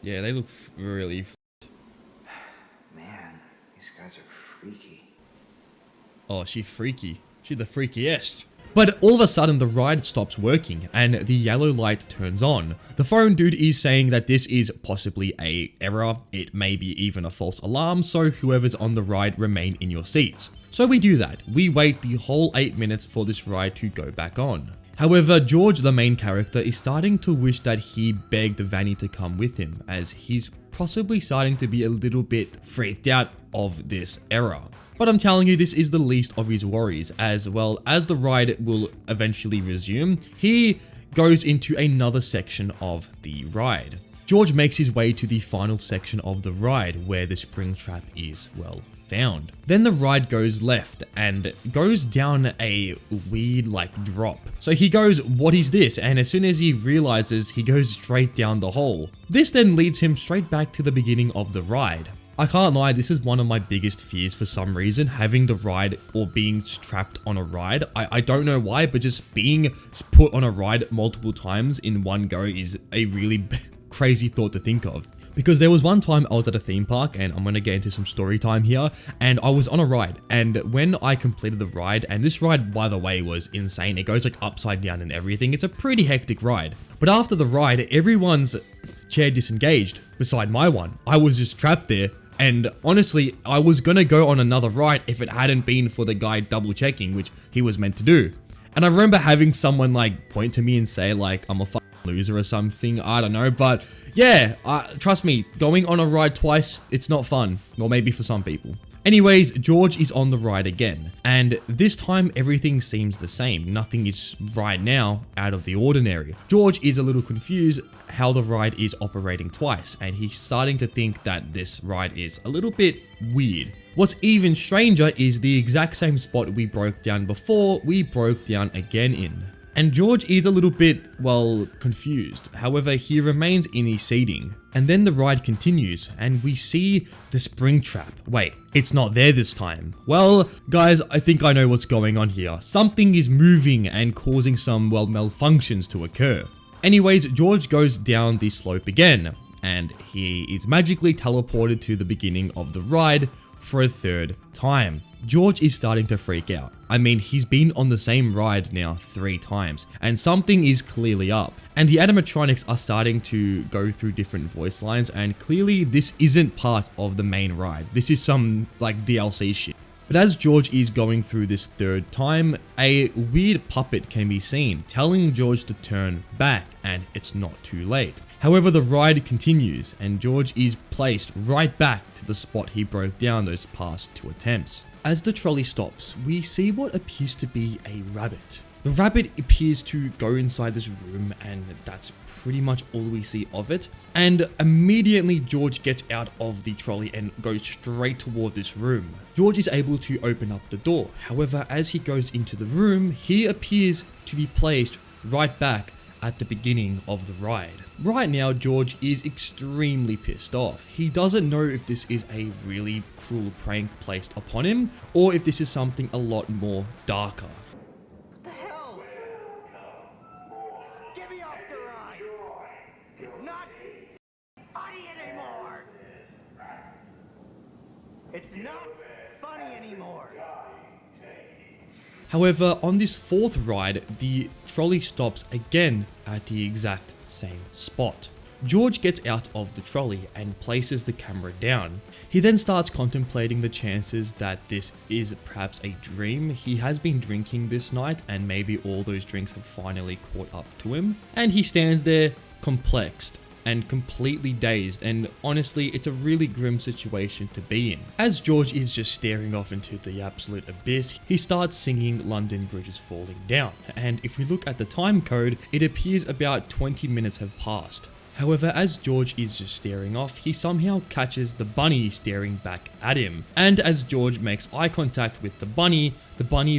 Yeah, they look really freaky. Oh, she freaky. She the freakiest. But all of a sudden the ride stops working and the yellow light turns on. The phone dude is saying that this is possibly an error. It may be even a false alarm, so whoever's on the ride remain in your seats. So we do that. We wait the whole 8 minutes for this ride to go back on. However, George, the main character, is starting to wish that he begged Vanny to come with him, as he's possibly starting to be a little bit freaked out of this error. But I'm telling you, this is the least of his worries, as well as the ride will eventually resume. He goes into another section of the ride. George makes his way to the final section of the ride where the spring trap is, well, found. Then the ride goes left and goes down a weird like drop. So he goes, what is this? And as soon as he realizes, he goes straight down the hole. This then leads him straight back to the beginning of the ride. I can't lie, this is one of my biggest fears for some reason, having the ride or being trapped on a ride. I don't know why, but just being put on a ride multiple times in one go is a really crazy thought to think of. Because there was one time I was at a theme park, and I'm going to get into some story time here, and I was on a ride, and when I completed the ride, and this ride, by the way, was insane. It goes like upside down and everything. It's a pretty hectic ride. But after the ride, everyone's chair disengaged beside my one. I was just trapped there. And honestly, I was gonna go on another ride if it hadn't been for the guy double checking, which he was meant to do. And I remember having someone like point to me and say like, I'm a fucking loser or something. I don't know, but yeah, trust me, going on a ride twice, it's not fun. Well, maybe for some people. Anyways, George is on the ride again, and this time everything seems the same. Nothing is right now out of the ordinary. George is a little confused how the ride is operating twice, and he's starting to think that this ride is a little bit weird. What's even stranger is the exact same spot we broke down before, we broke down again in. And George is a little bit, well, confused. However, he remains in his seating. And then the ride continues and we see the spring trap. Wait, it's not there this time. Well, guys, I think I know what's going on here. Something is moving and causing some, well, malfunctions to occur. Anyways, George goes down the slope again and he is magically teleported to the beginning of the ride for a third time. George is starting to freak out. I mean, he's been on the same ride now 3 times, and something is clearly up. And the animatronics are starting to go through different voice lines, and clearly this isn't part of the main ride. This is some like DLC shit. But as George is going through this third time, a weird puppet can be seen, telling George to turn back, and it's not too late. However, the ride continues, and George is placed right back to the spot he broke down those past 2 attempts. As the trolley stops, we see what appears to be a rabbit. The rabbit appears to go inside this room, and that's pretty much all we see of it. And immediately George gets out of the trolley and goes straight toward this room. George is able to open up the door. However, as he goes into the room, he appears to be placed right back at the beginning of the ride. Right now, George is extremely pissed off. He doesn't know if this is a really cruel prank placed upon him, or if this is something a lot more darker. What the hell? Get me off the ride! It's not funny anymore! It's not funny anymore! However, on this fourth ride, the trolley stops again at the exact same spot. George gets out of the trolley and places the camera down. He then starts contemplating the chances that this is perhaps a dream. He has been drinking this night, and maybe all those drinks have finally caught up to him. And he stands there complexed and completely dazed, and honestly, it's a really grim situation to be in. As George is just staring off into the absolute abyss, he starts singing London Bridge is Falling Down, and if we look at the time code, it appears about 20 minutes have passed. However, as George is just staring off, he somehow catches the bunny staring back at him. And as George makes eye contact with the bunny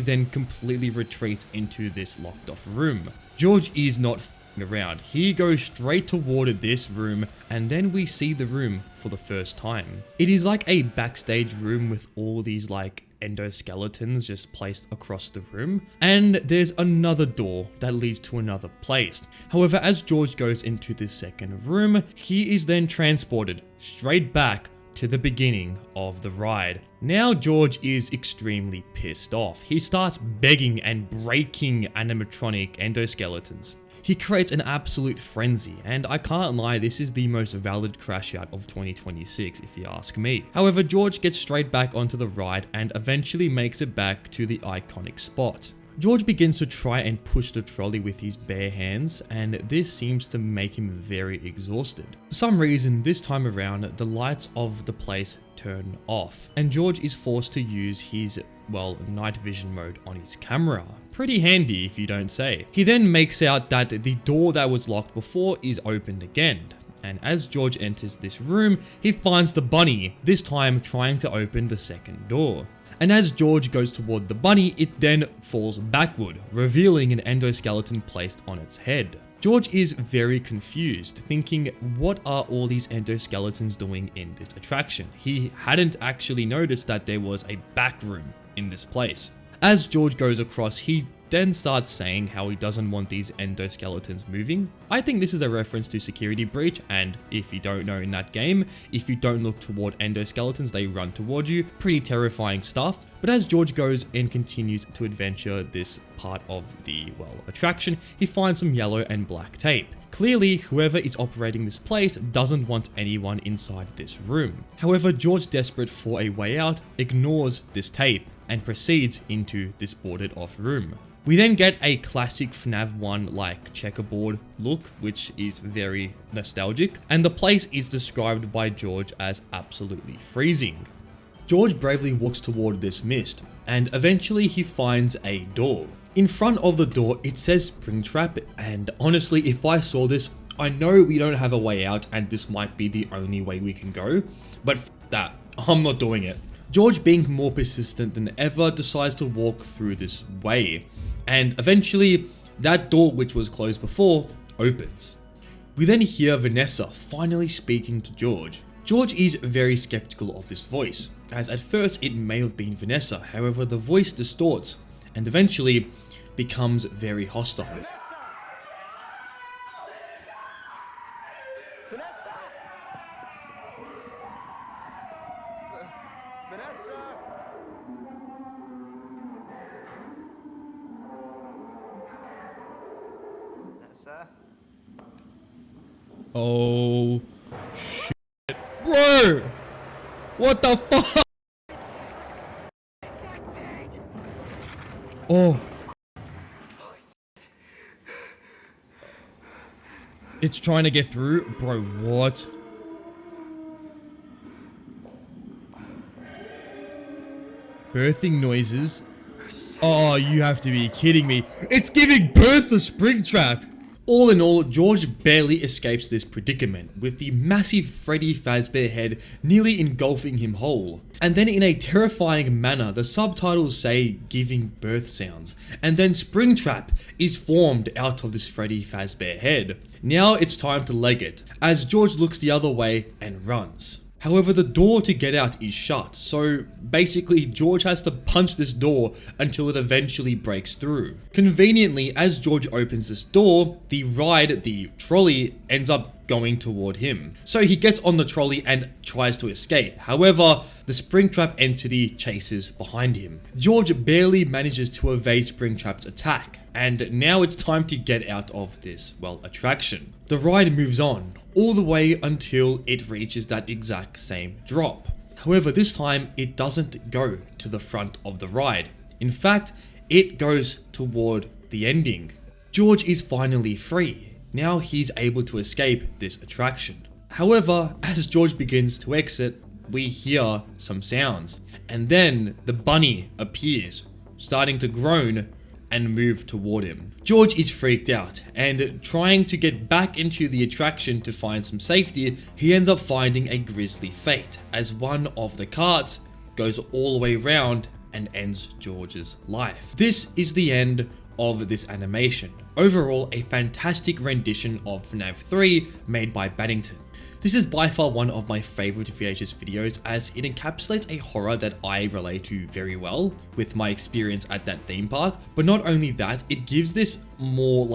then completely retreats into this locked off room. George is not f***ing around. He goes straight toward this room, and then we see the room for the first time. It is like a backstage room with all these like endoskeletons just placed across the room, and there's another door that leads to another place. However, as George goes into this second room, he is then transported straight back to the beginning of the ride. Now George is extremely pissed off. He starts begging and breaking animatronic endoskeletons. He creates an absolute frenzy, and I can't lie, this is the most valid crash out of 2026 if you ask me. However, George gets straight back onto the ride and eventually makes it back to the iconic spot. George begins to try and push the trolley with his bare hands, and this seems to make him very exhausted. For some reason, this time around, the lights of the place turn off, and George is forced to use his, well, night vision mode on his camera. Pretty handy if you don't say. He then makes out that the door that was locked before is opened again. And as George enters this room, he finds the bunny, this time trying to open the second door. And as George goes toward the bunny, it then falls backward, revealing an endoskeleton placed on its head. George is very confused, thinking, what are all these endoskeletons doing in this attraction? He hadn't actually noticed that there was a back room in this place. As George goes across, he then starts saying how he doesn't want these endoskeletons moving. I think this is a reference to Security Breach, and if you don't know in that game, if you don't look toward endoskeletons, they run toward you. Pretty terrifying stuff. But as George goes and continues to adventure this part of the, well, attraction, he finds some yellow and black tape. Clearly, whoever is operating this place doesn't want anyone inside this room. However, George, desperate for a way out, ignores this tape and proceeds into this boarded off room. We then get a classic FNAF 1 like checkerboard look, which is very nostalgic, and the place is described by George as absolutely freezing. George bravely walks toward this mist, and eventually he finds a door. In front of the door, it says Springtrap, and honestly, if I saw this, I know we don't have a way out and this might be the only way we can go, but f that, I'm not doing it. George, being more persistent than ever, decides to walk through this way, and eventually that door, which was closed before, opens. We then hear Vanessa finally speaking to George. George is very skeptical of this voice, as at first it may have been Vanessa, however the voice distorts and eventually becomes very hostile. Oh shit, bro! What the fuck? Oh, it's trying to get through, bro. What? Birthing noises. Oh, you have to be kidding me. It's giving birth to Springtrap. All in all, George barely escapes this predicament, with the massive Freddy Fazbear head nearly engulfing him whole. And then in a terrifying manner, the subtitles say giving birth sounds, and then Springtrap is formed out of this Freddy Fazbear head. Now it's time to leg it, as George looks the other way and runs. However, the door to get out is shut, so basically George has to punch this door until it eventually breaks through. Conveniently, as George opens this door, the trolley, ends up going toward him. So he gets on the trolley and tries to escape. However, the Springtrap entity chases behind him. George barely manages to evade Springtrap's attack, and now it's time to get out of this, attraction. The ride moves on, all the way until it reaches that exact same drop. However, this time it doesn't go to the front of the ride. In fact, it goes toward the ending. George is finally free. Now he's able to escape this attraction. However, as George begins to exit, we hear some sounds, and then the bunny appears, starting to groan and move toward him. George is freaked out, and trying to get back into the attraction to find some safety, he ends up finding a grisly fate, as one of the carts goes all the way around and ends George's life. This is the end of this animation. Overall, a fantastic rendition of FNAF 3 made by Baddington. This is by far one of my favorite VHS videos, as it encapsulates a horror that I relate to very well with my experience at that theme park. But not only that, it gives this more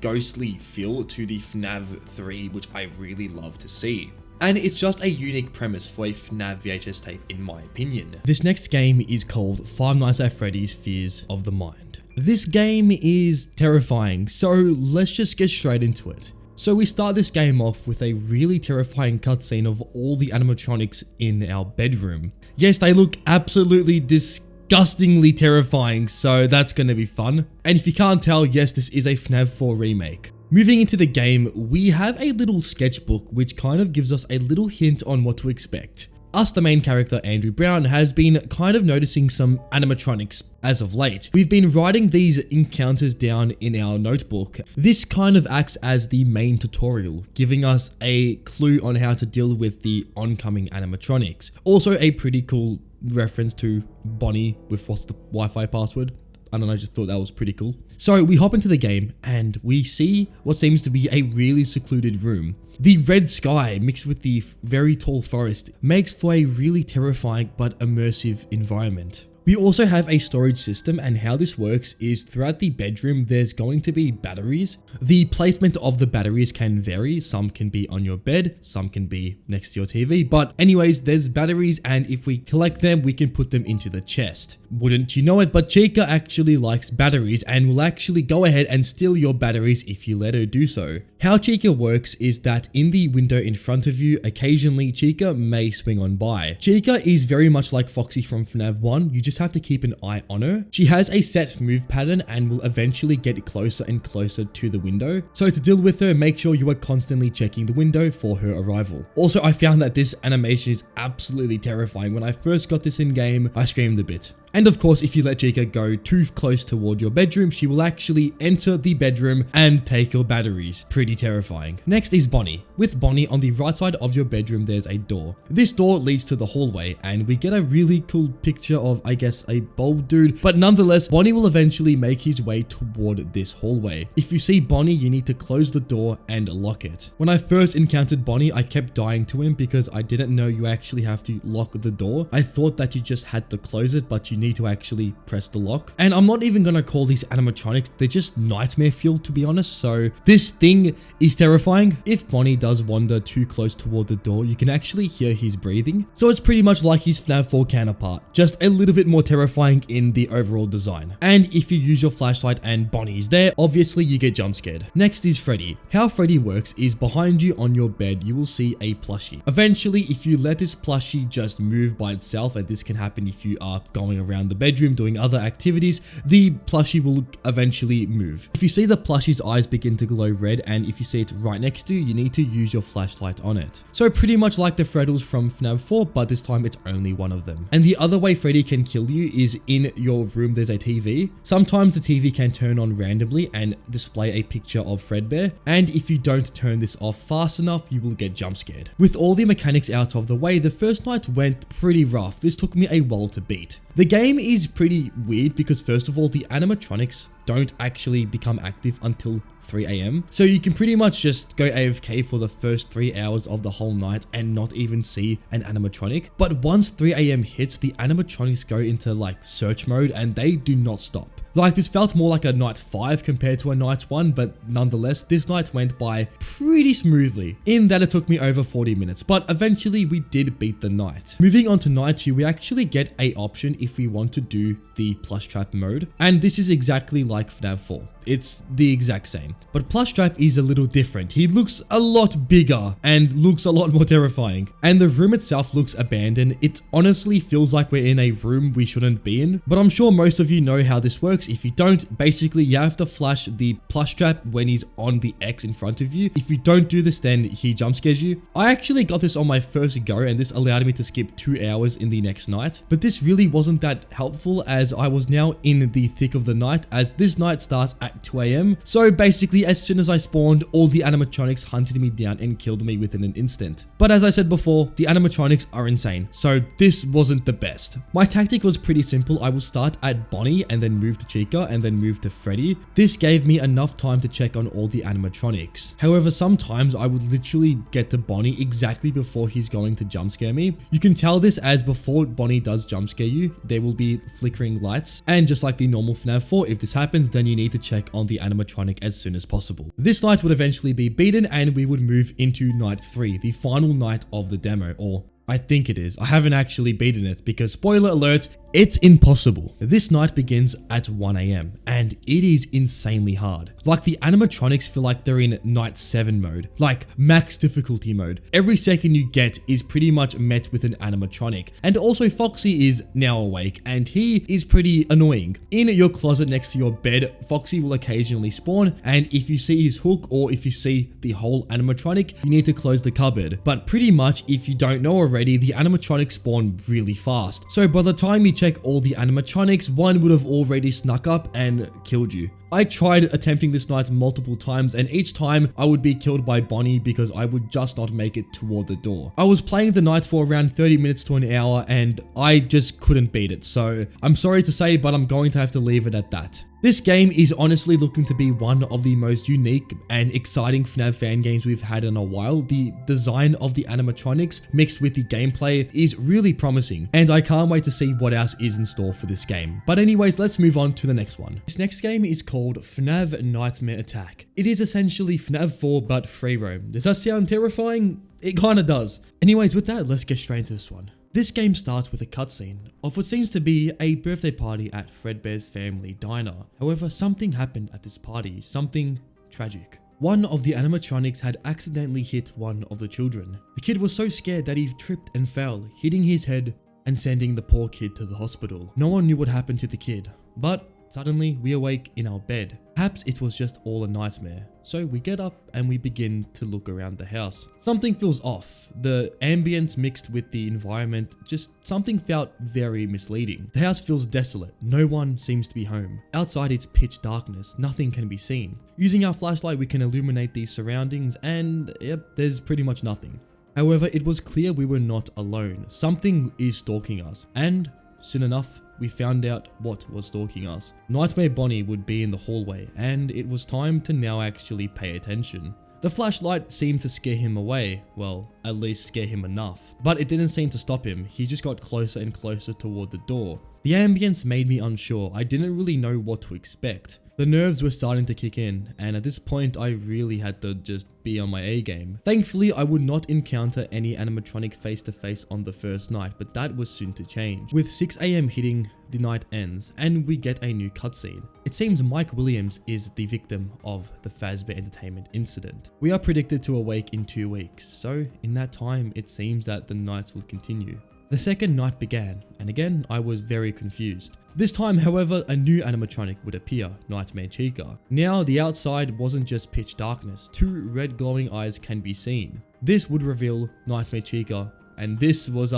ghostly feel to the FNAF 3, which I really love to see. And it's just a unique premise for a FNAF VHS tape in my opinion. This next game is called Five Nights at Freddy's Fears of the Mind. This game is terrifying, so let's just get straight into it. So we start this game off with a really terrifying cutscene of all the animatronics in our bedroom. Yes, they look absolutely disgustingly terrifying, so that's gonna be fun. And if you can't tell, yes, this is a FNAF 4 remake. Moving into the game, we have a little sketchbook which kind of gives us a little hint on what to expect. Us, the main character, Andrew Brown, has been kind of noticing some animatronics as of late. We've been writing these encounters down in our notebook. This kind of acts as the main tutorial, giving us a clue on how to deal with the oncoming animatronics. Also a pretty cool reference to Bonnie with what's the Wi-Fi password. I don't know, I just thought that was pretty cool. So we hop into the game and we see what seems to be a really secluded room. The red sky mixed with the very tall forest makes for a really terrifying but immersive environment. We also have a storage system, and how this works is throughout the bedroom there's going to be batteries. The placement of the batteries can vary. Some can be on your bed, some can be next to your TV, but anyways, there's batteries, and if we collect them we can put them into the chest. Wouldn't you know it, but Chica actually likes batteries and will actually go ahead and steal your batteries if you let her do so. How Chica works is that in the window in front of you, occasionally Chica may swing on by. Chica is very much like Foxy from FNAF 1, you just have to keep an eye on her. She has a set move pattern and will eventually get closer and closer to the window. So to deal with her, make sure you are constantly checking the window for her arrival. Also, I found that this animation is absolutely terrifying. When I first got this in game, I screamed a bit. And of course, if you let Chica go too close toward your bedroom, she will actually enter the bedroom and take your batteries. Pretty terrifying. Next is Bonnie. With Bonnie, on the right side of your bedroom, there's a door. This door leads to the hallway, and we get a really cool picture of, I guess, a bald dude. But nonetheless, Bonnie will eventually make his way toward this hallway. If you see Bonnie, you need to close the door and lock it. When I first encountered Bonnie, I kept dying to him because I didn't know you actually have to lock the door. I thought that you just had to close it, but you need to actually press the lock. And I'm not even gonna call these animatronics, they're just nightmare fuel, to be honest. So this thing is terrifying. If Bonnie does wander too close toward the door, you can actually hear his breathing. So it's pretty much like his FNAF 4 counterpart, just a little bit more terrifying in the overall design. And if you use your flashlight and Bonnie's there, obviously you get jump scared. Next is Freddy. How Freddy works is behind you on your bed, you will see a plushie. Eventually, if you let this plushie just move by itself, and this can happen if you are going around around the bedroom doing other activities, the plushie will eventually move. If you see the plushie's eyes begin to glow red, and if you see it right next to you, you need to use your flashlight on it. So pretty much like the Freddles from FNAF 4, but this time it's only one of them. And the other way Freddy can kill you is in your room there's a TV. Sometimes the TV can turn on randomly and display a picture of Fredbear, and if you don't turn this off fast enough, you will get jump scared. With all the mechanics out of the way, the first night went pretty rough. This took me a while to beat. The game is pretty weird because first of all, the animatronics don't actually become active until 3 AM. So you can pretty much just go AFK for the first 3 hours of the whole night and not even see an animatronic. But once 3 AM hits, the animatronics go into like search mode and they do not stop. Like, this felt more like a night 5 compared to a night 1, but nonetheless, this night went by pretty smoothly, in that it took me over 40 minutes, but eventually we did beat the night. Moving on to night 2, we actually get a option if we want to do the plush trap mode, and this is exactly like FNAF 4. It's the exact same, but plush trap is a little different. He looks a lot bigger and looks a lot more terrifying, and the room itself looks abandoned. It honestly feels like we're in a room we shouldn't be in, but I'm sure most of you know how this works. If you don't, basically you have to flash the plush trap when he's on the X in front of you. If you don't do this, then he jump scares you. I actually got this on my first go, and this allowed me to skip 2 hours in the next night, but this really wasn't that helpful as I was now in the thick of the night, as this night starts at 2 AM. So basically, as soon as I spawned, all the animatronics hunted me down and killed me within an instant. But as I said before, the animatronics are insane, so this wasn't the best. My tactic was pretty simple. I would start at Bonnie and then move to Chica and then move to Freddy. This gave me enough time to check on all the animatronics. However, sometimes I would literally get to Bonnie exactly before he's going to jump scare me. You can tell this as before Bonnie does jump scare you, there will be flickering lights, and just like the normal FNAF 4, if this happens, then you need to check on the animatronic as soon as possible. This night would eventually be beaten and we would move into night 3, the final night of the demo, or I think it is. I haven't actually beaten it because, spoiler alert, it's impossible. This night begins at 1 AM and it is insanely hard. Like, the animatronics feel like they're in night 7 mode, like max difficulty mode. Every second you get is pretty much met with an animatronic. And also Foxy is now awake and he is pretty annoying. In your closet next to your bed, Foxy will occasionally spawn, and if you see his hook or if you see the whole animatronic, you need to close the cupboard. But pretty much, if you don't know already, the animatronics spawn really fast. So by the time you check all the animatronics, one would have already snuck up and killed you. I tried attempting this night multiple times, and each time I would be killed by Bonnie because I would just not make it toward the door. I was playing the night for around 30 minutes to an hour and I just couldn't beat it, so I'm sorry to say, but I'm going to have to leave it at that. This game is honestly looking to be one of the most unique and exciting FNAF fan games we've had in a while. The design of the animatronics mixed with the gameplay is really promising, and I can't wait to see what else is in store for this game. But anyways, let's move on to the next one. This next game is called FNAF Nightmare Attack. It is essentially FNAF 4 but free roam. Does that sound terrifying? It kinda does. Anyways, with that, let's get straight into this one. This game starts with a cutscene of what seems to be a birthday party at Fredbear's family diner. However, something happened at this party, something tragic. One of the animatronics had accidentally hit one of the children. The kid was so scared that he tripped and fell, hitting his head and sending the poor kid to the hospital. No one knew what happened to the kid, but suddenly we awake in our bed. Perhaps it was just all a nightmare. So we get up and we begin to look around the house. Something feels off. The ambience mixed with the environment, just something felt very misleading. The house feels desolate. No one seems to be home. Outside it's pitch darkness. Nothing can be seen. Using our flashlight we can illuminate these surroundings and yep, there's pretty much nothing. However, it was clear we were not alone. Something is stalking us, and soon enough, we found out what was stalking us. Nightmare Bonnie would be in the hallway, and it was time to now actually pay attention. The flashlight seemed to scare him away, well, at least scare him enough. But it didn't seem to stop him, he just got closer and closer toward the door. The ambience made me unsure, I didn't really know what to expect. The nerves were starting to kick in, and at this point I really had to just be on my A game. Thankfully, I would not encounter any animatronic face to face on the first night, but that was soon to change. With 6 AM hitting, the night ends, and we get a new cutscene. It seems Mike Williams is the victim of the Fazbear Entertainment incident. We are predicted to awake in 2 weeks, so in that time, it seems that the nights will continue. The second night began, and again I was very confused. This time, however, a new animatronic would appear, Nightmare Chica. Now, the outside wasn't just pitch darkness, 2 red glowing eyes can be seen. This would reveal Nightmare Chica, and this was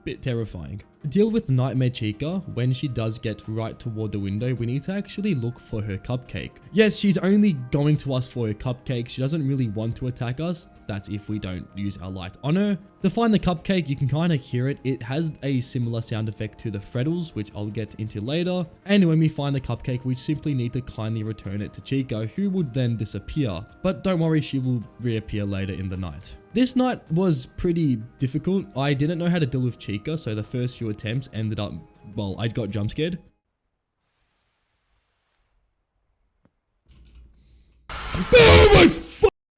bit terrifying. To deal with Nightmare Chica, when she does get right toward the window, we need to actually look for her cupcake. Yes, she's only going to us for her cupcake, she doesn't really want to attack us. That's if we don't use our light on her. To find the cupcake, you can kind of hear it. It has a similar sound effect to the Freddles, which I'll get into later. And when we find the cupcake, we simply need to kindly return it to Chica, who would then disappear. But don't worry, she will reappear later in the night. This night was pretty difficult. I didn't know how to deal with Chica, so the first few attempts ended up, well, I got jump scared. Oh my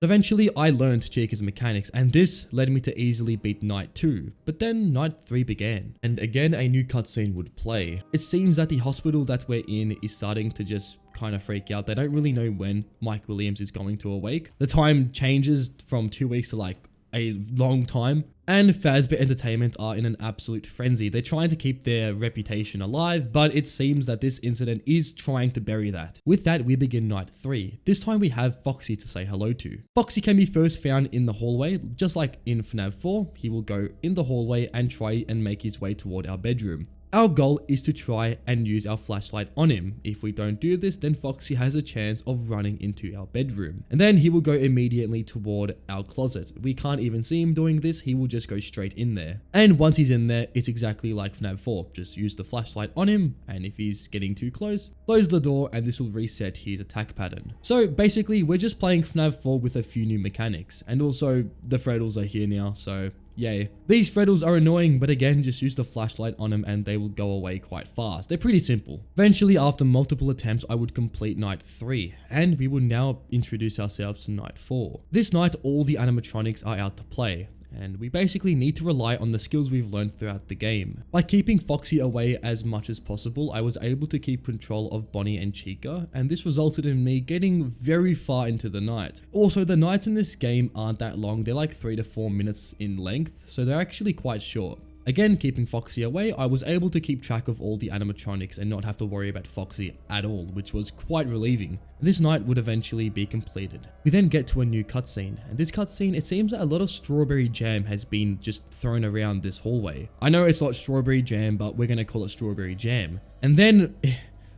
Eventually, I learned Chica's mechanics, and this led me to easily beat Night 2, but then Night 3 began, and again a new cutscene would play. It seems that the hospital that we're in is starting to just kind of freak out. They don't really know when Mike Williams is going to awake. The time changes from 2 weeks to like a long time, and Fazbear Entertainment are in an absolute frenzy. They're trying to keep their reputation alive, but it seems that this incident is trying to bury that. With that, we begin Night 3. This time we have Foxy to say hello to. Foxy can be first found in the hallway. Just like in FNAF 4, he will go in the hallway and try and make his way toward our bedroom. Our goal is to try and use our flashlight on him. If we don't do this, then Foxy has a chance of running into our bedroom. And then he will go immediately toward our closet. We can't even see him doing this, he will just go straight in there. And once he's in there, it's exactly like FNAF 4. Just use the flashlight on him, and if he's getting too close, close the door and this will reset his attack pattern. So basically, we're just playing FNAF 4 with a few new mechanics. And also, the Freddles are here now, so yay. These Freddles are annoying, but again, just use the flashlight on them and they will go away quite fast. They're pretty simple. Eventually, after multiple attempts, I would complete Night 3, and we will now introduce ourselves to Night 4. This night, all the animatronics are out to play, and we basically need to rely on the skills we've learned throughout the game. By keeping Foxy away as much as possible, I was able to keep control of Bonnie and Chica, and this resulted in me getting very far into the night. Also, the nights in this game aren't that long, they're like 3 to 4 minutes in length, so they're actually quite short. Again, keeping Foxy away, I was able to keep track of all the animatronics and not have to worry about Foxy at all, which was quite relieving. This night would eventually be completed. We then get to a new cutscene, and this cutscene, it seems that a lot of strawberry jam has been just thrown around this hallway. I know it's not strawberry jam, but we're gonna call it strawberry jam. And then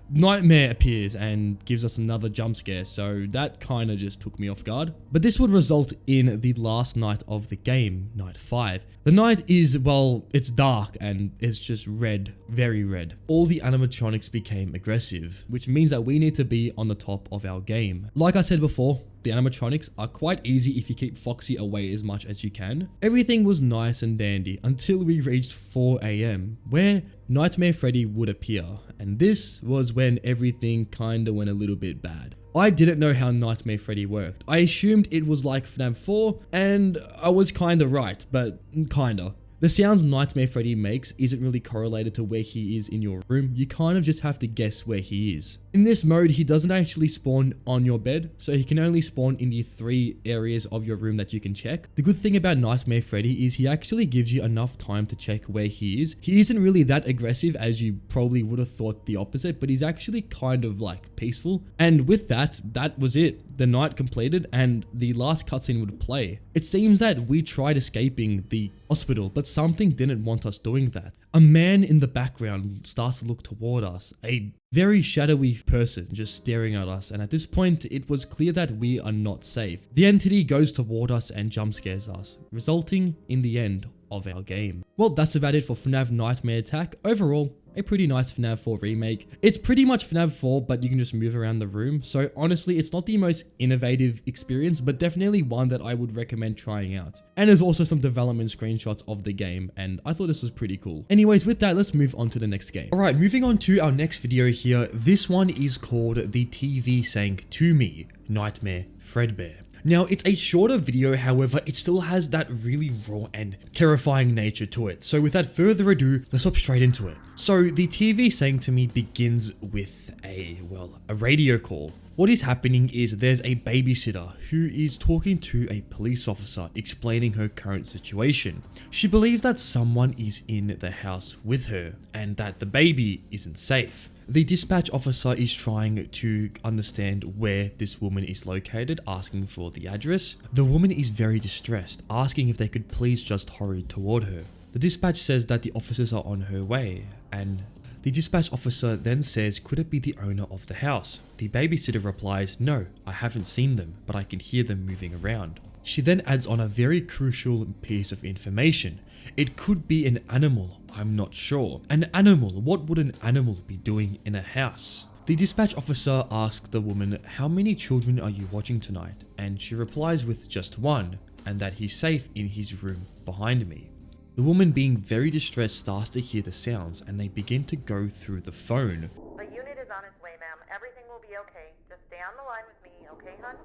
Nightmare appears and gives us another jump scare, so that kind of just took me off guard. But this would result in the last night of the game, Night 5. The night is, well, it's dark and it's just red, very red. All the animatronics became aggressive, which means that we need to be on the top of our game. Like I said before, the animatronics are quite easy if you keep Foxy away as much as you can. Everything was nice and dandy until we reached 4 AM, where Nightmare Freddy would appear, and this was when everything kinda went a little bit bad. I didn't know how Nightmare Freddy worked. I assumed it was like FNAF 4, and I was kinda right, but kinda. The sounds Nightmare Freddy makes isn't really correlated to where he is in your room, you kind of just have to guess where he is. In this mode, he doesn't actually spawn on your bed, so he can only spawn in the 3 areas of your room that you can check. The good thing about Nightmare Freddy is he actually gives you enough time to check where he is. He isn't really that aggressive as you probably would have thought the opposite, but he's actually kind of like peaceful. And with that, that was it. The night completed and the last cutscene would play. It seems that we tried escaping the hospital, but something didn't want us doing that. A man in the background starts to look toward us, a very shadowy person just staring at us, and at this point it was clear that we are not safe. The entity goes toward us and jump scares us, resulting in the end of our game. Well, that's about it for FNAF Nightmare Attack. Overall, a pretty nice FNAF 4 remake. It's pretty much FNAF 4, but you can just move around the room. So honestly, it's not the most innovative experience, but definitely one that I would recommend trying out. And there's also some development screenshots of the game, and I thought this was pretty cool. Anyways, with that, let's move on to the next game. Alright, moving on to our next video here. This one is called The TV Sang To Me, Nightmare Fredbear. Now, it's a shorter video, however, it still has that really raw and terrifying nature to it. So without further ado, let's hop straight into it. So the TV saying to me begins with a radio call. What is happening is there's a babysitter who is talking to a police officer explaining her current situation. She believes that someone is in the house with her and that the baby isn't safe. The dispatch officer is trying to understand where this woman is located, asking for the address. The woman is very distressed, asking if they could please just hurry toward her. The dispatch says that the officers are on her way, and the dispatch officer then says, could it be the owner of the house? The babysitter replies, no, I haven't seen them, but I can hear them moving around. She then adds on a very crucial piece of information. It could be an animal, I'm not sure. An animal, what would an animal be doing in a house? The dispatch officer asks the woman, how many children are you watching tonight? And she replies with just one, and that he's safe in his room behind me. The woman, being very distressed, starts to hear the sounds and they begin to go through the phone. The unit is on its way, ma'am. Everything will be okay. Just stay on the line with me, okay, hon?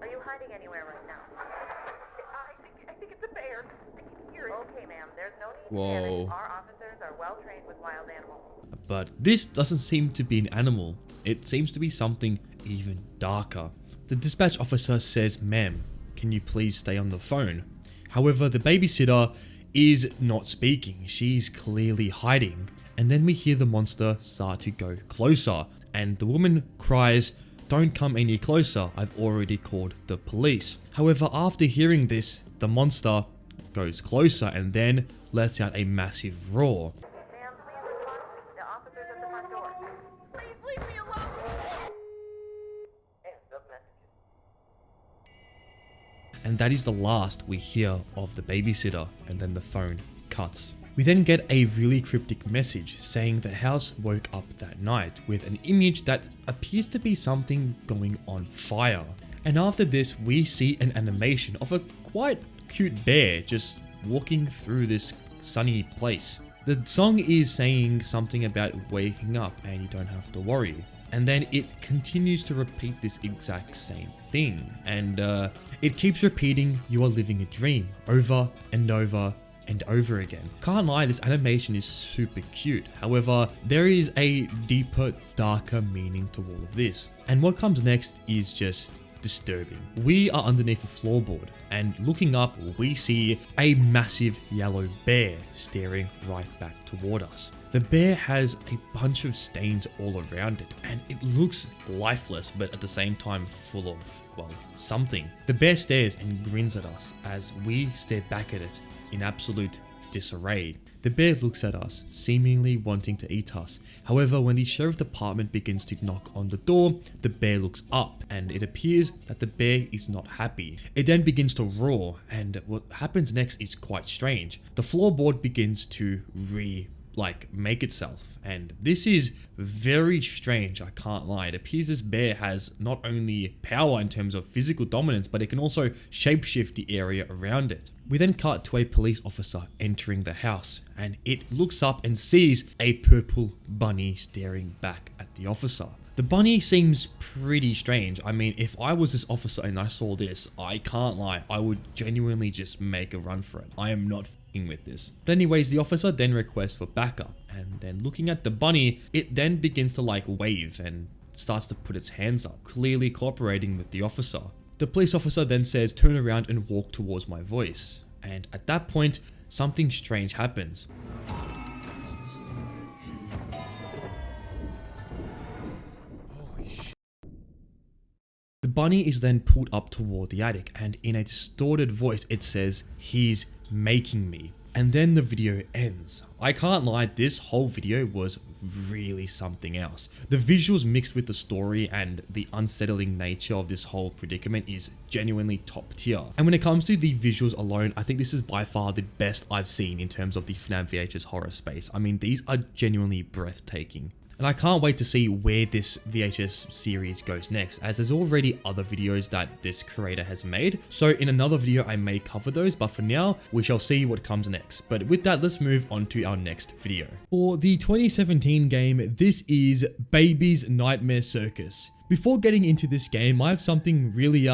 Are you hiding anywhere right now? I think it's a bear. I can hear it. Okay, ma'am. There's no need to panic. Our officers are well trained with wild animals. But this doesn't seem to be an animal. It seems to be something even darker. The dispatch officer says, ma'am, can you please stay on the phone? However, the babysitter is not speaking. She's clearly hiding. And then we hear the monster start to go closer. And the woman cries, don't come any closer. I've already called the police. However, after hearing this, the monster goes closer and then lets out a massive roar. Ma'am, please respond. The officers at the front door. Please leave me alone. End of message. And that is the last we hear of the babysitter, and then the phone cuts. We then get a really cryptic message saying the house woke up that night with an image that appears to be something going on fire. And after this, we see an animation of a quite cute bear just walking through this sunny place. The song is saying something about waking up and you don't have to worry. And then it continues to repeat this exact same thing. And it keeps repeating, you are living a dream, over and over and over again. Can't lie, this animation is super cute. However, there is a deeper, darker meaning to all of this. And what comes next is just disturbing. We are underneath a floorboard, and looking up, we see a massive yellow bear staring right back toward us. The bear has a bunch of stains all around it, and it looks lifeless, but at the same time full of, well, something. The bear stares and grins at us as we stare back at it in absolute disarray. The bear looks at us, seemingly wanting to eat us. However, when the sheriff department begins to knock on the door, the bear looks up, and it appears that the bear is not happy. It then begins to roar, and what happens next is quite strange. The floorboard begins to make itself, and this is very strange, I can't lie. It appears this bear has not only power in terms of physical dominance, but it can also shapeshift the area around it. We then cut to a police officer entering the house, and it looks up and sees a purple bunny staring back at the officer. The bunny seems pretty strange. I mean, if I was this officer and I saw this, I can't lie, I would genuinely just make a run for it. I am not f***ing with this. But anyways, the officer then requests for backup, and then looking at the bunny, it then begins to wave and starts to put its hands up, clearly cooperating with the officer. The police officer then says, turn around and walk towards my voice. And at that point, something strange happens. The bunny is then pulled up toward the attic, and in a distorted voice it says, he's making me. And then the video ends. I can't lie, this whole video was really something else. The visuals mixed with the story and the unsettling nature of this whole predicament is genuinely top tier. And when it comes to the visuals alone, I think this is by far the best I've seen in terms of the FNAF VHS horror space. I mean, these are genuinely breathtaking. And I can't wait to see where this VHS series goes next, as there's already other videos that this creator has made. So in another video, I may cover those, but for now, we shall see what comes next. But with that, let's move on to our next video. For the 2017 game, this is Baby's Nightmare Circus. Before getting into this game, I have something really,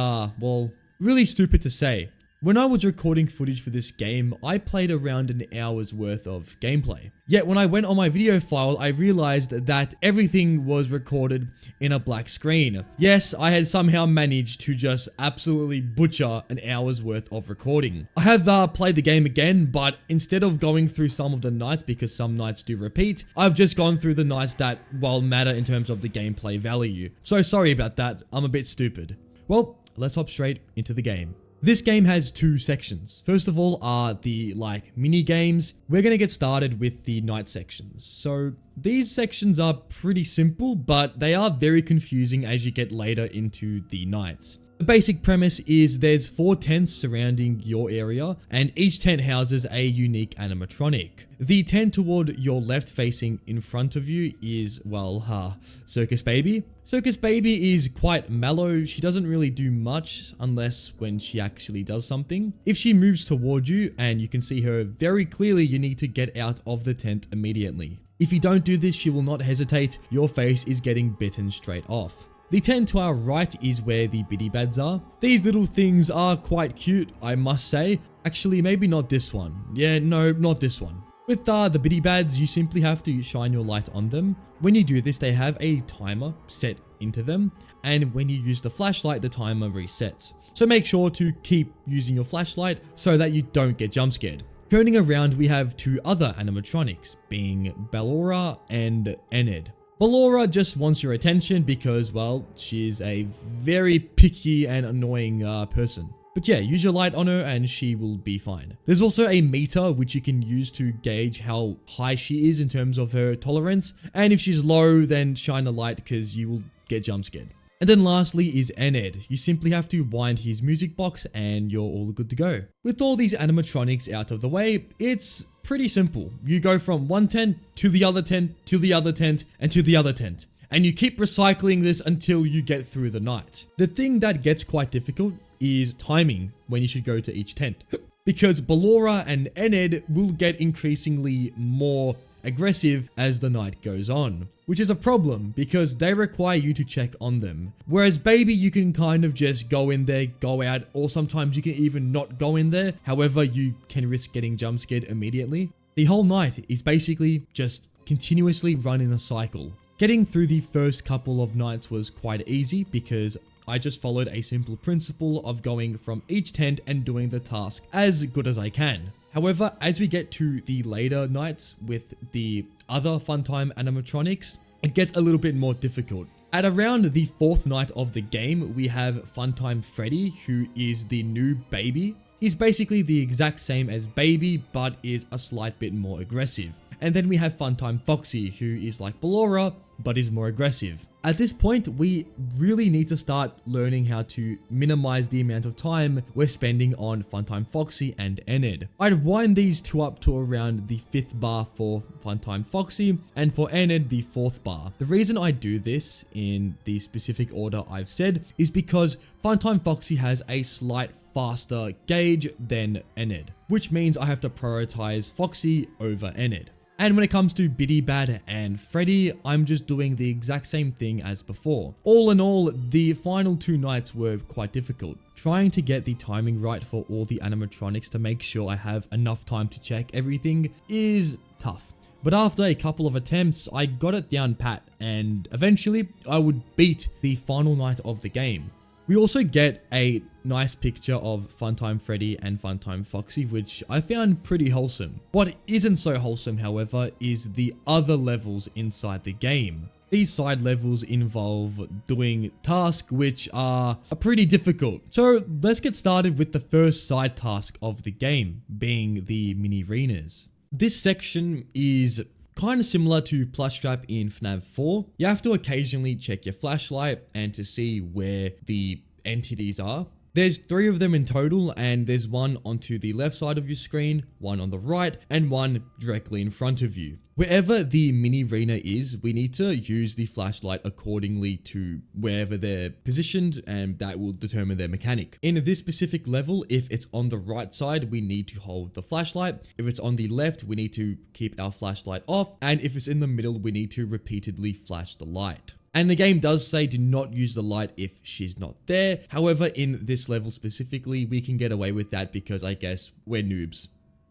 Really stupid to say. When I was recording footage for this game, I played around an hour's worth of gameplay. Yet when I went on my video file, I realized that everything was recorded in a black screen. Yes, I had somehow managed to just absolutely butcher an hour's worth of recording. I have played the game again, but instead of going through some of the nights, because some nights do repeat, I've just gone through the nights that, well, matter in terms of the gameplay value. So sorry about that, I'm a bit stupid. Well, let's hop straight into the game. This game has two sections. First of all are the mini games. We're gonna get started with the night sections. So these sections are pretty simple, but they are very confusing as you get later into the nights. The basic premise is there's 4 tents surrounding your area, and each tent houses a unique animatronic. The tent toward your left facing in front of you is, well, Circus Baby. Circus Baby is quite mellow. She doesn't really do much unless when she actually does something. If she moves toward you and you can see her very clearly, you need to get out of the tent immediately. If you don't do this, she will not hesitate. Your face is getting bitten straight off. The tent to our right is where the biddy bads are. These little things are quite cute, I must say. Actually, maybe not this one. Yeah, no, not this one. With the biddy bads, you simply have to shine your light on them. When you do this, they have a timer set into them, and when you use the flashlight, the timer resets. So make sure to keep using your flashlight so that you don't get jump scared. Turning around, we have 2 other animatronics, being Bellora and Enid. Bellora just wants your attention because, well, she's a very picky and annoying person. But yeah, use your light on her and she will be fine. There's also a meter which you can use to gauge how high she is in terms of her tolerance. And if she's low, then shine a light because you will get jump scared. And then lastly is Enid. You simply have to wind his music box and you're all good to go. With all these animatronics out of the way, it's pretty simple. You go from one tent to the other tent to the other tent and to the other tent. And you keep recycling this until you get through the night. The thing that gets quite difficult is timing when you should go to each tent. Because Bellora and Enid will get increasingly more aggressive as the night goes on, which is a problem because they require you to check on them. Whereas Baby, you can kind of just go in there, go out, or sometimes you can even not go in there. However, you can risk getting jump scared immediately. The whole night is basically just continuously run in a cycle. Getting through the first couple of nights was quite easy because I just followed a simple principle of going from each tent and doing the task as good as I can. However, as we get to the later nights with the other Funtime animatronics, it gets a little bit more difficult. At around the 4th night of the game, we have Funtime Freddy, who is the new Baby. He's basically the exact same as Baby, but is a slight bit more aggressive. And then we have Funtime Foxy, who is like Bellora, but is more aggressive. At this point, we really need to start learning how to minimize the amount of time we're spending on Funtime Foxy and Enid. I'd wind these 2 up to around the 5th bar for Funtime Foxy, and for Enid, the 4th bar. The reason I do this in the specific order I've said is because Funtime Foxy has a slight faster gauge than Enid, which means I have to prioritize Foxy over Enid. And when it comes to Biddy Bad and Freddy, I'm just doing the exact same thing as before. All in all, the final 2 nights were quite difficult. Trying to get the timing right for all the animatronics to make sure I have enough time to check everything is tough. But after a couple of attempts, I got it down pat, and eventually I would beat the final night of the game. We also get a nice picture of Funtime Freddy and Funtime Foxy, which I found pretty wholesome. What isn't so wholesome, however, is the other levels inside the game. These side levels involve doing tasks which are pretty difficult. So let's get started with the first side task of the game, being the mini arenas. This section is kind of similar to Plush Trap in FNAF 4. You have to occasionally check your flashlight and to see where the entities are. There's 3 of them in total, and there's one onto the left side of your screen, one on the right, and one directly in front of you. Wherever the mini arena is, we need to use the flashlight accordingly to wherever they're positioned, and that will determine their mechanic. In this specific level, if it's on the right side, we need to hold the flashlight. If it's on the left, we need to keep our flashlight off, and if it's in the middle, we need to repeatedly flash the light. And the game does say do not use the light if she's not there. However, in this level specifically, we can get away with that because I guess we're noobs.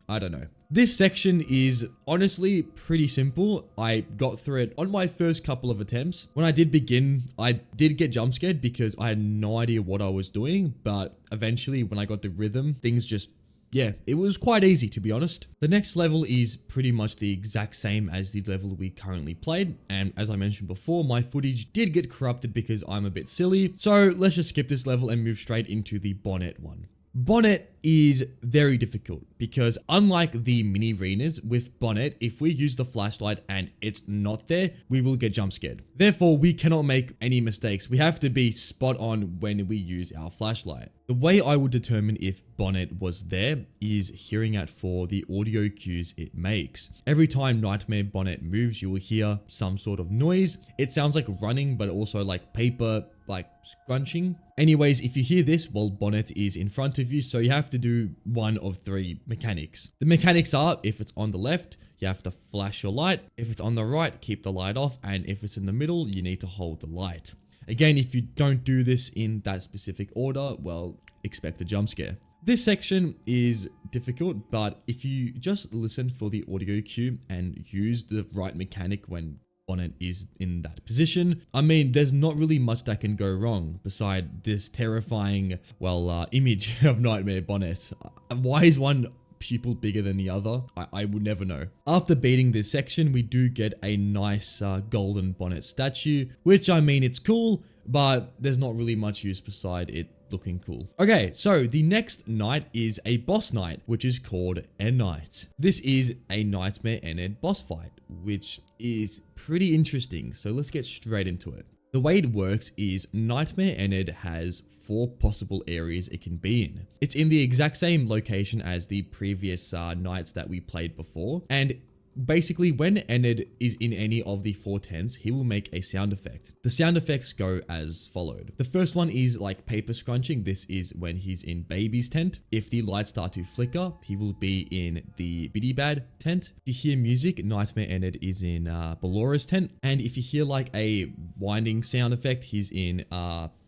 I don't know. This section is honestly pretty simple. I got through it on my first couple of attempts. When I did begin, I did get jump scared because I had no idea what I was doing. But eventually when I got the rhythm, things just, yeah, it was quite easy to be honest. The next level is pretty much the exact same as the level we currently played. And as I mentioned before, my footage did get corrupted because I'm a bit silly. So let's just skip this level and move straight into the bonnet one. Bonnet is very difficult because unlike the mini arenas with bonnet, if we use the flashlight and it's not there, we will get jump scared. Therefore, we cannot make any mistakes. We have to be spot on when we use our flashlight. The way I would determine if bonnet was there is hearing out for the audio cues it makes. Every time Nightmare Bonnet moves, you will hear some sort of noise. It sounds like running, but also like paper, like scrunching. Anyways, if you hear this, well, bonnet is in front of you, so you have to do one of three mechanics. The mechanics are, if it's on the left, you have to flash your light. If it's on the right, keep the light off. And if it's in the middle, you need to hold the light. Again, if you don't do this in that specific order, well, expect a jump scare. This section is difficult, but if you just listen for the audio cue and use the right mechanic when bonnet is in that position, I mean, there's not really much that can go wrong beside this terrifying, well, image of Nightmare Bonnet. Why is one pupil bigger than the other? I would never know. After beating this section, we do get a nice golden bonnet statue, which I mean, it's cool, but there's not really much use beside it looking cool. Okay, so the next night is a boss night, which is called Night. This is a Nightmare Ened boss fight, which is pretty interesting. So let's get straight into it. The way it works is Nightmare Ened has 4 possible areas it can be in. It's in the exact same location as the previous nights that we played before, and basically, when Ened is in any of the 4 tents, he will make a sound effect. The sound effects go as followed. The first one is like paper scrunching. This is when he's in Baby's tent. If the lights start to flicker, he will be in the Biddy Bad tent. If you hear music, Nightmare Ened is in Ballora's tent. And if you hear like a winding sound effect, he's in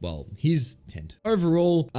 well, his tent. Overall,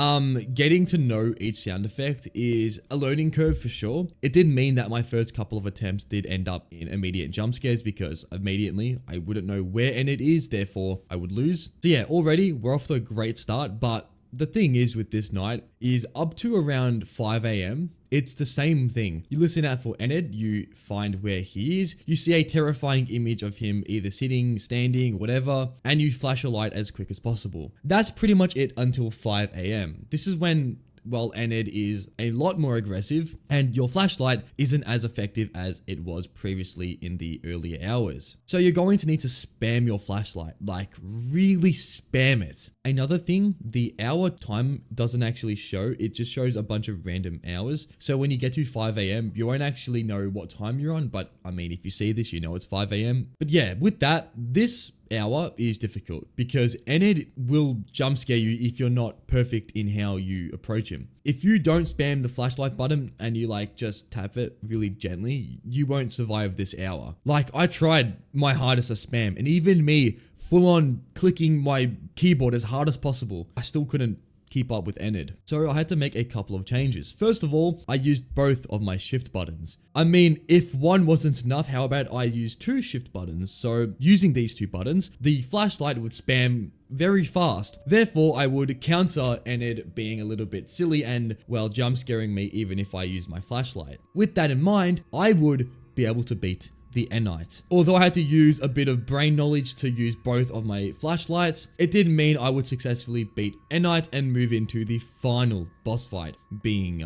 getting to know each sound effect is a learning curve for sure. It did mean that my first couple of attempts did end up in immediate jump scares because immediately I wouldn't know where Ened is, therefore I would lose. So yeah, already we're off to a great start, but the thing is with this night is up to around 5 AM, it's the same thing. You listen out for Ened, you find where he is, you see a terrifying image of him either sitting, standing, whatever, and you flash a light as quick as possible. That's pretty much it until 5 AM. This is when, well, Ened is a lot more aggressive and your flashlight isn't as effective as it was previously in the earlier hours. So you're going to need to spam your flashlight, like really spam it. Another thing, the hour time doesn't actually show, it just shows a bunch of random hours. So when you get to 5 AM, you won't actually know what time you're on, but I mean, if you see this, you know it's 5 AM. But yeah, with that, this hour is difficult because Ened will jump scare you if you're not perfect in how you approach him. If you don't spam the flashlight button and you like just tap it really gently, you won't survive this hour. Like I tried my hardest to spam, and even me full on clicking my keyboard as hard as possible, I still couldn't keep up with Ened. So I had to make a couple of changes. First of all, I used both of my shift buttons. I mean, if one wasn't enough, how about I use 2 shift buttons? So using these 2 buttons, the flashlight would spam very fast. Therefore, I would counter Ened being a little bit silly and, well, jump scaring me even if I use my flashlight. With that in mind, I would be able to beat the Enite. Although I had to use a bit of brain knowledge to use both of my flashlights, it did mean I would successfully beat Enite and move into the final boss fight, being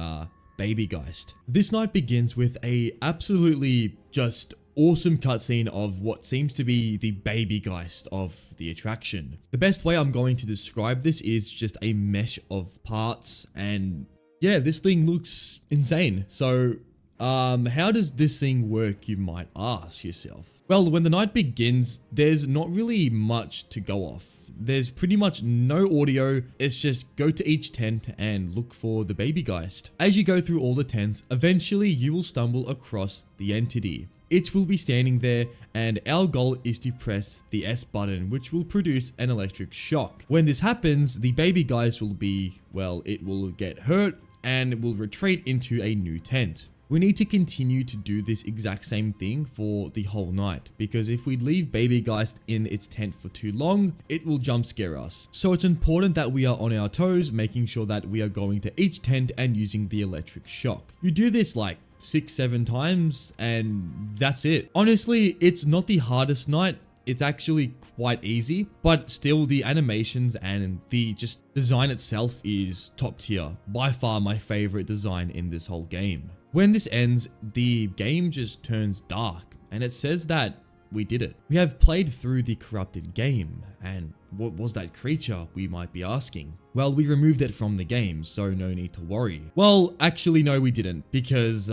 Babygeist. This night begins with a absolutely just awesome cutscene of what seems to be the Babygeist of the attraction. The best way I'm going to describe this is just a mesh of parts, and yeah, this thing looks insane. So how does this thing work, you might ask yourself? Well, when the night begins, there's not really much to go off. There's pretty much no audio. It's just go to each tent and look for the Babygeist. As you go through all the tents, eventually you will stumble across the entity. it will be standing there, and our goal is to press the S button, which will produce an electric shock. When this happens, the baby guys will be, well, it will get hurt and will retreat into a new tent. We need to continue to do this exact same thing for the whole night, because if we leave Baby Geist in its tent for too long, it will jump scare us. So it's important that we are on our toes, making sure that we are going to each tent and using the electric shock. You do this like 6-7 times and that's it. Honestly, it's not the hardest night. It's actually quite easy, but still the animations and the just design itself is top tier. By far my favorite design in this whole game. When this ends, the game just turns dark and it says that we did it. We have played through the corrupted game, and what was that creature, we might be asking? Well, we removed it from the game, so no need to worry. Well, actually no we didn't, because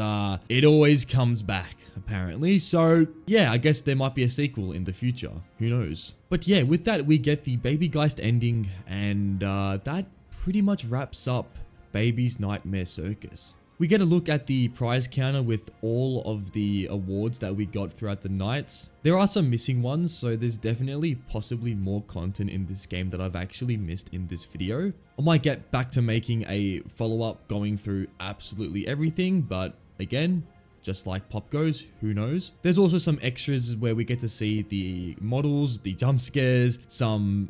it always comes back, apparently. So yeah, I guess there might be a sequel in the future, who knows? But yeah, with that we get the Baby Geist ending, and that pretty much wraps up Baby's Nightmare Circus. We get a look at the prize counter with all of the awards that we got throughout the nights. There are some missing ones, so there's definitely possibly more content in this game that I've actually missed in this video. I might get back to making a follow-up going through absolutely everything, but again, just like Pop goes, who knows? There's also some extras where we get to see the models, the jump scares, some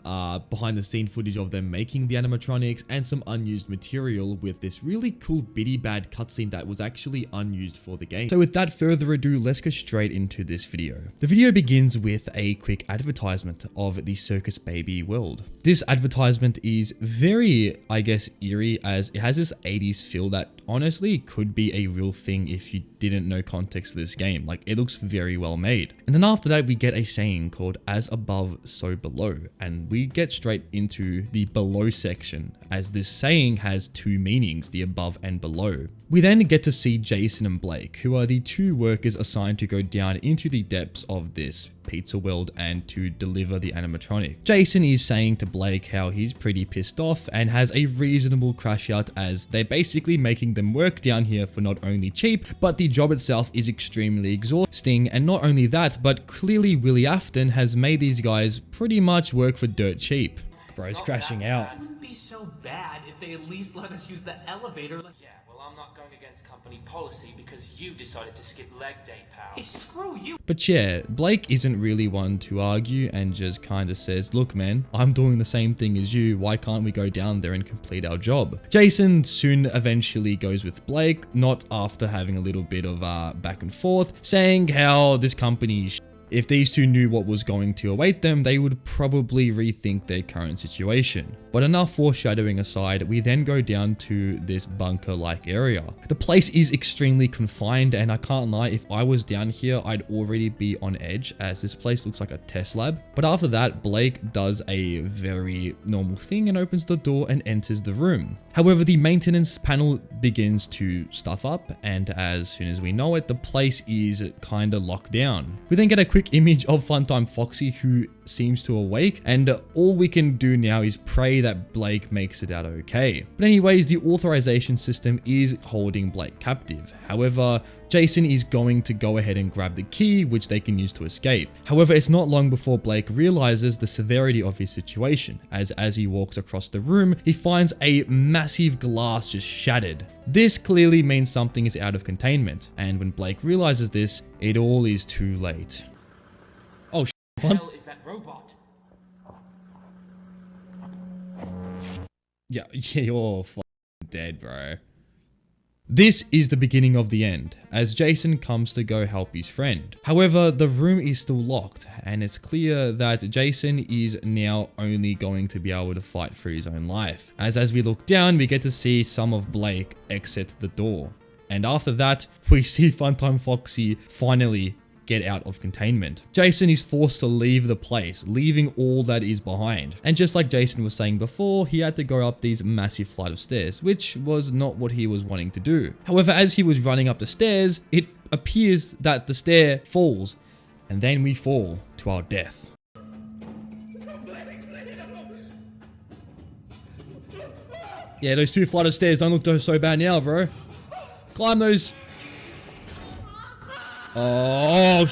behind the scene footage of them making the animatronics, and some unused material with this really cool Biddy Bad cutscene that was actually unused for the game. So without further ado, let's go straight into this video. The video begins with a quick advertisement of the Circus Baby world. This advertisement is very, I guess, eerie, as it has this 80s feel that honestly could be a real thing if you didn't know context of this game. Like, it looks very well made. And then after that we get a saying called "as above so below," and we get straight into the below section, as this saying has two meanings, the above and below. We then get to see Jason and Blake, who are the two workers assigned to go down into the depths of this pizza world and to deliver the animatronic. Jason is saying to Blake how he's pretty pissed off and has a reasonable crash out, as they're basically making them work down here for not only cheap, but the job itself is extremely exhausting. And not only that, but clearly Willie Afton has made these guys pretty much work for dirt cheap. Bro's crashing out. It wouldn't be so bad if they at least let us use the elevator. Yeah, well, I'm not going against company policy because you decided to skip leg day, pal. Hey, screw you. But yeah, Blake isn't really one to argue and just kind of says, look man, I'm doing the same thing as you, why can't we go down there and complete our job? Jason soon eventually goes with Blake, not after having a little bit of back and forth, saying how this company is if these two knew what was going to await them, they would probably rethink their current situation. But enough foreshadowing aside, we then go down to this bunker-like area. The place is extremely confined, and I can't lie, if I was down here, I'd already be on edge, as this place looks like a test lab. But after that, Blake does a very normal thing and opens the door and enters the room. However, the maintenance panel begins to stuff up, and as soon as we know it, the place is kinda locked down. We then get a quick image of Funtime Foxy, who seems to awake, and all we can do now is pray that Blake makes it out okay. But anyways, the authorization system is holding Blake captive. However, Jason is going to go ahead and grab the key, which they can use to escape. However, it's not long before Blake realizes the severity of his situation, as he walks across the room, he finds a massive glass just shattered. This clearly means something is out of containment, and when Blake realizes this, it all is too late. Oh, What the hell is that robot? Yeah, you're f***ing dead, bro. This is the beginning of the end, as Jason comes to go help his friend. However, the room is still locked, and it's clear that Jason is now only going to be able to fight for his own life. As we look down, we get to see some of Blake exit the door. And after that, we see Funtime Foxy finally get out of containment. Jason is forced to leave the place, leaving all that is behind. And just like Jason was saying before, he had to go up these massive flight of stairs, which was not what he was wanting to do. However, as he was running up the stairs, it appears that the stair falls, and then we fall to our death. Yeah, those two flight of stairs don't look so bad now, bro. Climb those. Oh,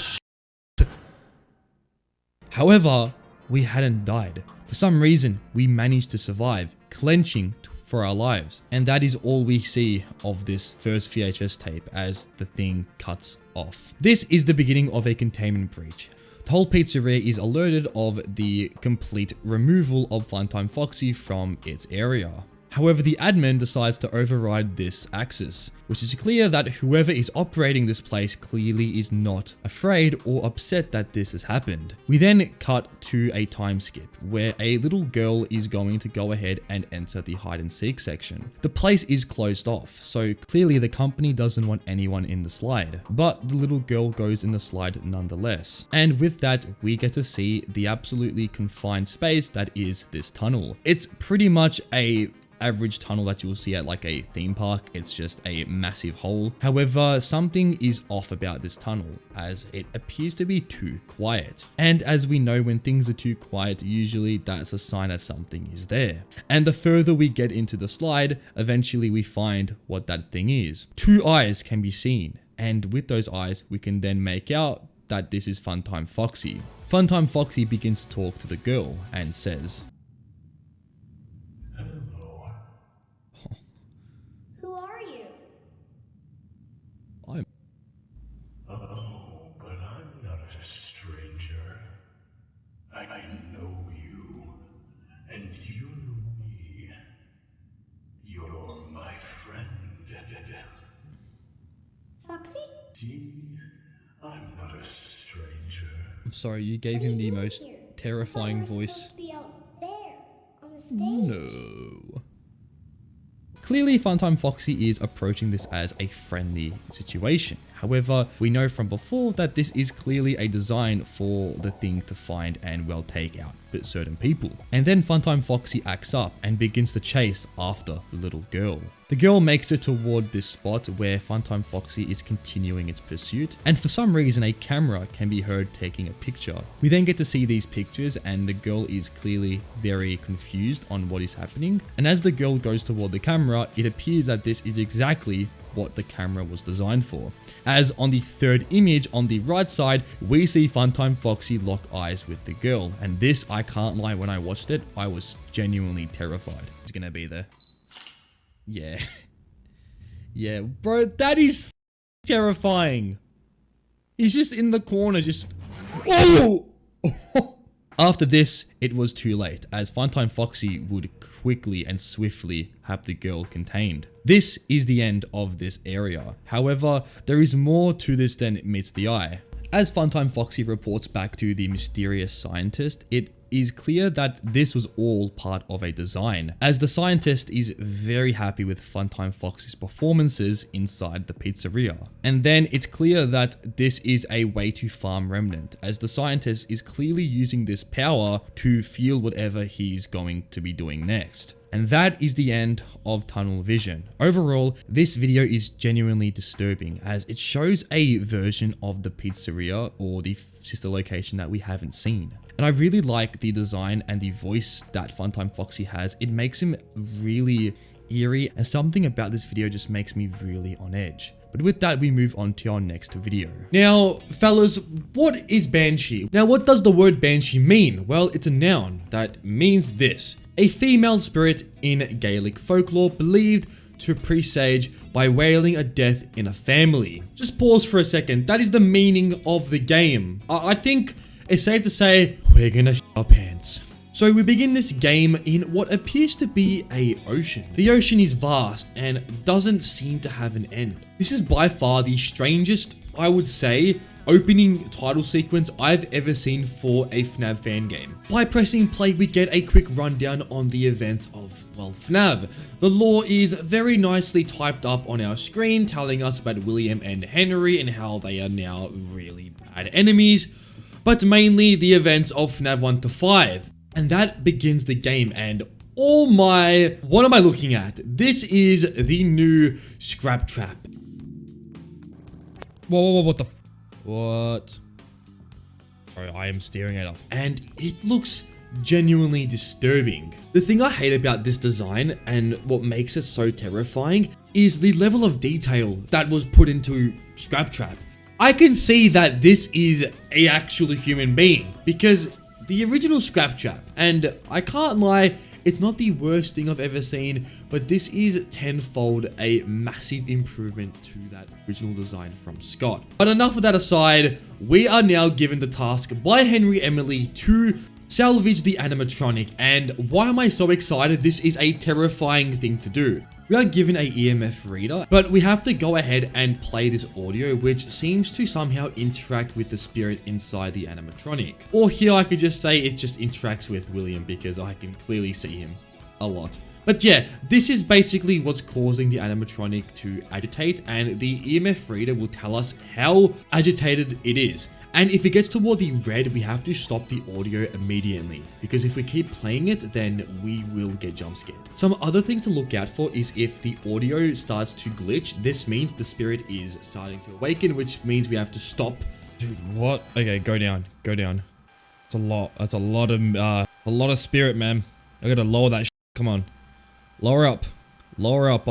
However, we hadn't died. For some reason, we managed to survive, clenching for our lives. And that is all we see of this first VHS tape as the thing cuts off. This is the beginning of a containment breach. The whole pizzeria is alerted of the complete removal of Funtime Foxy from its area. However, the admin decides to override this access, which is clear that whoever is operating this place clearly is not afraid or upset that this has happened. We then cut to a time skip where a little girl is going to go ahead and enter the hide and seek section. The place is closed off, so clearly the company doesn't want anyone in the slide, but the little girl goes in the slide nonetheless. And with that, we get to see the absolutely confined space that is this tunnel. It's pretty much a average tunnel that you will see at like a theme park. It's just a massive hole. However, something is off about this tunnel as it appears to be too quiet. And as we know, when things are too quiet, usually that's a sign that something is there. And the further we get into the slide, eventually we find what that thing is. Two eyes can be seen, and with those eyes, we can then make out that this is Funtime Foxy. Funtime Foxy begins to talk to the girl and says, Oh, but I'm not a stranger. I know you, and you know me. You're my friend. Foxy? See, I'm not a stranger. I'm sorry, you gave him the most terrifying voice. To be out there on the stage. No. Clearly, Funtime Foxy is approaching this as a friendly situation. However, we know from before that this is clearly a design for the thing to find and, well, take out certain people. And then Funtime Foxy acts up and begins to chase after the little girl. The girl makes it toward this spot where Funtime Foxy is continuing its pursuit, and for some reason a camera can be heard taking a picture. We then get to see these pictures and the girl is clearly very confused on what is happening, and as the girl goes toward the camera, it appears that this is exactly what the camera was designed for. As on the third image on the right side, we see Funtime Foxy lock eyes with the girl, and this, I can't lie, when I watched it, I was genuinely terrified. He's gonna be there. Yeah. Yeah, bro, that is terrifying. He's just in the corner, just... Oh! After this, it was too late, as Funtime Foxy would quickly and swiftly have the girl contained. This is the end of this area. However, there is more to this than meets the eye. As Funtime Foxy reports back to the mysterious scientist, it is clear that this was all part of a design, as the scientist is very happy with Funtime Foxy's performances inside the pizzeria. And then it's clear that this is a way to farm Remnant, as the scientist is clearly using this power to fuel whatever he's going to be doing next. And that is the end of Tunnel Vision. Overall, this video is genuinely disturbing as it shows a version of the pizzeria or the sister location that we haven't seen. And I really like the design and the voice that Funtime Foxy has. It makes him really eerie, and something about this video just makes me really on edge. But with that, we move on to our next video. Now, fellas, what is Banshee? Now, what does the word Banshee mean? Well, it's a noun that means this: a female spirit in Gaelic folklore believed to presage by wailing a death in a family. Just pause for a second. That is the meaning of the game. I think it's safe to say we're gonna shit our pants. So we begin this game in what appears to be an ocean. The ocean is vast and doesn't seem to have an end. This is by far the strangest, I would say, opening title sequence I've ever seen for a FNAF fan game. By pressing play, we get a quick rundown on the events of, well, FNAF. The lore is very nicely typed up on our screen, telling us about William and Henry and how they are now really bad enemies, but mainly the events of FNAF 1 to 5. And that begins the game, and oh my, what am I looking at? This is the new Scrap Trap. Whoa, what the what? Oh, I am staring at it, and it looks genuinely disturbing. The thing I hate about this design and what makes it so terrifying is the level of detail that was put into Scrap Trap. I can see that this is a actual human being because the original Scrap Trap, and I can't lie, it's not the worst thing I've ever seen, but this is tenfold a massive improvement to that original design from Scott. But enough of that aside, we are now given the task by Henry Emily to salvage the animatronic, and why am I so excited? This is a terrifying thing to do. We are given a EMF reader, but we have to go ahead and play this audio, which seems to somehow interact with the spirit inside the animatronic. Or here I could just say it just interacts with William because I can clearly see him a lot. But yeah, this is basically what's causing the animatronic to agitate, and the EMF reader will tell us how agitated it is. And if it gets toward the red, we have to stop the audio immediately, because if we keep playing it, then we will get jump scared. Some other things to look out for is if the audio starts to glitch, this means the spirit is starting to awaken, which means we have to stop. Dude, what? Okay, go down, go down. It's a lot. That's a lot of spirit, man. I gotta lower that. Come on, lower up, lower up.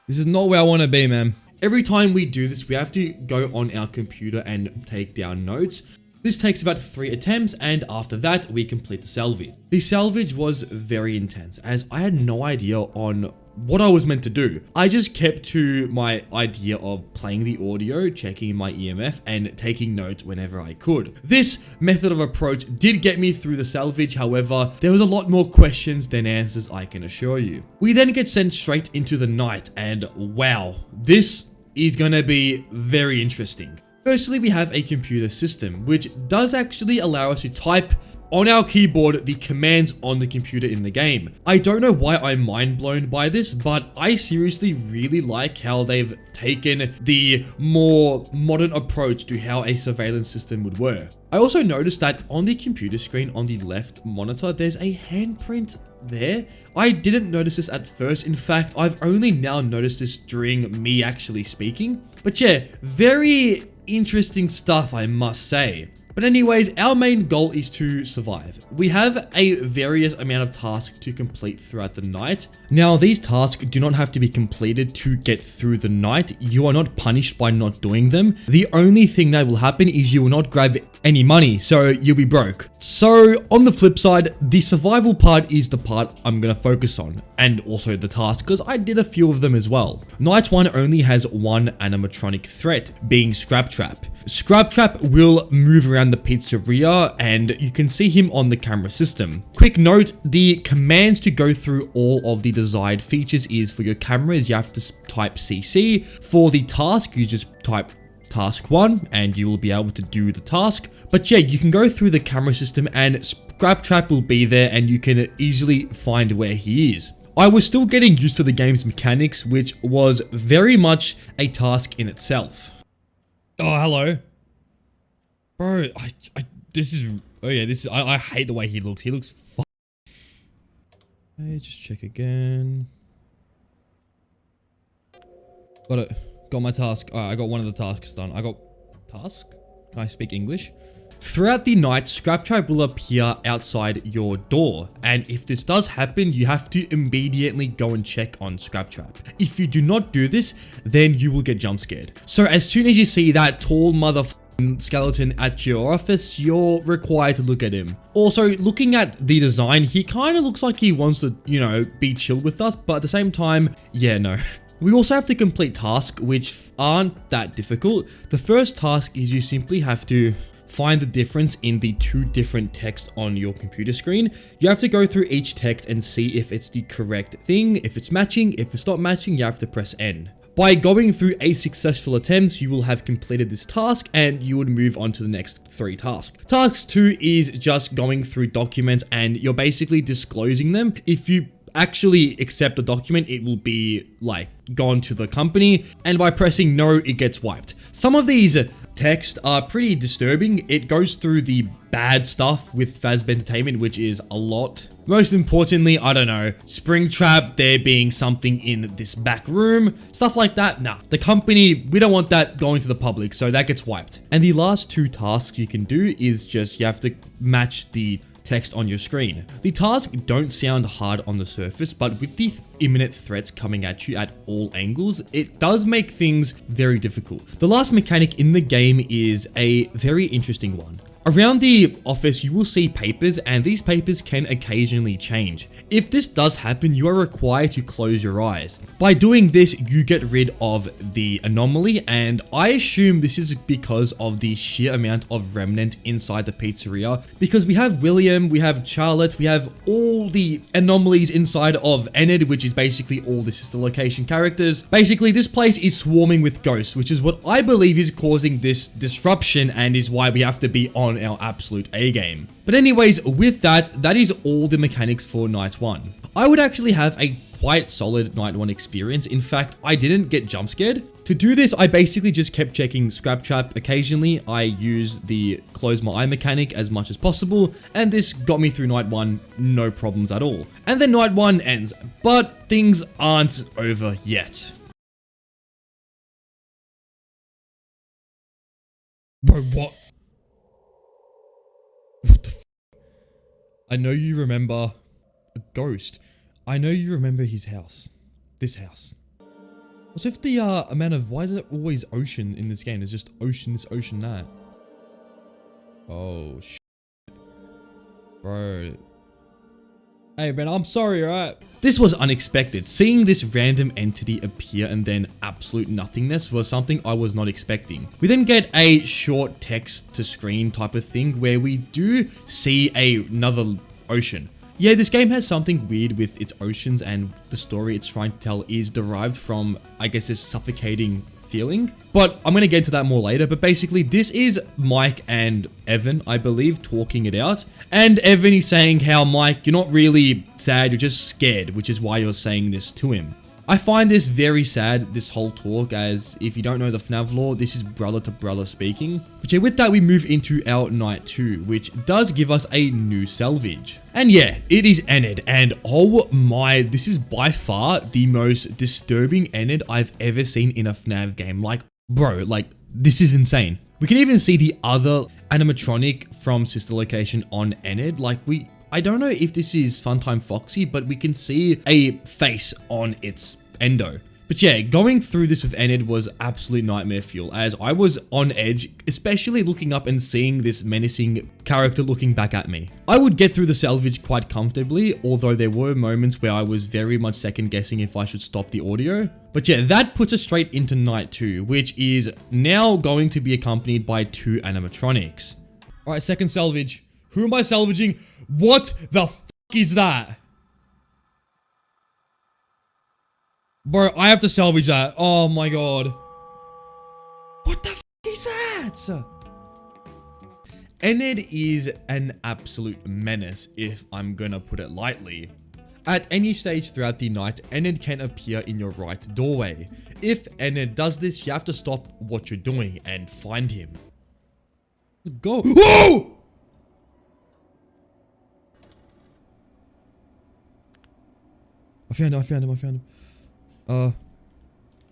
This is not where I want to be, man. Every time we do this, we have to go on our computer and take down notes. This takes about 3 attempts, and after that, we complete the salvage. The salvage was very intense, as I had no idea on what I was meant to do. I just kept to my idea of playing the audio, checking my EMF, and taking notes whenever I could. This method of approach did get me through the salvage, however, there was a lot more questions than answers, I can assure you. We then get sent straight into the night, and wow, this is gonna be very interesting. Firstly, we have a computer system, which does actually allow us to type on our keyboard the commands on the computer in the game. I don't know why I'm mind blown by this, but I seriously really like how they've taken the more modern approach to how a surveillance system would work. I also noticed that on the computer screen on the left monitor, there's a handprint there. I didn't notice this at first. In fact, I've only now noticed this during me actually speaking. But yeah, very interesting stuff, I must say. But anyways, our main goal is to survive. We have a various amount of tasks to complete throughout the night. Now, these tasks do not have to be completed to get through the night. You are not punished by not doing them. The only thing that will happen is you will not grab any money, so you'll be broke. So on the flip side, the survival part is the part I'm gonna focus on, and also the task, because I did a few of them as well. Night 1 only has one animatronic threat, being Scrap Trap. Scrap Trap will move around the pizzeria, and you can see him on the camera system. Quick note, the commands to go through all of the desired features is for your cameras, you have to type CC. For the task, you just type task 1 and you will be able to do the task. But yeah, you can go through the camera system and Scrap Trap will be there and you can easily find where he is. I was still getting used to the game's mechanics, which was very much a task in itself. Oh, hello. Bro, I hate the way he looks. He looks Hey, just check again. Got it. Got my task. Alright, I got one of the tasks done. I got task? Can I speak English? Throughout the night, Scrap Trap will appear outside your door, and if this does happen, you have to immediately go and check on Scrap Trap. If you do not do this, then you will get jump scared. So as soon as you see that tall motherfucking skeleton at your office, you're required to look at him. Also, looking at the design, he kind of looks like he wants to, you know, be chill with us, but at the same time, yeah, no. We also have to complete tasks which aren't that difficult. The first task is you simply have to find the difference in the 2 different texts on your computer screen. You have to go through each text and see if it's the correct thing, if it's matching. If it's not matching, you have to press N. By going through 8 successful attempts, you will have completed this task and you would move on to the next 3 tasks. Task 2 is just going through documents and you're basically disclosing them. If you actually accept the document, it will be like gone to the company, and by pressing no, it gets wiped. Some of these texts are pretty disturbing. It goes through the bad stuff with Fazbear Entertainment, which is a lot. Most importantly, I don't know, Springtrap, there being something in this back room, stuff like that. Nah, the company, we don't want that going to the public, so that gets wiped. And the last 2 tasks you can do is just, you have to match the text on your screen. The tasks don't sound hard on the surface, but with the imminent threats coming at you at all angles, it does make things very difficult. The last mechanic in the game is a very interesting one. Around the office, you will see papers, and these papers can occasionally change. If this does happen, you are required to close your eyes. By doing this, you get rid of the anomaly, and I assume this is because of the sheer amount of remnant inside the pizzeria, because we have William, we have Charlotte, we have all the anomalies inside of Enid, which is basically all the sister location characters. Basically, this place is swarming with ghosts, which is what I believe is causing this disruption and is why we have to be on our absolute A game. But anyways, with that is all the mechanics for night 1. I would actually have a quite solid night 1 experience. In fact, I didn't get jump scared. To do this, I basically just kept checking Scrap Trap occasionally. I used the close my eye mechanic as much as possible, and this got me through night 1, no problems at all. And then night 1 ends, but things aren't over yet. Bro, what? What the f? I know you remember a ghost. I know you remember his house. This house. What's with the amount of, why is it always ocean in this game? There's just ocean this, ocean that. Oh, shit. Bro. Hey man, I'm sorry, alright? This was unexpected. Seeing this random entity appear and then absolute nothingness was something I was not expecting. We then get a short text to screen type of thing where we do see another ocean. Yeah, this game has something weird with its oceans, and the story it's trying to tell is derived from, I guess, this suffocating feeling. But I'm going to get into that more later. But basically, this is Mike and Evan, I believe, talking it out. And Evan is saying how, Mike, you're not really sad, you're just scared, which is why you're saying this to him. I find this very sad, this whole talk, as if you don't know the FNAF lore, this is brother to brother speaking. But yeah, with that, we move into our night 2, which does give us a new salvage. And yeah, it is Enid, and oh my, this is by far the most disturbing Enid I've ever seen in a FNAF game. Like, bro, like, this is insane. We can even see the other animatronic from sister location on Enid. Like, I don't know if this is Funtime Foxy, but we can see a face on its endo. But yeah, going through this with Enid was absolute nightmare fuel, as I was on edge, especially looking up and seeing this menacing character looking back at me. I would get through the salvage quite comfortably, although there were moments where I was very much second guessing if I should stop the audio. But yeah, that puts us straight into night 2, which is now going to be accompanied by 2 animatronics. Alright, second salvage. Who am I salvaging? What the f is that? Bro, I have to salvage that. Oh my god. What the f is that? Enid is an absolute menace, if I'm gonna put it lightly. At any stage throughout the night, Enid can appear in your right doorway. If Enid does this, you have to stop what you're doing and find him. Let's go. Whoa! I found him.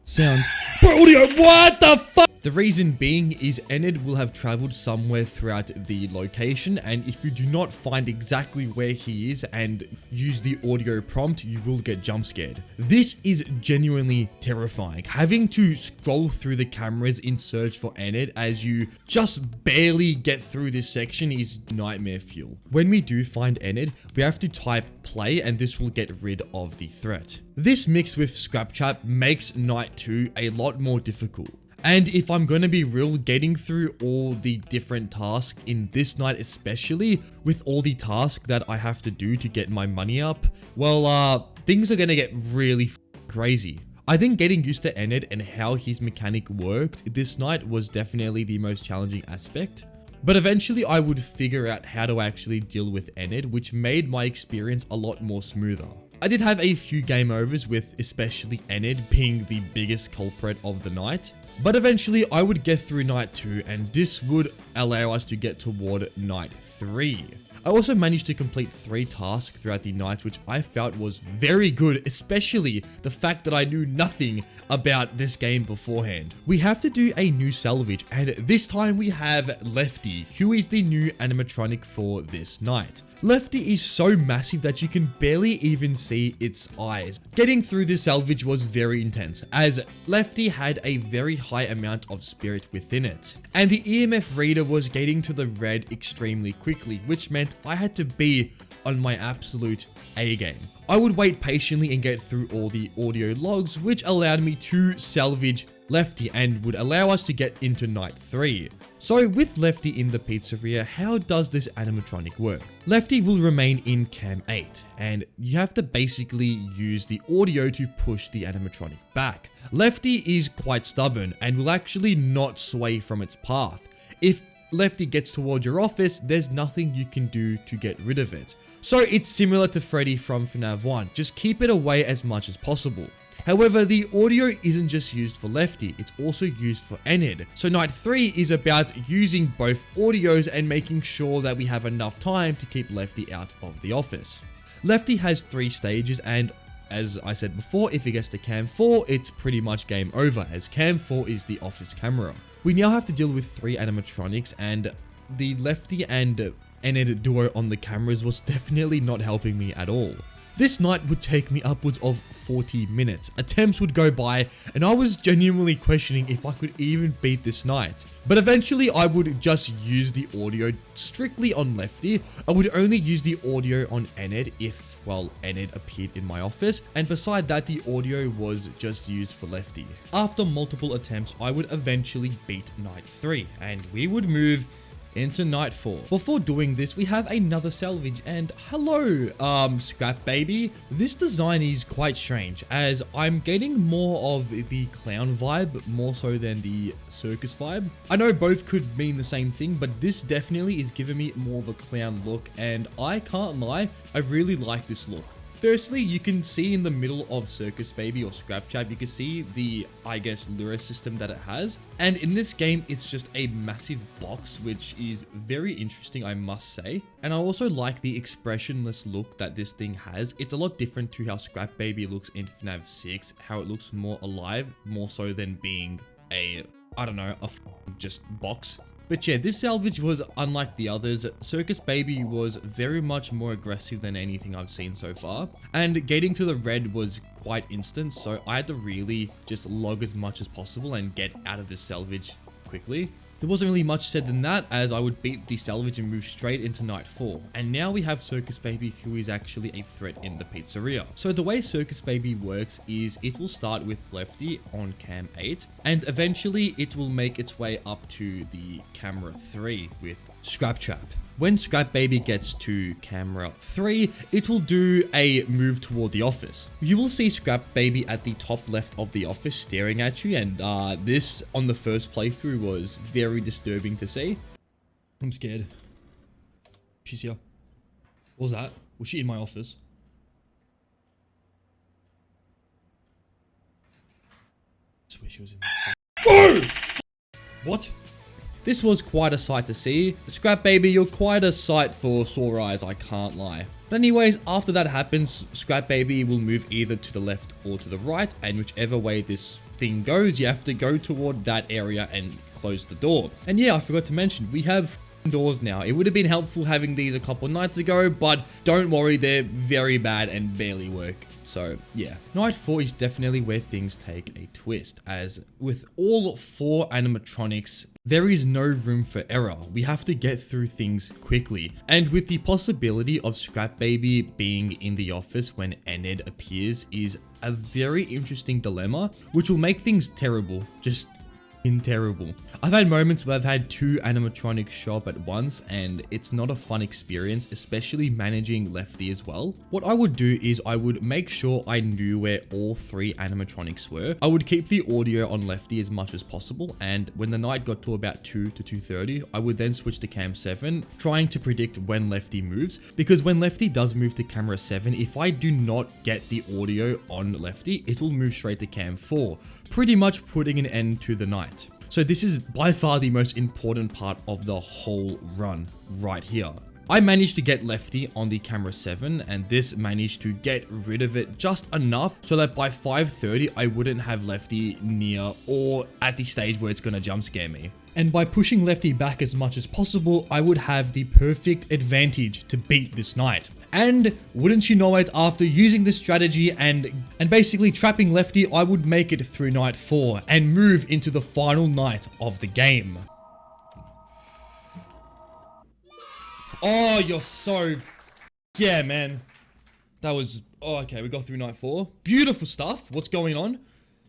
Sound. Bro, audio, what the fuck? The reason being is Enid will have traveled somewhere throughout the location, and if you do not find exactly where he is and use the audio prompt, you will get jump scared. This is genuinely terrifying. Having to scroll through the cameras in search for Enid as you just barely get through this section is nightmare fuel. When we do find Enid, we have to type play, and this will get rid of the threat. This mixed with Scrap Trap makes night 2 a lot more difficult. And if I'm going to be real, getting through all the different tasks in this night, especially with all the tasks that I have to do to get my money up, well, things are going to get really crazy. I think getting used to Enid and how his mechanic worked this night was definitely the most challenging aspect. But eventually I would figure out how to actually deal with Enid, which made my experience a lot more smoother. I did have a few game overs with especially Enid being the biggest culprit of the night. But eventually I would get through night 2, and this would allow us to get toward night 3. I also managed to complete 3 tasks throughout the night, which I felt was very good, especially the fact that I knew nothing about this game beforehand. We have to do a new salvage, and this time we have Lefty, who is the new animatronic for this night. Lefty is so massive that you can barely even see its eyes. Getting through this salvage was very intense, as Lefty had a very high amount of spirit within it. And the EMF reader was getting to the red extremely quickly, which meant I had to be on my absolute A game. I would wait patiently and get through all the audio logs, which allowed me to salvage Lefty and would allow us to get into night 3. So with Lefty in the pizzeria, how does this animatronic work? Lefty will remain in cam 8, and you have to basically use the audio to push the animatronic back. Lefty is quite stubborn and will actually not sway from its path. If Lefty gets towards your office, there's nothing you can do to get rid of it. So it's similar to Freddy from FNAF 1, just keep it away as much as possible. However, the audio isn't just used for Lefty, it's also used for Enid. So night 3 is about using both audios and making sure that we have enough time to keep Lefty out of the office. Lefty has 3 stages, and as I said before, if it gets to cam 4, it's pretty much game over, as cam 4 is the office camera. We now have to deal with 3 animatronics, and the Lefty and Enid duo on the cameras was definitely not helping me at all. This night would take me upwards of 40 minutes. Attempts would go by, and I was genuinely questioning if I could even beat this night. But eventually I would just use the audio strictly on Lefty. I would only use the audio on Enid if, well, Enid appeared in my office, and beside that the audio was just used for Lefty. After multiple attempts, I would eventually beat night 3, and we would move into night 4. Before doing this, we have another salvage, and hello, Scrap Baby. This design is quite strange, as I'm getting more of the clown vibe, more so than the circus vibe. I know both could mean the same thing, but this definitely is giving me more of a clown look, and I can't lie, I really like this look. Firstly, you can see in the middle of Circus Baby or Scrap Trap, you can see the, I guess, lure system that it has. And in this game, it's just a massive box, which is very interesting, I must say. And I also like the expressionless look that this thing has. It's a lot different to how Scrap Baby looks in FNAF 6, how it looks more alive, more so than being a, I don't know, just box. But yeah, this salvage was unlike the others. Circus Baby was very much more aggressive than anything I've seen so far. And getting to the red was quite instant, so I had to really just log as much as possible and get out of this salvage quickly. There wasn't really much said than that, as I would beat the salvage and move straight into night 4. And now we have Circus Baby, who is actually a threat in the pizzeria. So the way Circus Baby works is it will start with Lefty on cam 8, and eventually it will make its way up to the camera 3 with Scrap Trap. When Scrap Baby gets to camera 3, it will do a move toward the office. You will see Scrap Baby at the top left of the office staring at you, and this on the first playthrough was very disturbing to see. I'm scared. She's here. What was that? Was she in my office? I swear she was in my What? This was quite a sight to see. Scrap Baby, you're quite a sight for sore eyes, I can't lie. But anyways, after that happens, Scrap Baby will move either to the left or to the right, and whichever way this thing goes, you have to go toward that area and close the door. And yeah, I forgot to mention, we have doors now. It would have been helpful having these a couple nights ago, but don't worry, they're very bad and barely work. So yeah, night 4 is definitely where things take a twist, as with all 4 animatronics, there is no room for error. We have to get through things quickly. And with the possibility of Scrap Baby being in the office when Enid appears is a very interesting dilemma, which will make things terrible. Just terrible. I've had moments where I've had 2 animatronics show up at once, and it's not a fun experience, especially managing Lefty as well. What I would do is I would make sure I knew where all 3 animatronics were. I would keep the audio on Lefty as much as possible, and when the night got to about 2 to 2:30, I would then switch to cam 7, trying to predict when Lefty moves, because when Lefty does move to camera 7, if I do not get the audio on Lefty, it will move straight to cam 4, pretty much putting an end to the night. So this is by far the most important part of the whole run right here. I managed to get Lefty on the camera 7, and this managed to get rid of it just enough so that by 5:30 I wouldn't have Lefty near or at the stage where it's gonna jump scare me. And by pushing Lefty back as much as possible, I would have the perfect advantage to beat this night. And wouldn't you know it, after using this strategy and basically trapping Lefty, I would make it through night 4 and move into the final night of the game. Oh, you're so... Yeah, man. That was... Oh, okay, we got through night 4. Beautiful stuff. What's going on?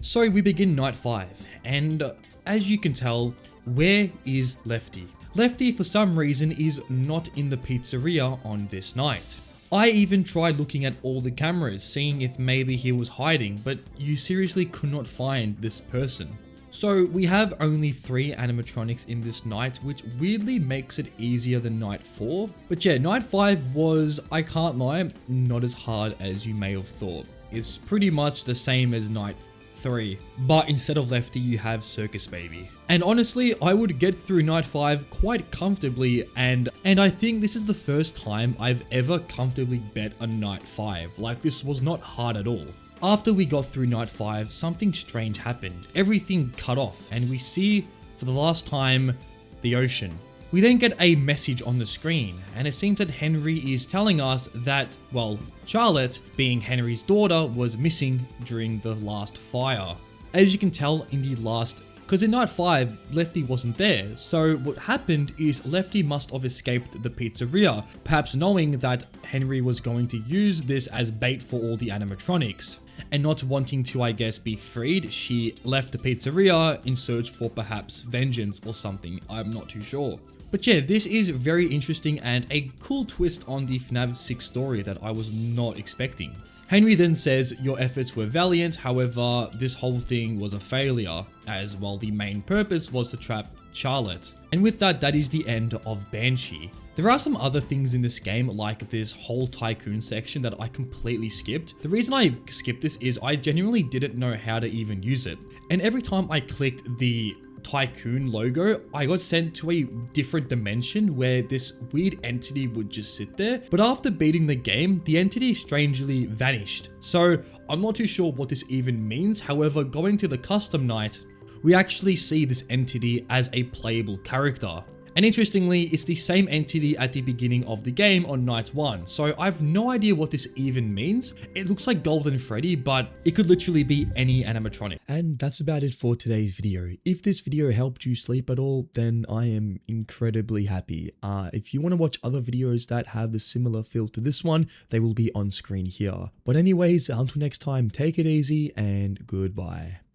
So we begin night 5, and as you can tell, where is Lefty? Lefty, for some reason, is not in the pizzeria on this night. I even tried looking at all the cameras, seeing if maybe he was hiding, but you seriously could not find this person. So we have only 3 animatronics in this night, which weirdly makes it easier than night 4. But yeah, night 5 was, I can't lie, not as hard as you may have thought. It's pretty much the same as night 3, but instead of Lefty you have Circus Baby. And honestly, I would get through night 5 quite comfortably, and I think this is the first time I've ever comfortably bet a night 5. Like, this was not hard at all. After we got through night 5, something strange happened. Everything cut off, and we see, for the last time, the ocean. We then get a message on the screen, and it seems that Henry is telling us that, well, Charlotte, being Henry's daughter, was missing during the last fire. As you can tell in the last... Because in night 5, Lefty wasn't there, so what happened is Lefty must have escaped the pizzeria, perhaps knowing that Henry was going to use this as bait for all the animatronics. And not wanting to, I guess, be freed, she left the pizzeria in search for perhaps vengeance or something, I'm not too sure. But yeah, this is very interesting and a cool twist on the FNAF 6 story that I was not expecting. Henry then says, your efforts were valiant, however, this whole thing was a failure, as well the main purpose was to trap Charlotte. And with that, that is the end of Banshee. There are some other things in this game, like this whole tycoon section that I completely skipped. The reason I skipped this is I genuinely didn't know how to even use it. And every time I clicked the tycoon logo, I got sent to a different dimension where this weird entity would just sit there. But after beating the game, the entity strangely vanished. So I'm not too sure what this even means. However, going to the custom night, we actually see this entity as a playable character. And interestingly, it's the same entity at the beginning of the game on night 1, so I have no idea what this even means. It looks like Golden Freddy, but it could literally be any animatronic. And that's about it for today's video. If this video helped you sleep at all, then I am incredibly happy. If you want to watch other videos that have the similar feel to this one, they will be on screen here. But anyways, until next time, take it easy and goodbye.